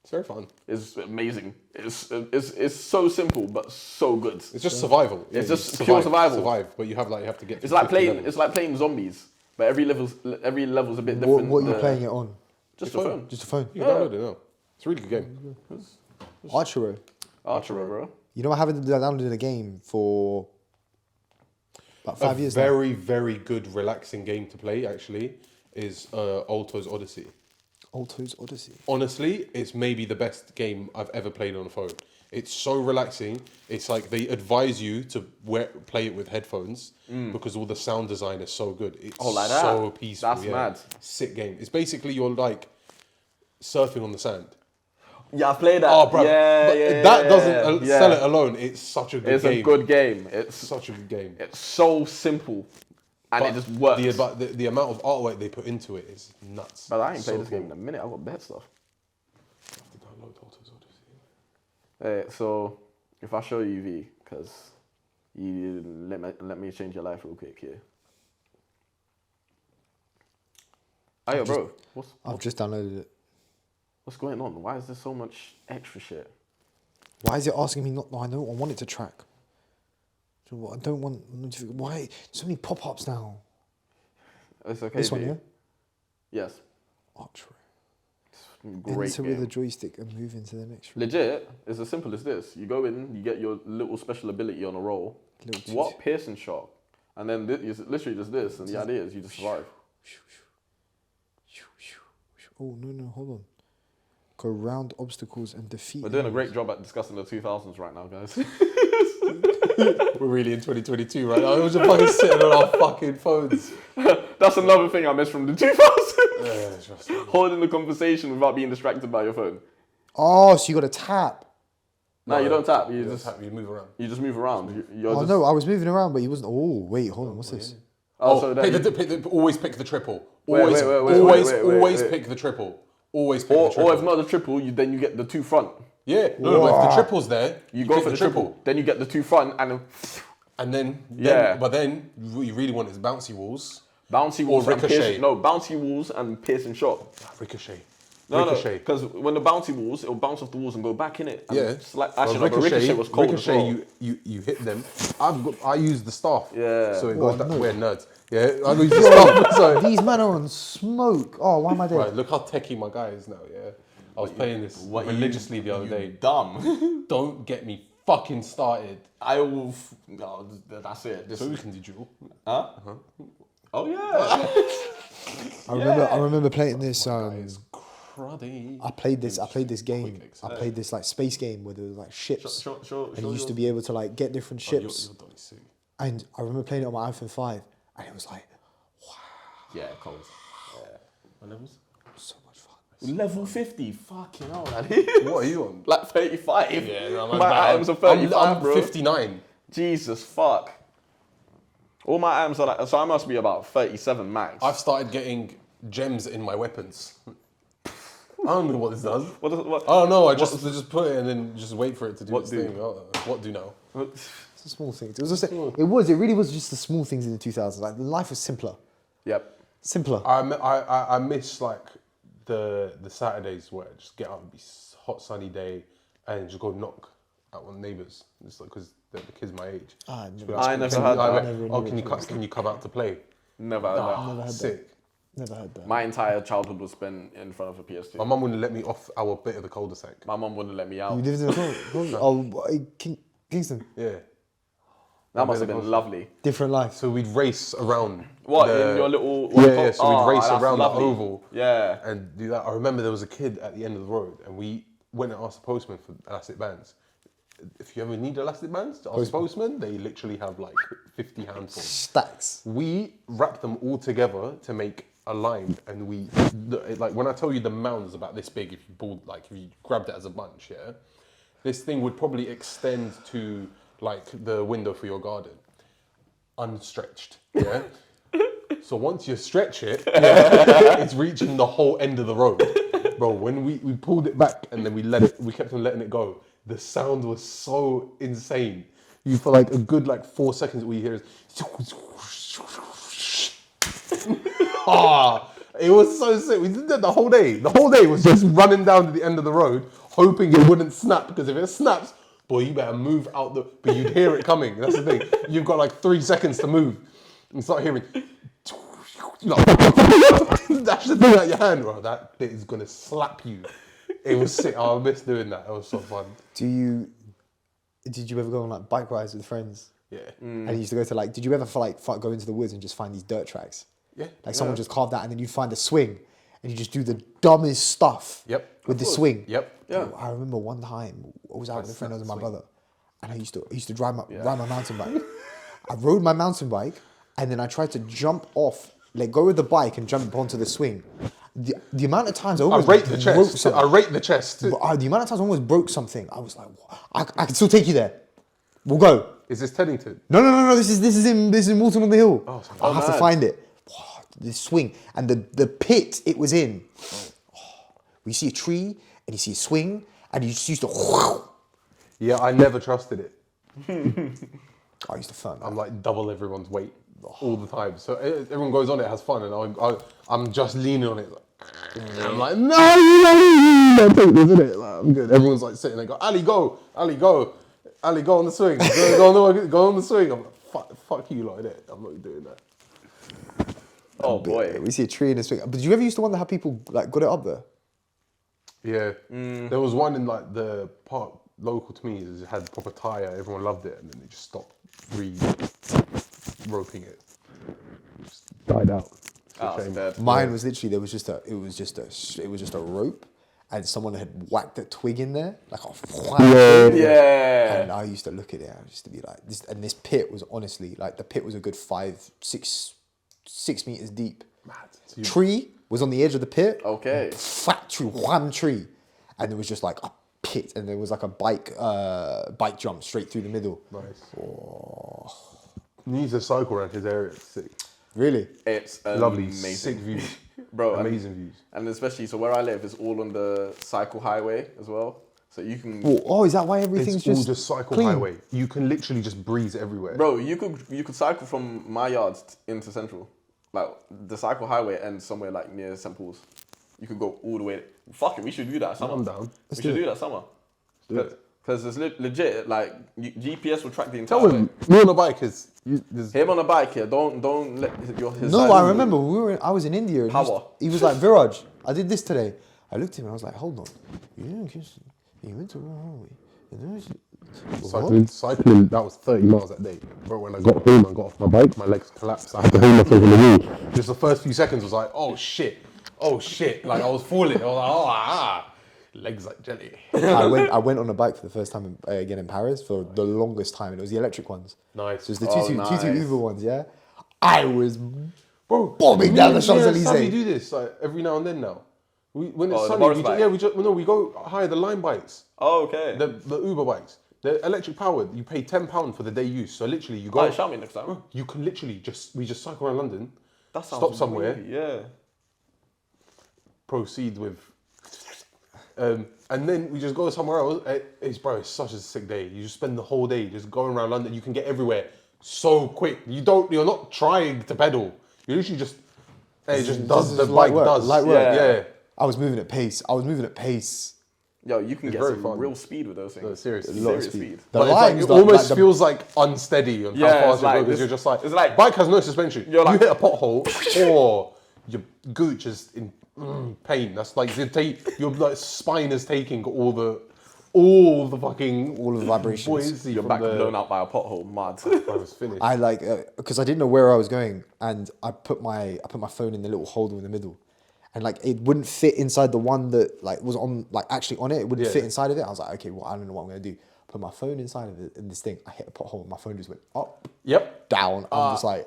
Speaker 3: It's very fun.
Speaker 2: It's amazing. It's so simple but so good.
Speaker 3: It's just survival.
Speaker 2: It's
Speaker 3: Yeah,
Speaker 2: just
Speaker 3: you
Speaker 2: pure survival.
Speaker 3: Survive, but you have to get.
Speaker 2: It's like
Speaker 3: 50
Speaker 2: playing.
Speaker 3: levels.
Speaker 2: It's like playing zombies, but every level's a bit
Speaker 1: What,
Speaker 2: different.
Speaker 1: what are you playing it on?
Speaker 2: Just a
Speaker 3: Your
Speaker 2: phone.
Speaker 1: Just a phone.
Speaker 3: You can download it now. It's a really good game.
Speaker 1: Acharya.
Speaker 2: Archer, bro.
Speaker 1: You know I haven't downloaded a game for about 5 years now.
Speaker 3: Very, very good, relaxing game to play. Actually, is Alto's Odyssey.
Speaker 1: Alto's Odyssey.
Speaker 3: Honestly, it's maybe the best game I've ever played on a phone. It's so relaxing. It's like they advise you to play it with headphones because all the sound design is so good. It's
Speaker 2: like that?
Speaker 3: so peaceful.
Speaker 2: That's
Speaker 3: yeah.
Speaker 2: mad.
Speaker 3: Sick game. It's basically you're like surfing on the sand.
Speaker 2: Yeah, I've played that.
Speaker 3: Oh, bro.
Speaker 2: Yeah,
Speaker 3: That doesn't sell it alone. It's such a good
Speaker 2: It's
Speaker 3: game.
Speaker 2: a good game. It's
Speaker 3: Such a good game.
Speaker 2: it's so simple, and it
Speaker 3: But
Speaker 2: just works.
Speaker 3: The amount of artwork they put into it is nuts.
Speaker 2: But I ain't
Speaker 3: So
Speaker 2: played this
Speaker 3: cool.
Speaker 2: game in a minute. I've got bad stuff.
Speaker 3: I have to download Alto's Odyssey.
Speaker 2: Hey, so if I show you V, because you let me change your life real quick here. Oh, yeah, bro.
Speaker 1: I've just downloaded it.
Speaker 2: What's going on? Why is there so much extra shit?
Speaker 1: Why is it asking me not? No, I know. I want it to track. So I don't want. Why? So many pop-ups now.
Speaker 2: It's okay.
Speaker 1: This one,
Speaker 2: V.
Speaker 1: yeah.
Speaker 2: Yes.
Speaker 1: Archery.
Speaker 2: Great
Speaker 1: Enter
Speaker 2: game.
Speaker 1: with a joystick and move into the next room.
Speaker 2: Legit, it's as simple as this. You go in, you get your little special ability on a roll.
Speaker 1: Little
Speaker 2: What piercing shot? And then it's literally just this, and the idea is you just survive.
Speaker 1: Oh no! Hold on. Go round obstacles and defeat.
Speaker 2: We're doing a
Speaker 1: enemies.
Speaker 2: great job at discussing the 2000s right now, guys.
Speaker 3: We're really in 2022 right now. I was just fucking sitting on our fucking phones.
Speaker 2: That's another thing I missed from the 2000s.
Speaker 3: It's just-
Speaker 2: Holding the conversation without being distracted by your phone.
Speaker 1: Oh, so you got to tap.
Speaker 2: No, you don't tap. You
Speaker 3: just move around.
Speaker 2: move around. You're
Speaker 1: Oh
Speaker 2: just,
Speaker 1: no, I was moving around, but he wasn't. Oh wait, hold on. What's this?
Speaker 2: so that
Speaker 3: always pick the triple.
Speaker 2: Wait,
Speaker 3: Always,
Speaker 2: wait.
Speaker 3: pick the triple. Always pick the triple.
Speaker 2: Or if not the triple, then you get the 2 front.
Speaker 3: Yeah, no, if the triple's there,
Speaker 2: you go
Speaker 3: pick
Speaker 2: for the triple. Then you get the 2 front
Speaker 3: and then but then what you really want is bouncy walls.
Speaker 2: Bouncy walls
Speaker 3: or ricochet.
Speaker 2: Bouncy walls and piercing shot.
Speaker 3: Ricochet.
Speaker 2: No, because when the bouncy walls, it'll bounce off the walls and go back in it.
Speaker 3: Yeah.
Speaker 2: Ricochet was cold as well.
Speaker 3: you hit them. I use the staff.
Speaker 2: Yeah.
Speaker 3: So it goes that we're nerds. Yeah, I use the staff. So
Speaker 1: These men are on smoke. Oh, why am I there?
Speaker 3: right, look how techie my guy is now. Yeah, I was playing this religiously the other day.
Speaker 2: Dumb.
Speaker 3: Don't get me fucking started.
Speaker 2: No, that's it.
Speaker 3: So we can do duel.
Speaker 2: Huh? Oh yeah.
Speaker 1: I remember playing this.
Speaker 3: Cruddy.
Speaker 1: I played this game. I played this like space game where there was like ships, and you used to be able to like get different ships.
Speaker 3: Your dog is sick.
Speaker 1: And I remember playing it on my iPhone 5, and it was like,
Speaker 2: Yeah, cold. Yeah.
Speaker 3: What levels?
Speaker 1: so much fun.
Speaker 2: Level 50. Fucking hell, man.
Speaker 3: What are you on?
Speaker 2: Like 35.
Speaker 3: Yeah, no,
Speaker 2: my items are 35,
Speaker 3: I'm
Speaker 2: bro.
Speaker 3: 59.
Speaker 2: Jesus fuck. All my items are like, so I must be about 37 max.
Speaker 3: I've started getting gems in my weapons. I don't know what this does.
Speaker 2: What?
Speaker 3: I don't know. I just put it and then just wait for it to do its thing. What do now?
Speaker 1: It's the small things. It really was just the small things in the 2000s. Like life was simpler.
Speaker 2: Yep.
Speaker 1: Simpler.
Speaker 3: I miss like the Saturdays where I just get out and be hot sunny day and just go knock at one neighbours. It's like because they're the kids my age.
Speaker 2: I never had that.
Speaker 3: Can you come out to play?
Speaker 2: Never had that.
Speaker 1: Never had
Speaker 3: Sick.
Speaker 1: Never had that.
Speaker 2: My entire childhood was spent in front of a PS2.
Speaker 3: My mum wouldn't let me off our bit of the cul-de-sac.
Speaker 2: My mum wouldn't let me out.
Speaker 1: You lived in a Kingston.
Speaker 3: Yeah.
Speaker 2: That must have been lovely.
Speaker 1: Different life.
Speaker 3: So we'd race around.
Speaker 2: What, in your little...
Speaker 3: Yeah, so we'd race around
Speaker 2: lovely.
Speaker 3: the oval.
Speaker 2: Yeah.
Speaker 3: And do that. I remember there was a kid at the end of the road and we went and asked the postman for elastic bands. If you ever need elastic bands to ask the postman, they literally have like 50 handfuls.
Speaker 1: Stacks.
Speaker 3: We wrapped them all together to make a line, and like when I tell you the mound is about this big, if you grabbed it as a bunch, yeah, this thing would probably extend to like the window for your garden, unstretched, yeah. So once you stretch it, it's reaching the whole end of the road, bro. When we pulled it back and then we kept on letting it go. The sound was so insane. You for like a good 4 seconds, all you hear is. It was so sick. We did that the whole day. The whole day was just running down to the end of the road, hoping it wouldn't snap. Because if it snaps, boy, you better move out the. But you'd hear it coming. That's the thing. You've got like 3 seconds to move, and start hearing. That's the thing out your hand, bro. That bit is gonna slap you. It was sick. I miss doing that. It was so fun.
Speaker 1: Did you ever go on like bike rides with friends?
Speaker 3: Yeah.
Speaker 1: And you used to go to did you ever go into the woods and just find these dirt tracks?
Speaker 3: Yeah.
Speaker 1: Like someone just carved that and then you find a swing and you just do the dumbest stuff.
Speaker 3: Yep.
Speaker 1: With the swing.
Speaker 3: Yep.
Speaker 2: Yeah.
Speaker 1: I remember one time I was out with a friend, I was with my brother, and I used to ride my mountain bike. I rode my mountain bike and then I tried to jump off, let go of the bike and jump onto the swing. The amount of times I almost
Speaker 3: rate the chest.
Speaker 1: something.
Speaker 3: I rate the chest.
Speaker 1: The amount of times I almost broke something. I was like, I can still take you there. We'll go.
Speaker 3: Is this Teddington?
Speaker 1: No. This is in Walton on the Hill.
Speaker 3: Oh,
Speaker 1: I have to find it. This swing and the pit it was in. You see a tree and you see a swing and you just used to.
Speaker 3: Yeah, I never trusted it.
Speaker 1: I used to fun.
Speaker 3: I'm like double everyone's weight all the time. So everyone goes on it, has fun, and I'm just leaning on it. I'm like, no, you don't take this, innit? Like, I'm good. Everyone's like sitting there, go, Ali, go, Ali, go on the swing, go on the swing. I'm like, fuck you, like that. I'm not doing that.
Speaker 2: Oh boy.
Speaker 1: We see a tree in a swing. But did you ever used to wonder how people got it up there?
Speaker 3: Yeah, there was one in like the park local to me. It had proper tyre. Everyone loved it, and then they just stopped roping it. Just died out.
Speaker 1: Mine was literally it was just a rope, and someone had whacked a twig in there, like a
Speaker 2: Yeah.
Speaker 1: And I used to look at it. I used to be like this, and this pit was honestly like the pit was a good 6 meters deep.
Speaker 3: Mad.
Speaker 1: Tree was on the edge of the pit.
Speaker 2: Okay.
Speaker 1: Fat tree, one tree, and there was just like a pit, and there was like a bike jump straight through the middle.
Speaker 3: Nice. Oh. He needs to cycle around his area. It's sick.
Speaker 1: Really?
Speaker 2: It's
Speaker 3: Lovely,
Speaker 2: amazing.
Speaker 3: sick views.
Speaker 2: Bro,
Speaker 3: Amazing views.
Speaker 2: And especially, so where I live is all on the cycle highway as well. So you can...
Speaker 1: Oh, is that why everything's
Speaker 3: It's all just cycle
Speaker 1: clean?
Speaker 3: highway. You can literally just breeze everywhere.
Speaker 2: Bro, you could cycle from my yard into Central. Like, the cycle highway ends somewhere like near St. Paul's. You could go all the way. Fuck it, we should do that summer.
Speaker 3: I'm down.
Speaker 2: We should do that summer. Because it's legit, like, GPS will track the entire
Speaker 3: Tell
Speaker 2: way.
Speaker 3: him, me on a bike is...
Speaker 2: Him on a bike here, don't let his
Speaker 1: No,
Speaker 2: side
Speaker 1: I
Speaker 2: move.
Speaker 1: remember I was in India. And
Speaker 2: Power.
Speaker 1: he was like, Viraj, I did this today. I looked at him and I was like, hold on. You went to
Speaker 3: Cycling, that was 30 miles that day. Bro, when I got home and got off my bike, my legs collapsed. I had to hold myself on the wall. Just the first few seconds was like, oh shit. Like I was falling. I was like, legs like jelly.
Speaker 1: I went on a bike for the first time again in Paris for the longest time. And it was the electric ones.
Speaker 3: Nice.
Speaker 1: So it was the
Speaker 2: nice.
Speaker 1: two Uber ones, yeah? I was bombing down the Champs-Elysees.
Speaker 3: We do this like every now and then now. When it's
Speaker 2: the
Speaker 3: sunny,
Speaker 2: Morris
Speaker 3: we
Speaker 2: bike?
Speaker 3: we go hire the line bikes,
Speaker 2: Oh, okay.
Speaker 3: the Uber bikes. They're electric powered. You pay £10 for the day use. So literally, you go.
Speaker 2: Alright, shout me next time.
Speaker 3: You can literally we just cycle around London.
Speaker 2: That sounds
Speaker 3: Stop somewhere.
Speaker 2: wavy, yeah.
Speaker 3: Proceed with. And then we just go somewhere else. It's such a sick day. You just spend the whole day just going around London. You can get everywhere so quick. You're not trying to pedal. You literally just. It just does. The bike does.
Speaker 1: Light work.
Speaker 3: Yeah.
Speaker 1: I was moving at pace.
Speaker 2: Yo, you can get
Speaker 3: very
Speaker 2: some
Speaker 3: fun.
Speaker 2: real speed with those things.
Speaker 3: No, seriously.
Speaker 1: A lot of
Speaker 2: Serious
Speaker 1: speed.
Speaker 2: speed.
Speaker 1: The
Speaker 3: But it's
Speaker 1: lines,
Speaker 3: it almost
Speaker 1: the-
Speaker 3: feels like unsteady on
Speaker 2: Yeah,
Speaker 3: how
Speaker 2: it's
Speaker 3: fast you
Speaker 2: like
Speaker 3: go because
Speaker 2: this-
Speaker 3: you're just like,
Speaker 2: it's like-
Speaker 3: bike has no suspension.
Speaker 2: You're like-
Speaker 3: you hit a pothole or your gooch is in pain. That's like your like spine is taking all the fucking
Speaker 1: All of the vibrations.
Speaker 3: buoyancy
Speaker 2: Your
Speaker 3: from
Speaker 2: back
Speaker 3: the-
Speaker 2: blown out by a pothole, mad.
Speaker 3: I was finished.
Speaker 1: I like because I didn't know where I was going, and I put my phone in the little holder in the middle, and like it wouldn't fit inside the one that like was on like actually on it. It wouldn't
Speaker 3: Yeah.
Speaker 1: fit inside of it. I was like, okay, well I don't know what I'm gonna do. Put my phone inside of it in this thing. I hit a pothole. My phone just went up,
Speaker 3: Yep.
Speaker 1: down. I'm just like,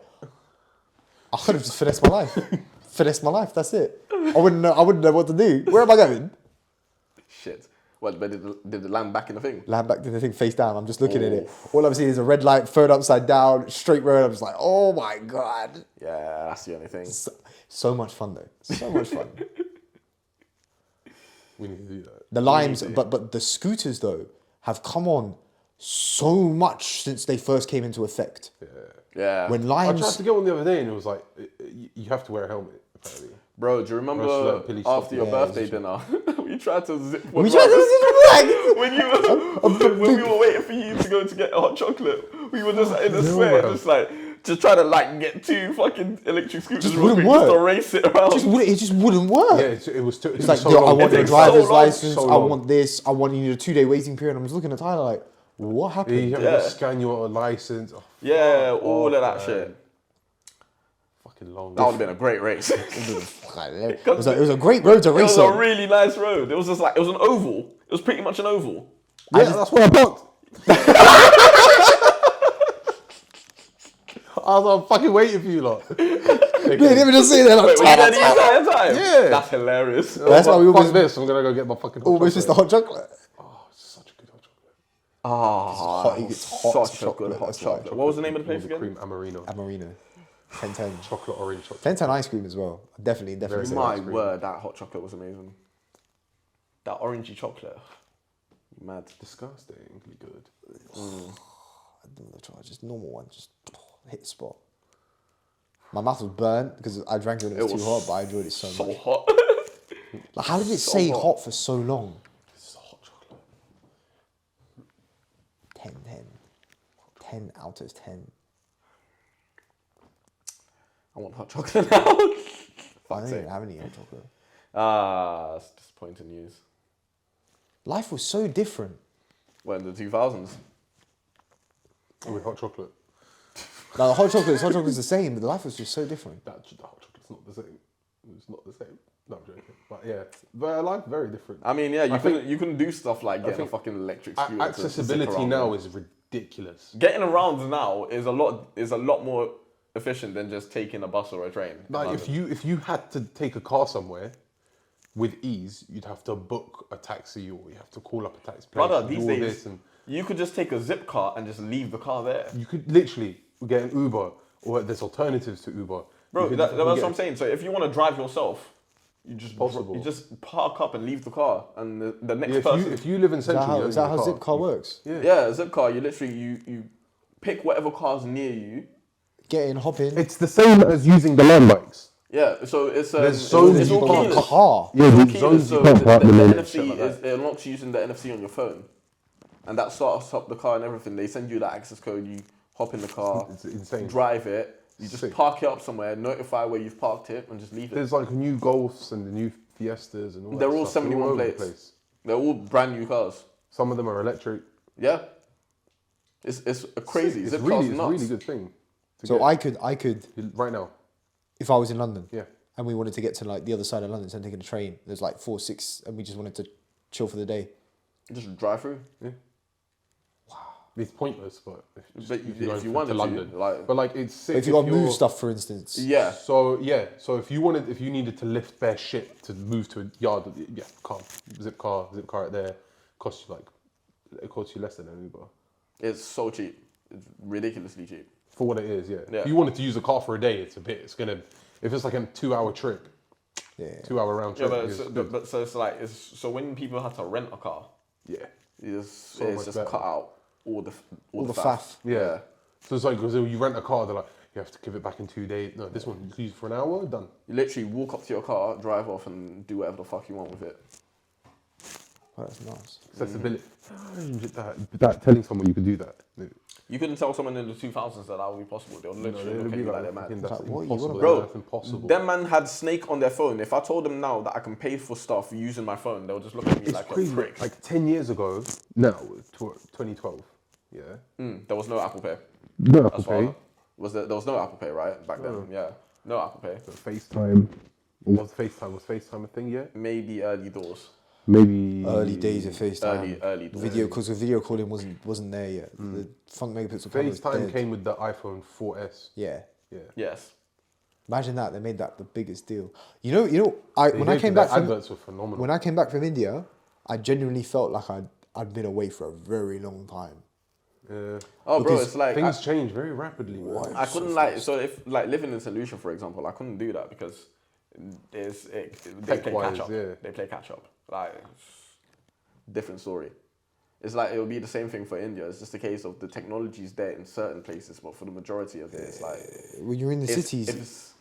Speaker 1: I could have just finessed my life. That's it. I wouldn't know what to do. Where am I going?
Speaker 2: Shit. What, but did it land back in the thing?
Speaker 1: Land back to the thing face down. I'm just looking at it. All I'm seeing is a red light, phone upside down, straight road. I'm just like, oh my God.
Speaker 2: Yeah, that's the only thing.
Speaker 1: So much fun though. So much fun.
Speaker 3: We need to do that.
Speaker 1: The limes, but the scooters though have come on so much since they first came into effect.
Speaker 2: Yeah.
Speaker 1: When
Speaker 3: I tried
Speaker 1: limes,
Speaker 3: to get one the other day and it was like, you have to wear a helmet apparently.
Speaker 2: Bro, do you remember
Speaker 3: Rush like Billy
Speaker 2: after your
Speaker 1: Stop.
Speaker 2: birthday dinner, we tried to zip
Speaker 1: we tried to
Speaker 2: when we were waiting for you to go to get a hot chocolate, we were just in the square, just trying to like get two fucking electric scooters
Speaker 1: Just
Speaker 2: real
Speaker 1: wouldn't
Speaker 2: quick, just to
Speaker 1: work.
Speaker 2: race it around.
Speaker 1: it just wouldn't work.
Speaker 3: Yeah, it was too.
Speaker 1: It's like,
Speaker 3: so
Speaker 1: yo, I
Speaker 3: long.
Speaker 1: want
Speaker 3: It
Speaker 1: your
Speaker 3: takes
Speaker 1: driver's
Speaker 2: so long,
Speaker 1: license.
Speaker 3: so
Speaker 1: I
Speaker 3: long.
Speaker 1: want this. I want you need a 2-day waiting period. I'm just looking at Tyler like, what
Speaker 3: Yeah,
Speaker 1: happened?
Speaker 3: you have
Speaker 2: Yeah.
Speaker 3: to scan your license. Oh,
Speaker 2: Yeah,
Speaker 3: fuck
Speaker 2: all of
Speaker 3: off,
Speaker 2: that
Speaker 3: man.
Speaker 2: shit.
Speaker 3: Fucking long.
Speaker 2: That would have been a great race.
Speaker 1: It was a great road to
Speaker 2: It was
Speaker 1: race
Speaker 2: a
Speaker 1: on.
Speaker 2: really nice road. It was just like, it was an oval. It was pretty much an oval.
Speaker 3: Yeah, that's what I parked. I was fucking waiting for you lot.
Speaker 1: They didn't even just say that.
Speaker 2: Wait,
Speaker 1: Like,
Speaker 2: were you there the entire time?
Speaker 3: Yeah.
Speaker 2: That's hilarious.
Speaker 1: That's why we
Speaker 3: Fuck
Speaker 1: almost
Speaker 3: this. I'm gonna go get my fucking hot
Speaker 1: almost just the
Speaker 3: chocolate.
Speaker 1: hot chocolate.
Speaker 3: Oh, it's such a good hot chocolate.
Speaker 2: Oh,
Speaker 1: It's hot
Speaker 2: such
Speaker 1: chocolate,
Speaker 2: a good hot
Speaker 1: that's why.
Speaker 2: chocolate. What was the name of the place
Speaker 3: All the
Speaker 2: again?
Speaker 3: cream Amarino.
Speaker 1: Amarino. 1010.
Speaker 3: Chocolate orange chocolate.
Speaker 1: 1010 ice cream as well. Definitely
Speaker 3: Very
Speaker 1: say
Speaker 2: My
Speaker 1: ice cream.
Speaker 2: word, that hot chocolate was amazing. That orangey chocolate. Mad.
Speaker 3: Disgustingly good.
Speaker 1: I don't know, try just normal one, just hit the spot. My mouth was burnt because I drank it when it was too hot, but I enjoyed it so
Speaker 2: So
Speaker 1: much.
Speaker 2: hot.
Speaker 1: Like, how did it stay hot for so long?
Speaker 3: This is a hot chocolate.
Speaker 1: 10, 10. 10 out of 10.
Speaker 2: I want hot chocolate now.
Speaker 1: I don't
Speaker 2: Fuck's sake.
Speaker 1: even have any hot chocolate.
Speaker 2: That's disappointing news.
Speaker 1: Life was so different.
Speaker 2: Well, in the 2000s.
Speaker 3: With hot chocolate.
Speaker 1: Now, the hot chocolate's the same, but the life was just so different.
Speaker 3: The hot chocolate's not the same. It's not the same. No, I'm joking. But yeah, but life very different.
Speaker 2: I mean, yeah,
Speaker 3: think-
Speaker 2: you can do stuff like getting a
Speaker 3: think
Speaker 2: fucking electric scooter. to zip
Speaker 3: Accessibility
Speaker 2: around
Speaker 3: now
Speaker 2: with.
Speaker 3: is ridiculous.
Speaker 2: Getting around now is a lot more efficient than just taking a bus or a train. in
Speaker 3: Like
Speaker 2: London.
Speaker 3: if you had to take a car somewhere with ease, you'd have to book a taxi or you have to call up a taxi place.
Speaker 2: Brother,
Speaker 3: and do
Speaker 2: these
Speaker 3: all
Speaker 2: days
Speaker 3: this and
Speaker 2: you could just take a zip car and just leave the car there.
Speaker 3: you could literally get an Uber or there's alternatives to Uber.
Speaker 2: Bro,
Speaker 3: You
Speaker 2: that's
Speaker 3: can
Speaker 2: what
Speaker 3: get-
Speaker 2: I'm saying. So if you want to drive yourself, you
Speaker 3: Possible.
Speaker 2: just park up and leave the car, and the next
Speaker 3: Yeah,
Speaker 2: person.
Speaker 3: if you live in Central,
Speaker 1: Is that how Zipcar works?
Speaker 2: Yeah, Zipcar. You literally you pick whatever car's near you.
Speaker 1: Get in, hop in.
Speaker 3: It's the same as using the land bikes.
Speaker 2: Yeah, so it's
Speaker 3: There's zones
Speaker 2: it's
Speaker 3: you
Speaker 2: all
Speaker 3: can't
Speaker 2: keyless.
Speaker 1: car.
Speaker 3: Yeah,
Speaker 2: It's all
Speaker 3: the
Speaker 2: keyless,
Speaker 3: zones
Speaker 2: so
Speaker 3: you can't park
Speaker 2: the
Speaker 3: them in.
Speaker 2: NFC
Speaker 3: Shit like that.
Speaker 2: it unlocks using the NFC on your phone, and that starts up the car and everything. They send you that access code. You hop in the car,
Speaker 3: It's insane.
Speaker 2: drive it. You just
Speaker 3: Sick.
Speaker 2: park it up somewhere, notify where you've parked it, and just leave it.
Speaker 3: There's like new Golfs and the new Fiestas and all
Speaker 2: They're
Speaker 3: that
Speaker 2: all
Speaker 3: stuff.
Speaker 2: 71
Speaker 3: all over the
Speaker 2: plates.
Speaker 3: place.
Speaker 2: They're all brand new cars.
Speaker 3: Some of them are electric.
Speaker 2: Yeah, it's a crazy.
Speaker 3: It's
Speaker 2: Zipcar's
Speaker 3: really, it's a
Speaker 2: nuts.
Speaker 3: really good thing. to
Speaker 1: So
Speaker 3: get.
Speaker 1: I could,
Speaker 3: Right now.
Speaker 1: if I was in London,
Speaker 3: Yeah.
Speaker 1: and we wanted to get to like the other side of London, so I'm taking a train. There's like 4, 6, and we just wanted to chill for the day.
Speaker 2: Just drive through.
Speaker 3: Yeah. Wow. It's pointless, but
Speaker 2: But
Speaker 3: if
Speaker 2: if you wanted to, like-
Speaker 3: but like it's sick.
Speaker 1: But if you got to move stuff, for instance,
Speaker 2: Yeah,
Speaker 3: So if you needed to lift bare shit to move to a yard, car, zip car right there, it costs you less than an Uber
Speaker 2: it's so cheap. It's ridiculously cheap.
Speaker 3: for what it is. Yeah.
Speaker 2: Yeah.
Speaker 3: If you wanted to use a car for a day, it's if it's like a 2-hour trip,
Speaker 1: yeah.
Speaker 3: 2-hour round
Speaker 2: Yeah,
Speaker 3: trip.
Speaker 2: so it's like so when people had to rent a car,
Speaker 3: yeah.
Speaker 2: it's
Speaker 3: much
Speaker 2: just
Speaker 3: better.
Speaker 2: cut out all the
Speaker 1: faff.
Speaker 2: faff.
Speaker 3: Yeah. So it's like, because you rent a car, they're like, you have to give it back in 2 days. No, this one you can use for an hour, done.
Speaker 2: You literally walk up to your car, drive off, and do whatever the fuck you want with it.
Speaker 1: Oh, that's nice.
Speaker 3: Accessibility. That telling someone you could do that.
Speaker 2: You couldn't tell someone in the 2000s that would be possible. They'll literally look at you like they're mad.
Speaker 3: That's
Speaker 1: Like, what? You
Speaker 3: impossible.
Speaker 1: wanna-
Speaker 2: Bro,
Speaker 3: That's impossible.
Speaker 2: Them man had Snake on their phone. If I told them now that I can pay for stuff using my phone, they'll just look at me
Speaker 3: It's
Speaker 2: like
Speaker 3: crazy.
Speaker 2: a prick.
Speaker 3: Like 10 years ago, now, 2012, yeah.
Speaker 2: There was no Apple Pay.
Speaker 3: No Apple
Speaker 2: That's why.
Speaker 3: Pay.
Speaker 2: There was no Apple Pay, right? Back then, yeah. No Apple Pay.
Speaker 3: But FaceTime. Was FaceTime a thing yet?
Speaker 2: Maybe early doors.
Speaker 3: Maybe.
Speaker 1: Early days of FaceTime.
Speaker 2: Early doors.
Speaker 1: Video calling wasn't there yet. The front megapixel camera was
Speaker 3: FaceTime
Speaker 1: dead.
Speaker 3: came with the iPhone 4S.
Speaker 1: Yeah.
Speaker 3: Yeah.
Speaker 2: Yes.
Speaker 1: Imagine that they made that the biggest deal. When I came back
Speaker 3: The
Speaker 1: from
Speaker 3: adverts were phenomenal.
Speaker 1: when I came back from India, I genuinely felt like I'd been away for a very long time.
Speaker 3: Yeah.
Speaker 2: Oh, bro,
Speaker 1: Because
Speaker 2: it's like
Speaker 3: Things change very rapidly, man.
Speaker 2: I couldn't if living in Solution, for example, I couldn't do that because they play
Speaker 3: Tech-wise,
Speaker 2: catch up.
Speaker 3: yeah.
Speaker 2: They play catch up. Like different story. It's like it would be the same thing for India. It's just a case of the technology's there in certain places, but for the majority of it, it's like
Speaker 1: When you're in the cities,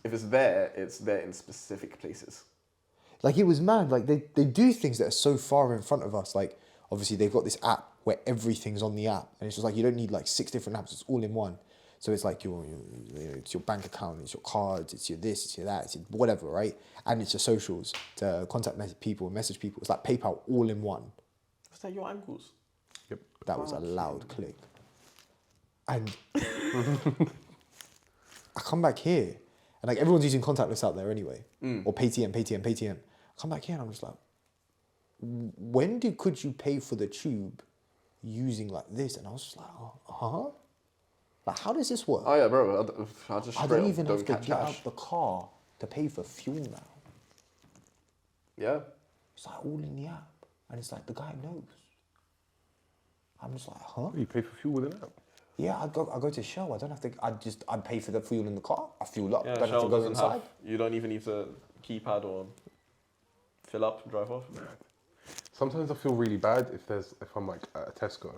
Speaker 2: If it's there in specific places.
Speaker 1: like it was mad. Like they do things that are so far in front of us. Like obviously they've got this app where everything's on the app, and it's just like you don't need like 6 different apps. It's all in one. So it's like it's your bank account, it's your cards, it's your this, it's your that, it's your whatever, right? And it's your socials to contact people, message people. It's like PayPal all in one.
Speaker 2: Was that your ankles?
Speaker 3: Yep.
Speaker 1: That was a loud click. And I come back here, and like everyone's using contactless out there anyway, or Paytm. I come back here and I'm just like, could you pay for the tube using like this? And I was just like, huh? Like, how does this work?
Speaker 2: Oh yeah, bro. I just
Speaker 1: I
Speaker 2: straight
Speaker 1: don't
Speaker 2: up
Speaker 1: even have to
Speaker 2: catch
Speaker 1: get
Speaker 2: cash.
Speaker 1: out the car to pay for fuel now.
Speaker 2: Yeah.
Speaker 1: It's like all in the app, and it's like the guy knows. I'm just like, huh?
Speaker 3: You pay for fuel with an app.
Speaker 1: Yeah, I go to Shell. I don't have to. I pay for the fuel in the car. I fuel up.
Speaker 2: Yeah,
Speaker 1: don't have
Speaker 2: Shell
Speaker 1: to go
Speaker 2: doesn't
Speaker 1: inside.
Speaker 2: have. You don't even need to keypad or fill up, drive off.
Speaker 3: Sometimes I feel really bad if I'm like at a Tesco.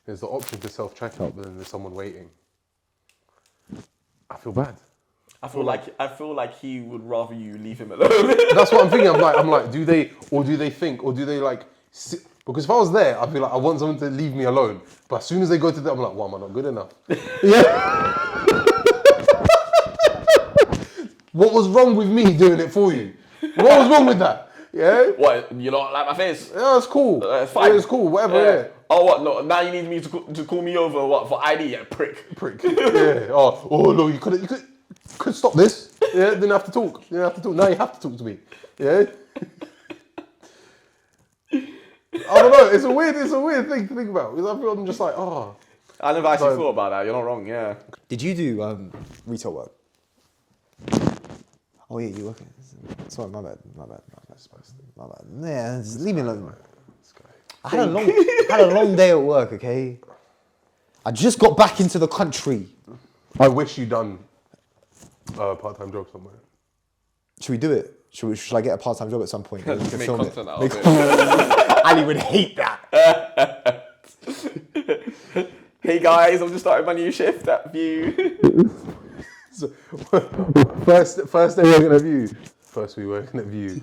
Speaker 3: There's the option to self-checkout, but then there's someone waiting. I feel bad.
Speaker 2: I feel like he would rather you leave him alone.
Speaker 3: That's what I'm thinking. I'm like, do they like sit? Because if I was there, I'd be like, I want someone to leave me alone. But as soon as they go to that, I'm like, well, am I not good enough? Yeah. What was wrong with me doing it for you? What was wrong with that? Yeah.
Speaker 2: What? You don't like my face?
Speaker 3: Yeah, it's cool.
Speaker 2: It's fine.
Speaker 3: Yeah, it's cool. Whatever. Yeah.
Speaker 2: Oh, what? No, now you need me to call me over. What for ID? Yeah, prick.
Speaker 3: Prick. Yeah. Oh no, you could stop this. Yeah. Didn't have to talk. Now you have to talk to me. Yeah. I don't know. It's a weird thing to think about. Because I feel I'm just like, oh.
Speaker 2: I never actually thought about that. You're not wrong. Yeah.
Speaker 1: Did you do retail work? Oh yeah, you working? Sorry, my bad. Yeah, just leave me alone. I had a long day at work. Okay, I just got back into the country.
Speaker 3: I wish you'd done part-time job somewhere.
Speaker 1: Should we do it? Should I get a part-time job at some point? And we can
Speaker 2: Make
Speaker 1: film
Speaker 2: content
Speaker 1: it.
Speaker 2: out of it.
Speaker 1: Ali would hate that.
Speaker 2: Hey guys, I'm just starting my new shift at View.
Speaker 3: So, first day working at View. First week working at View.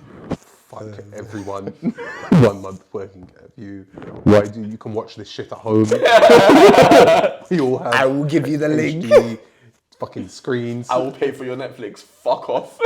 Speaker 3: Fuck everyone. 1 month working at View. Why do you can watch this shit at home? We all have.
Speaker 1: I will give you the link.
Speaker 3: HD fucking screens.
Speaker 2: I will pay for your Netflix. Fuck off.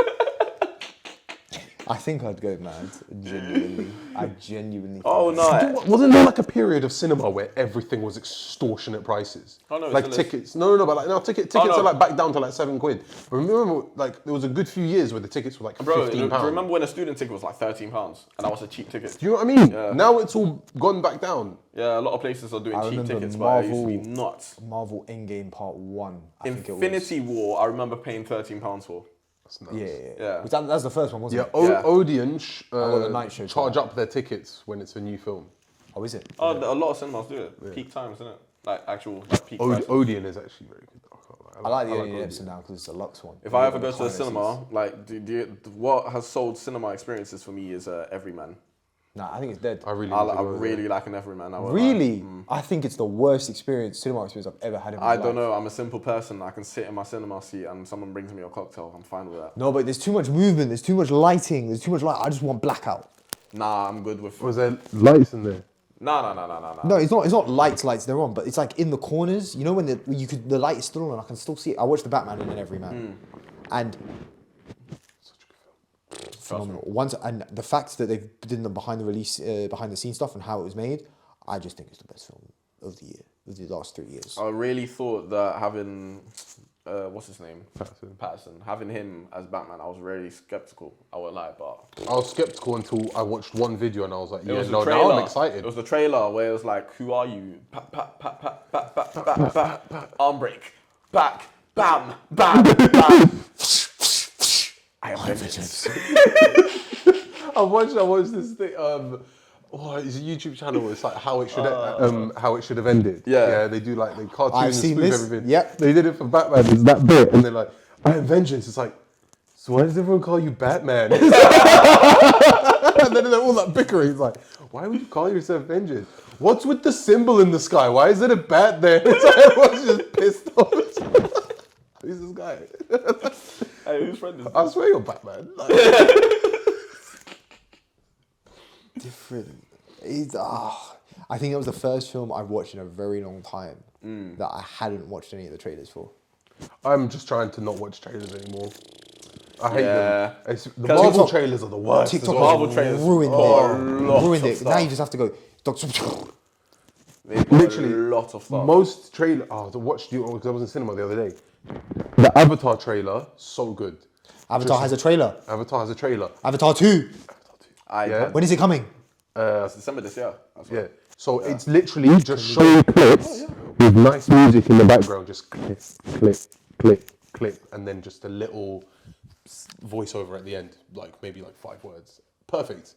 Speaker 1: I think I'd go mad. Genuinely. I genuinely.
Speaker 2: Oh no.
Speaker 3: Wasn't there like a period of cinema where everything was extortionate prices?
Speaker 2: Oh, no, it
Speaker 3: like
Speaker 2: still is.
Speaker 3: tickets. No, but like now tickets
Speaker 2: no.
Speaker 3: are like back down to like £7. But remember, like there was a good few years where the tickets were like
Speaker 2: Bro, do you
Speaker 3: £15.
Speaker 2: remember when a student ticket was like £13 and that was a cheap ticket?
Speaker 3: Do you know what I mean?
Speaker 2: Yeah.
Speaker 3: Now it's all gone back down.
Speaker 2: Yeah, a lot of places are doing
Speaker 1: I
Speaker 2: cheap
Speaker 1: remember
Speaker 2: tickets, but it used to be
Speaker 1: Marvel-
Speaker 2: nuts.
Speaker 1: Marvel Endgame Part 1. I think it was.
Speaker 2: Infinity War, I remember paying £13 for.
Speaker 3: That's nuts.
Speaker 2: Yeah.
Speaker 1: That's the first one, wasn't
Speaker 3: Yeah,
Speaker 1: it?
Speaker 2: Yeah.
Speaker 3: Odeon
Speaker 1: got the night show
Speaker 3: charge
Speaker 1: for
Speaker 3: up their tickets when it's a new film.
Speaker 1: Oh, is it?
Speaker 2: Oh, a lot of cinemas do it. Peak times, isn't it? Like actual peak prices.
Speaker 3: Odeon is actually very good.
Speaker 1: I like the Odeon
Speaker 3: Odeon.
Speaker 1: episode now because it's a Lux one.
Speaker 2: If I ever go to the
Speaker 1: Behind
Speaker 2: cinema,
Speaker 1: scenes.
Speaker 2: like, what has sold cinema experiences for me is Everyman.
Speaker 1: Nah, I think it's dead.
Speaker 3: I really,
Speaker 2: I really like an Everyman. I won't lie.
Speaker 1: Really? I think it's the worst cinema experience I've ever had in my
Speaker 2: I
Speaker 1: life.
Speaker 2: don't know. I'm a simple person. I can sit in my cinema seat and someone brings me a cocktail. I'm fine with that.
Speaker 1: No, but there's too much movement. There's too much lighting. There's too much light. I just want blackout.
Speaker 2: Nah, I'm good with.
Speaker 3: Was there lights in there?
Speaker 2: Nah.
Speaker 1: No, it's not. It's not lights they're on, but it's like in the corners. You know when the light is still on and I can still see it. I watched the Batman in an Everyman, and phenomenal. Once and the fact that they've done the behind the scenes stuff and how it was made, I just think it's the best film of the year, of the last 3 years.
Speaker 2: I really thought that having what's his name?
Speaker 3: Patterson.
Speaker 2: Having him as Batman, I was really skeptical. I won't lie, but
Speaker 3: I was skeptical until I watched one video and I was like,
Speaker 2: it
Speaker 3: yeah,
Speaker 2: was the
Speaker 3: no,
Speaker 2: trailer.
Speaker 3: now I'm excited.
Speaker 2: It was the trailer where it was like, "Who are you?" Pat, pat, pat, pat, pat, pat, pat, pat, pat, arm break, back, bam, bam, bam. I am vengeance.
Speaker 3: I watched this thing. It's a YouTube channel. It's like how it should have ended.
Speaker 2: Yeah.
Speaker 3: They do like the cartoons
Speaker 1: I've
Speaker 3: and
Speaker 1: seen
Speaker 3: spoof
Speaker 1: this.
Speaker 3: everything.
Speaker 1: Yep.
Speaker 3: They did it for Batman. It's that bit, and they're like, "I am vengeance." It's like, so why does everyone call you Batman? And then they're all that bickering. It's like, why would you call yourself vengeance? What's with the symbol in the sky? Why is it a bat there? It's like everyone's just pissed off. Who's this guy?
Speaker 2: Hey, whose friend is this?
Speaker 3: I swear you're Batman.
Speaker 1: Different. I think it was the first film I've watched in a very long time that I hadn't watched any of the trailers for.
Speaker 3: I'm just trying to not watch trailers anymore. I hate
Speaker 2: Yeah.
Speaker 3: them. The Marvel
Speaker 1: TikTok-
Speaker 3: trailers are the worst.
Speaker 1: TikTok
Speaker 3: as well.
Speaker 2: Marvel trailers
Speaker 1: ruined
Speaker 2: ruined
Speaker 1: it. Now you just have to go. Doctor.
Speaker 2: They've got
Speaker 3: Literally,
Speaker 2: a lot of stuff.
Speaker 3: Most trailer. Oh, I watched you because I was in cinema the other day. The Avatar trailer, so good.
Speaker 1: Avatar has a trailer.
Speaker 3: Avatar has a trailer.
Speaker 1: Avatar 2.
Speaker 3: Yeah.
Speaker 1: When is it coming?
Speaker 2: It's December this year.
Speaker 3: Yeah. So it's literally just showing clips with nice music in the background, just clip, clip, clip, clip, and then just a little voiceover at the end, like maybe like 5 words. Perfect.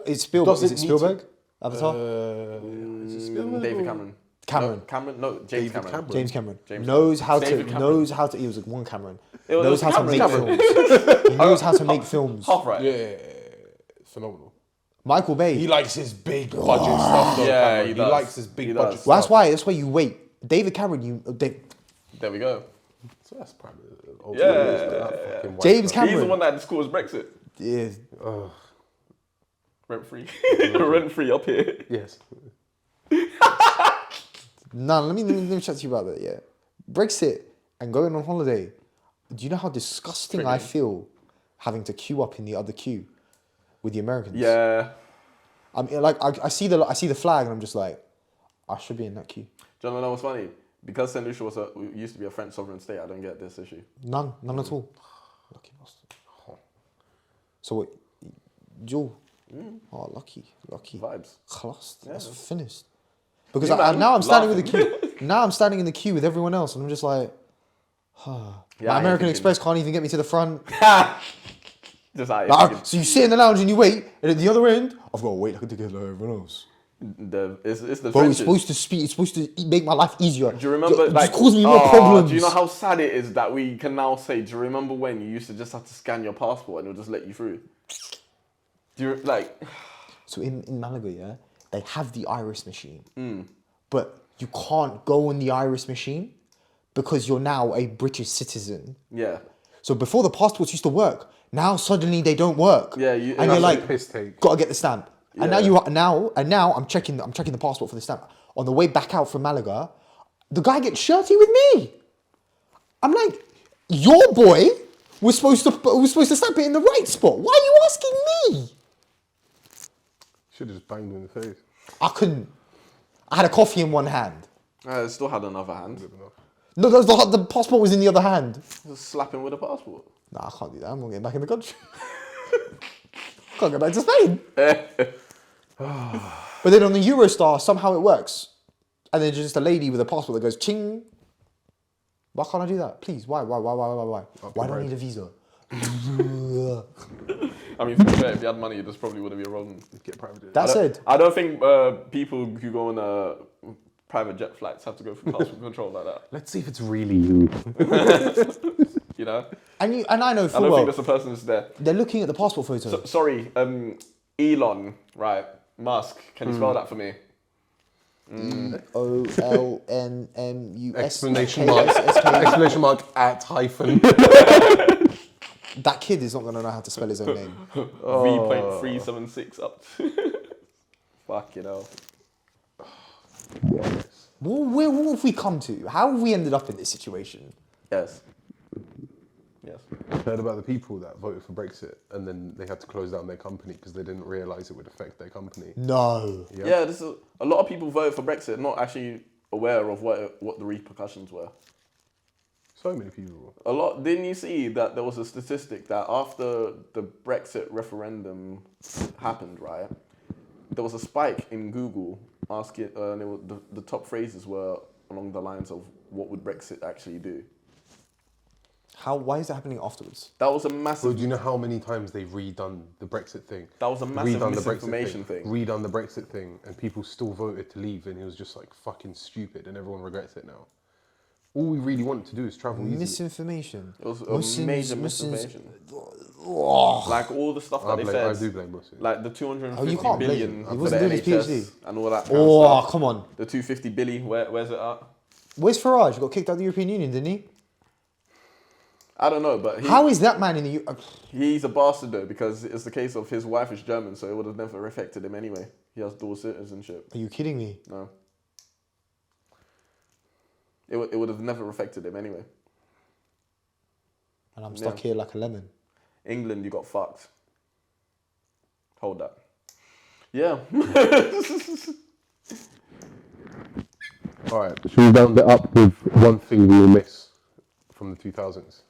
Speaker 1: It's Spielberg.
Speaker 3: Does
Speaker 1: Is
Speaker 3: it
Speaker 1: it
Speaker 3: need
Speaker 1: Spielberg? Avatar?
Speaker 3: Is it Spielberg
Speaker 2: David
Speaker 3: or-
Speaker 2: Cameron.
Speaker 1: Cameron.
Speaker 2: No, Cameron. No, James
Speaker 3: David
Speaker 2: Cameron.
Speaker 3: Cameron.
Speaker 1: James Cameron
Speaker 2: James
Speaker 1: knows how
Speaker 2: David
Speaker 1: to
Speaker 2: Cameron.
Speaker 1: knows how to. He was like one Cameron.
Speaker 2: It was
Speaker 1: Knows how to
Speaker 2: Cameron.
Speaker 1: make
Speaker 2: Cameron.
Speaker 1: films. He knows how to make films.
Speaker 2: Half right.
Speaker 3: Yeah, phenomenal.
Speaker 1: Michael Bay.
Speaker 3: He likes his big budget stuff though.
Speaker 2: Yeah,
Speaker 3: Cameron.
Speaker 2: he
Speaker 3: He
Speaker 2: does.
Speaker 3: likes his big
Speaker 2: He
Speaker 3: budget
Speaker 2: does.
Speaker 3: stuff.
Speaker 1: Well, that's why you wait. David Cameron.
Speaker 2: There we go.
Speaker 3: So that's probably
Speaker 2: Yeah.
Speaker 1: James
Speaker 2: He's
Speaker 1: Cameron.
Speaker 2: the one that caused Brexit.
Speaker 1: Yeah.
Speaker 2: Rent free. Rent free up here.
Speaker 3: Yes.
Speaker 1: No, let me chat to you about that. Yeah, Brexit and going on holiday. Do you know how disgusting I feel having to queue up in the other queue with the Americans?
Speaker 2: Yeah.
Speaker 1: I mean, like I see the flag and I'm just like, I should be in that queue.
Speaker 2: Do you know what's funny? Because Saint Lucia used to be a French sovereign state, I don't get this issue.
Speaker 1: None at all. Lucky bastard. So what? Joe. Oh, lucky.
Speaker 2: Vibes.
Speaker 1: Khalas,
Speaker 2: Yeah,
Speaker 1: that's
Speaker 2: that's-
Speaker 1: finished. Because
Speaker 2: Yeah, man.
Speaker 1: now I'm standing with the
Speaker 2: Laughing.
Speaker 1: queue. Now I'm standing in the queue with everyone else, and I'm just like,
Speaker 2: Yeah,
Speaker 1: my
Speaker 2: I
Speaker 1: American
Speaker 2: ain't
Speaker 1: Express can't even get me to the front.
Speaker 2: Just out
Speaker 1: Like,
Speaker 2: here.
Speaker 1: so you sit in the lounge and you wait, and at the other end, I've got to wait like a dickhead like everyone else.
Speaker 2: It's the
Speaker 1: Bro, it's
Speaker 2: trenches.
Speaker 1: supposed to speak. It's supposed to make my life easier.
Speaker 2: Do you remember?
Speaker 1: It
Speaker 2: Like,
Speaker 1: just causes me more problems.
Speaker 2: Do you know how sad it is that we can now say? Do you remember when you used to just have to scan your passport and it'll just let you through? Do you like?
Speaker 1: So in Malaga, yeah, they have the iris machine, but you can't go on the iris machine because you're now a British citizen.
Speaker 2: Yeah.
Speaker 1: So before the passports used to work, now suddenly they don't work.
Speaker 2: Yeah,
Speaker 1: and you're like,
Speaker 3: piss take.
Speaker 1: gotta get the stamp. And now I'm checking the passport for the stamp. On the way back out from Malaga, the guy gets shirty with me. I'm like, your boy was supposed to stamp it in the right spot. Why are you asking me?
Speaker 3: Should have just banged him in the face.
Speaker 1: I couldn't. I had a coffee in one hand.
Speaker 2: I still had another hand.
Speaker 1: No, the passport was in the other hand.
Speaker 2: Just slapping with a passport.
Speaker 1: Nah, I can't do that. I'm not getting back in the country. Can't go back to Spain. But then on the Eurostar, somehow it works. And then just a lady with a passport that goes ching. Why can't I do that? Please, why? Why do I need a visa?
Speaker 2: I mean, to be fair, if you had money, this probably wouldn't be a problem.
Speaker 3: Get private.
Speaker 1: That said,
Speaker 2: I don't think people who go on private jet flights have to go through passport control like that.
Speaker 3: Let's see if it's really you.
Speaker 2: You know?
Speaker 1: and I know
Speaker 2: I
Speaker 1: full
Speaker 2: don't
Speaker 1: well,
Speaker 2: think that's the person that's there.
Speaker 1: they're looking at the passport photo.
Speaker 2: Sorry, Elon, right? Musk, can you spell that for me?
Speaker 1: OLNMUS.
Speaker 3: Exclamation mark. Exclamation mark at hyphen.
Speaker 1: That kid is not going to know how to spell his own name.
Speaker 2: V.376 up to... Fuck, you know.
Speaker 1: Where have we come to? How have we ended up in this situation?
Speaker 2: Yes.
Speaker 3: Heard about the people that voted for Brexit and then they had to close down their company because they didn't realise it would affect their company.
Speaker 1: No.
Speaker 3: Yep.
Speaker 2: Yeah, this is a lot of people voted for Brexit, not actually aware of what the repercussions were.
Speaker 3: So many people.
Speaker 2: A lot. Didn't you see that there was a statistic that after the Brexit referendum happened, right? There was a spike in Google asking, the top phrases were along the lines of what would Brexit actually do.
Speaker 1: Why is that happening afterwards?
Speaker 2: That was a massive.
Speaker 3: Well, do you know how many times they've redone the Brexit thing?
Speaker 2: That was a massive
Speaker 3: Redone
Speaker 2: misinformation thing.
Speaker 3: Redone the Brexit thing, and people still voted to leave, and it was just like fucking stupid, and everyone regrets it now. All we really wanted to do is travel easily.
Speaker 1: Misinformation.
Speaker 2: It was a major misinformation.
Speaker 1: Oh.
Speaker 2: Like all the stuff that they said.
Speaker 3: I do blame Muhsin.
Speaker 2: Like the 250
Speaker 1: you can't blame
Speaker 2: billion
Speaker 1: him. He
Speaker 2: for
Speaker 1: wasn't
Speaker 2: the
Speaker 1: doing his
Speaker 2: NHS
Speaker 1: PhD.
Speaker 2: and all that kind of stuff.
Speaker 1: Come on.
Speaker 2: The 250 billion, where's it at?
Speaker 1: Where's Viraj? He got kicked out of the European Union, didn't he?
Speaker 2: I don't know, but
Speaker 1: How is that man in the...
Speaker 2: he's a bastard though, because it's the case of his wife is German, so it would have never affected him anyway. He has dual citizenship.
Speaker 1: Are you kidding me?
Speaker 2: No. It would have never affected him anyway.
Speaker 1: And I'm stuck here like a lemon.
Speaker 2: England, you got fucked. Hold that. Yeah.
Speaker 3: All right, should we round it up with one thing we will miss from the 2000s?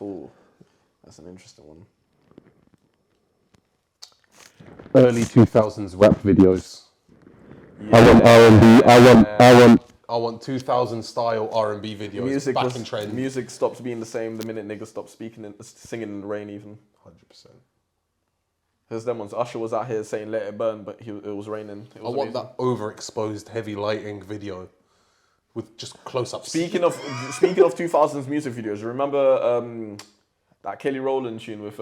Speaker 2: Ooh, that's an interesting one.
Speaker 3: Early 2000s rap videos.
Speaker 2: Yeah.
Speaker 3: I want R&B. I want 2000 style R&B videos.
Speaker 2: Music
Speaker 3: back in trend.
Speaker 2: Music stops being the same the minute niggas stop singing in the rain even.
Speaker 3: 100%.
Speaker 2: There's them ones. Usher was out here saying "Let it burn," but it was raining. It was
Speaker 3: I want
Speaker 2: amazing.
Speaker 3: that overexposed heavy lighting video with just close-ups.
Speaker 2: Speaking of 2000s music videos, you remember that Kelly Rowland tune with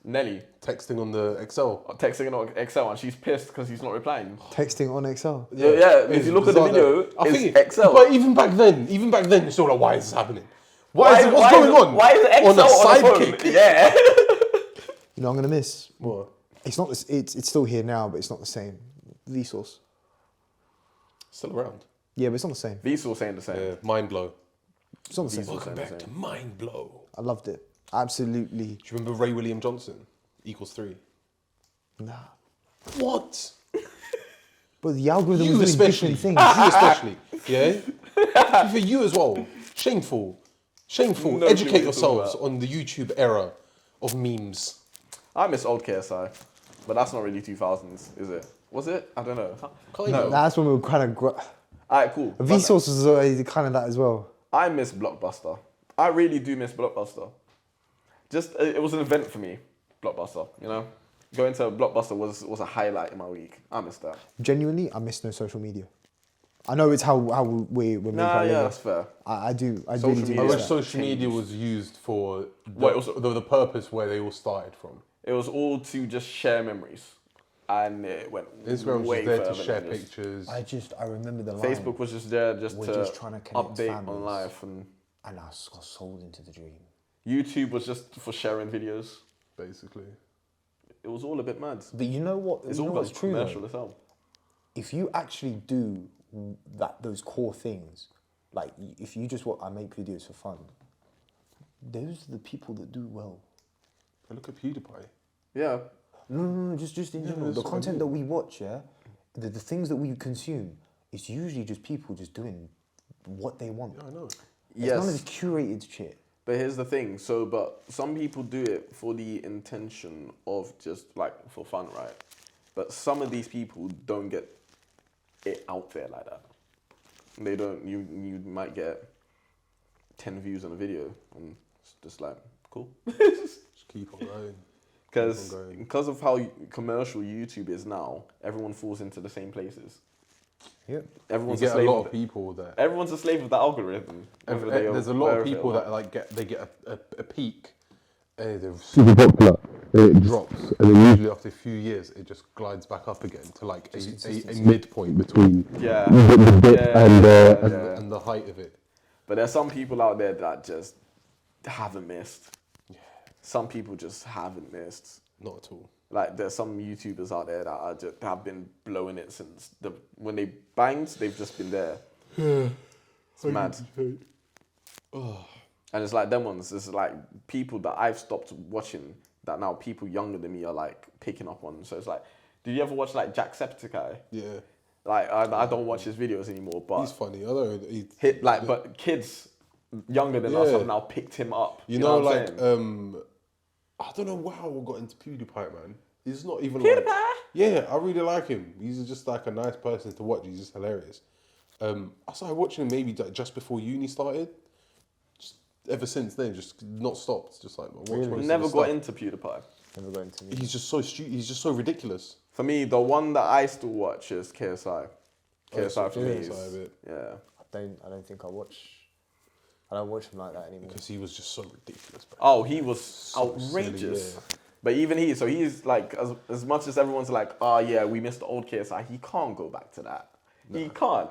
Speaker 2: Nelly
Speaker 3: Texting on the Excel.
Speaker 2: texting on Excel, and she's pissed because he's not replying.
Speaker 1: Texting on Excel.
Speaker 2: Yeah, if you look at the video, it's Excel.
Speaker 3: But even back then, you're still like, why is this happening? What's going on?
Speaker 2: Why is Excel
Speaker 3: on a sidekick?
Speaker 2: Yeah.
Speaker 1: You know, I'm going to miss.
Speaker 3: What?
Speaker 1: It's not this. It's still here now, but it's not the same. Vsauce.
Speaker 3: Still around.
Speaker 1: Yeah, but it's not the same.
Speaker 2: Vsauce saying the same.
Speaker 3: Yeah, mind blow.
Speaker 1: It's not the same.
Speaker 2: Welcome back to
Speaker 3: Mind Blow.
Speaker 1: I loved it. Absolutely.
Speaker 3: Do you remember Ray William Johnson? Equals 3.
Speaker 1: Nah.
Speaker 3: What?
Speaker 1: But the algorithm
Speaker 3: You
Speaker 1: was doing
Speaker 3: especially.
Speaker 1: different
Speaker 3: You
Speaker 1: things.
Speaker 3: especially. Yeah? For you as well. Shameful. Shameful.
Speaker 2: No,
Speaker 3: Educate
Speaker 2: what you're
Speaker 3: yourselves
Speaker 2: talking
Speaker 3: on the YouTube era of memes.
Speaker 2: I miss old KSI, but that's not really 2000s, is it? Was it? I don't know.
Speaker 3: No.
Speaker 1: That's when we were kind of...
Speaker 2: Alright, cool.
Speaker 1: Vsauce was kind of that as well.
Speaker 2: I miss Blockbuster. I really do miss Blockbuster. Just, it was an event for me, Blockbuster, you know? Going to Blockbuster was a highlight in my week. I missed that.
Speaker 1: Genuinely, I miss no social media. I know it's how we're making
Speaker 2: Nah,
Speaker 1: our
Speaker 2: yeah,
Speaker 1: living.
Speaker 2: that's fair.
Speaker 1: I do. I
Speaker 2: Social
Speaker 1: really do.
Speaker 2: media.
Speaker 3: I
Speaker 1: miss
Speaker 3: wish
Speaker 1: that.
Speaker 3: social media was used for
Speaker 2: What,
Speaker 3: the purpose where they all started from.
Speaker 2: It was all to just share memories, and it went
Speaker 3: Instagram was
Speaker 2: way
Speaker 3: just there to
Speaker 2: further
Speaker 3: share
Speaker 2: than just-
Speaker 3: pictures.
Speaker 1: I remember the line.
Speaker 2: Facebook was just there just
Speaker 1: We're
Speaker 2: to
Speaker 1: just trying to connect
Speaker 2: update on
Speaker 1: families.
Speaker 2: life, and
Speaker 1: And I got sold into the dream.
Speaker 2: YouTube was just for sharing videos.
Speaker 3: Basically.
Speaker 2: It was all a bit mad.
Speaker 1: But you know what?
Speaker 2: It's
Speaker 1: you
Speaker 2: all
Speaker 1: know what's
Speaker 2: got
Speaker 1: true
Speaker 2: commercial
Speaker 1: though?
Speaker 2: as hell.
Speaker 1: If you actually do those core things, like if you just I make videos for fun, those are the people that do well.
Speaker 3: Hey, look at PewDiePie.
Speaker 2: Yeah,
Speaker 1: No, just in general.
Speaker 3: that's
Speaker 1: The
Speaker 3: what I
Speaker 1: content
Speaker 3: mean.
Speaker 1: that we watch, the things that we consume, it's usually just people just doing what they want.
Speaker 3: Yeah, I know.
Speaker 1: It's
Speaker 2: yes.
Speaker 1: none of this curated shit.
Speaker 2: But here's the thing. but some people do it for the intention of just like for fun, right? But some of these people don't get it out there like that. They don't. You might get 10 views on a video, and it's just like cool.
Speaker 3: Just keep on going.
Speaker 2: Because of how commercial YouTube is now, everyone falls into the same places.
Speaker 1: Yeah.
Speaker 2: Everyone's
Speaker 3: You
Speaker 2: a
Speaker 3: get a
Speaker 2: slave.
Speaker 3: lot
Speaker 2: Of
Speaker 3: of people that.
Speaker 2: everyone's a slave of the algorithm.
Speaker 3: There's a lot of people
Speaker 2: that
Speaker 3: that like get a peak, and they're super popular, and it drops, and then usually after a few years it just glides back up again to like a midpoint between
Speaker 2: Yeah.
Speaker 3: the dip
Speaker 2: Yeah.
Speaker 3: and the height of it.
Speaker 2: But there's some people out there that just haven't missed.
Speaker 3: Yeah.
Speaker 2: Some people just haven't missed.
Speaker 3: Not at all.
Speaker 2: Like there's some YouTubers out there that are just have been blowing it since when they banged, they've just been there. It's mad. And it's like them ones. It's like people that I've stopped watching that now people younger than me are like picking up on. So it's like, did you ever watch like Jacksepticeye?
Speaker 3: Yeah.
Speaker 2: Like I don't watch his videos anymore, but
Speaker 3: He's funny. Although
Speaker 2: but kids younger than us
Speaker 3: Yeah.
Speaker 2: have now picked him up.
Speaker 3: you know
Speaker 2: what I'm
Speaker 3: like
Speaker 2: saying?
Speaker 3: I don't know how I got into PewDiePie, man. He's not even
Speaker 2: PewDiePie?
Speaker 3: like. Yeah, I really like him. He's just like a nice person to watch. He's just hilarious. I started watching him maybe like just before uni started. Just ever since then, just not stopped. Just like watch most of his
Speaker 2: Never got
Speaker 3: stuff.
Speaker 2: into PewDiePie.
Speaker 1: Never got into me.
Speaker 3: He's just so he's just so ridiculous.
Speaker 2: For me, the one that I still watch is KSI. KSI for me
Speaker 3: KSI
Speaker 2: is,
Speaker 3: a bit.
Speaker 2: yeah.
Speaker 1: I don't think I don't watch him like that anymore.
Speaker 3: Because he was just so ridiculous, bro.
Speaker 2: Oh, he was
Speaker 3: So
Speaker 2: outrageous.
Speaker 3: silly, yeah.
Speaker 2: But even he's like, as much as everyone's like, oh yeah, we missed the old KSI, he can't go back to that. He can't.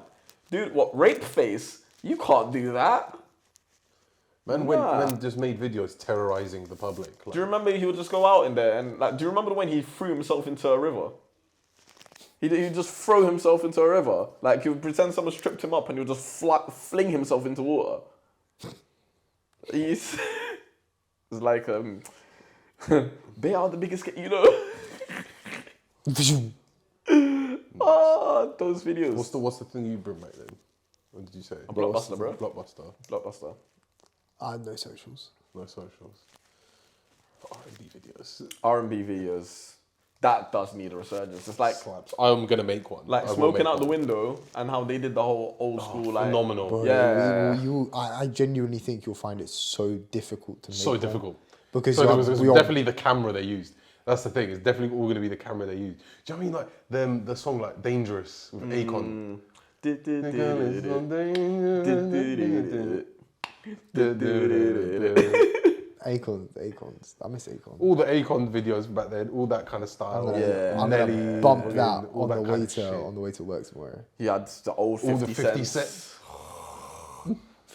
Speaker 2: Dude, what, rape face? You can't do that.
Speaker 3: Man,
Speaker 2: Nah.
Speaker 3: when just made videos terrorizing the public. Like,
Speaker 2: Do you remember he would just go out in there and like, do you remember when he threw himself into a river? He'd just throw himself into a river. Like he would pretend someone stripped him up and he would just fling himself into water. He's it's like they are the biggest, you know. Oh, those videos.
Speaker 3: what's the thing you bring back then? What did you say?
Speaker 2: Blockbuster, bro.
Speaker 3: Blockbuster.
Speaker 1: I have no socials.
Speaker 3: No socials. R&B videos.
Speaker 2: R&B videos. That does need a resurgence. It's like
Speaker 3: Slaps. I'm gonna make one.
Speaker 2: like
Speaker 3: I will
Speaker 2: smoking
Speaker 3: make
Speaker 2: out the
Speaker 3: one.
Speaker 2: window and how they did the whole old school like
Speaker 3: Phenomenal.
Speaker 1: Bro,
Speaker 2: Yeah.
Speaker 1: I genuinely think you'll find it so difficult to make.
Speaker 3: So
Speaker 1: one.
Speaker 3: difficult.
Speaker 1: Because
Speaker 3: So
Speaker 1: you
Speaker 3: it
Speaker 1: are-
Speaker 3: was
Speaker 1: we are-
Speaker 3: definitely the camera they used. That's the thing. It's definitely all gonna be the camera they used. Do you know what I mean? Like the song like "Dangerous" with Akon.
Speaker 1: Akons. I miss Akon.
Speaker 3: All the Akon videos back then, all that kind of style.
Speaker 2: Yeah.
Speaker 1: I'm
Speaker 3: Nelly,
Speaker 1: gonna bump
Speaker 3: all
Speaker 1: that
Speaker 3: all
Speaker 1: on the
Speaker 3: kind
Speaker 1: way
Speaker 3: of shit.
Speaker 1: to work tomorrow.
Speaker 2: he had the old 50,
Speaker 3: All the 50
Speaker 2: cents.
Speaker 3: cents.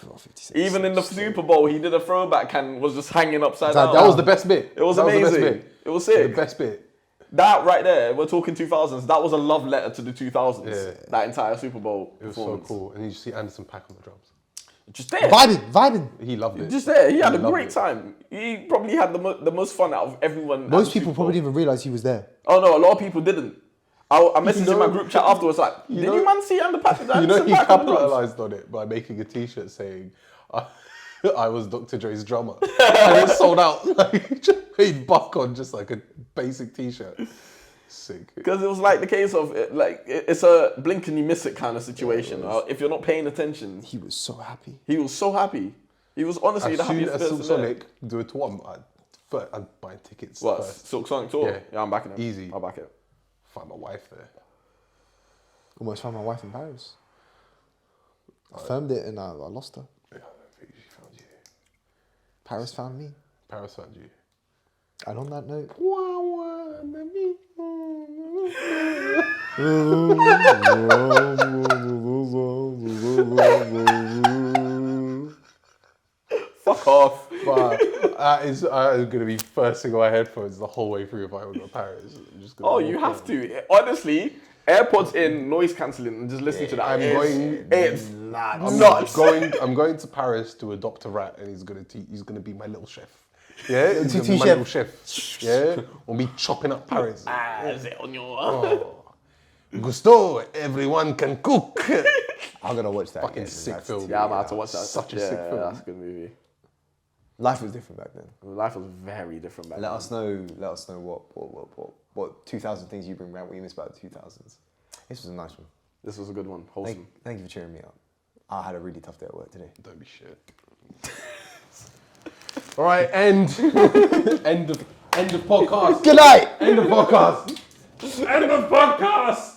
Speaker 1: Oh, 56.
Speaker 2: Even in the Super Bowl, he did a throwback and was just hanging upside
Speaker 1: That-
Speaker 2: down.
Speaker 3: That was the best bit.
Speaker 2: It was
Speaker 3: That the best
Speaker 2: amazing.
Speaker 3: bit.
Speaker 2: It was
Speaker 3: The
Speaker 2: sick.
Speaker 3: best bit.
Speaker 2: That right there, we're talking 2000s. That was a love letter to the 2000s.
Speaker 3: Yeah.
Speaker 2: That entire Super Bowl
Speaker 3: It was so
Speaker 2: performance.
Speaker 3: cool. And you see Anderson .Paak on the drums.
Speaker 2: Just there.
Speaker 1: Vibing.
Speaker 3: He loved it.
Speaker 2: Just there. He had a
Speaker 3: loved
Speaker 2: great
Speaker 3: it.
Speaker 2: time. He probably had the most fun out of everyone. at
Speaker 1: Most
Speaker 2: the
Speaker 1: people
Speaker 2: Super Bowl.
Speaker 1: probably didn't even realize he was there.
Speaker 2: Oh no, a lot of people didn't. I messaged in my group chat afterwards like, did
Speaker 3: know-
Speaker 2: you man see Anderson
Speaker 3: You know, he
Speaker 2: Paak on the drums?
Speaker 3: capitalized on it by making a T-shirt saying, "I was Dr. Dre's drummer," and it sold out. Like, he just made buck on just like a basic T-shirt. Sick.
Speaker 2: Because it was like the case of it's a blink and you miss it kind of situation. If you're not paying attention,
Speaker 1: He was so happy.
Speaker 2: he was so happy. He was honestly
Speaker 3: As
Speaker 2: the
Speaker 3: soon
Speaker 2: happiest
Speaker 3: as
Speaker 2: person
Speaker 3: Silk
Speaker 2: there.
Speaker 3: Sonic do a twom, first, I'm buying tickets
Speaker 2: What?
Speaker 3: first.
Speaker 2: Silk Sonic tour?
Speaker 3: Yeah.
Speaker 2: Yeah, I'm backing it.
Speaker 3: Easy.
Speaker 2: I'll back it.
Speaker 3: Find my wife there.
Speaker 1: Almost found my wife in Paris. I filmed it and I lost her.
Speaker 3: Yeah, I don't think she found you.
Speaker 1: Paris found me.
Speaker 3: Paris found you.
Speaker 1: And on that note,
Speaker 2: Fuck off.
Speaker 3: But that is going to be first thing on my headphones the whole way through if I ever go to Paris. I'm just gonna
Speaker 2: Oh,
Speaker 3: walk
Speaker 2: you have
Speaker 3: around.
Speaker 2: to. Honestly, AirPods in, noise cancelling, and just listen to that.
Speaker 3: I'm
Speaker 2: It's
Speaker 3: I'm
Speaker 2: nuts.
Speaker 3: I'm going to Paris to adopt a rat, and he's gonna be my little chef. Yeah, he's gonna be
Speaker 1: Tutu
Speaker 3: my
Speaker 1: chef.
Speaker 3: little chef. Yeah, we'll be chopping up Paris. Oh. Gusto, everyone can cook.
Speaker 1: I'm gonna watch that.
Speaker 3: Fucking
Speaker 1: again.
Speaker 3: sick
Speaker 1: That's-
Speaker 3: film.
Speaker 2: Yeah, I'm about to watch that.
Speaker 3: Such a
Speaker 2: Yeah,
Speaker 3: sick film.
Speaker 2: That's a good movie.
Speaker 1: Life was different back then.
Speaker 2: Life was very different back
Speaker 1: Let
Speaker 2: then.
Speaker 1: us know what 2000 things you bring back, what you miss about the 2000s. This was a nice one.
Speaker 2: This was a good one. Wholesome.
Speaker 1: Thank you for cheering me up. I had a really tough day at work today.
Speaker 3: Don't be shit. All right, end of podcast.
Speaker 1: Good night!
Speaker 3: End of podcast. End of podcast.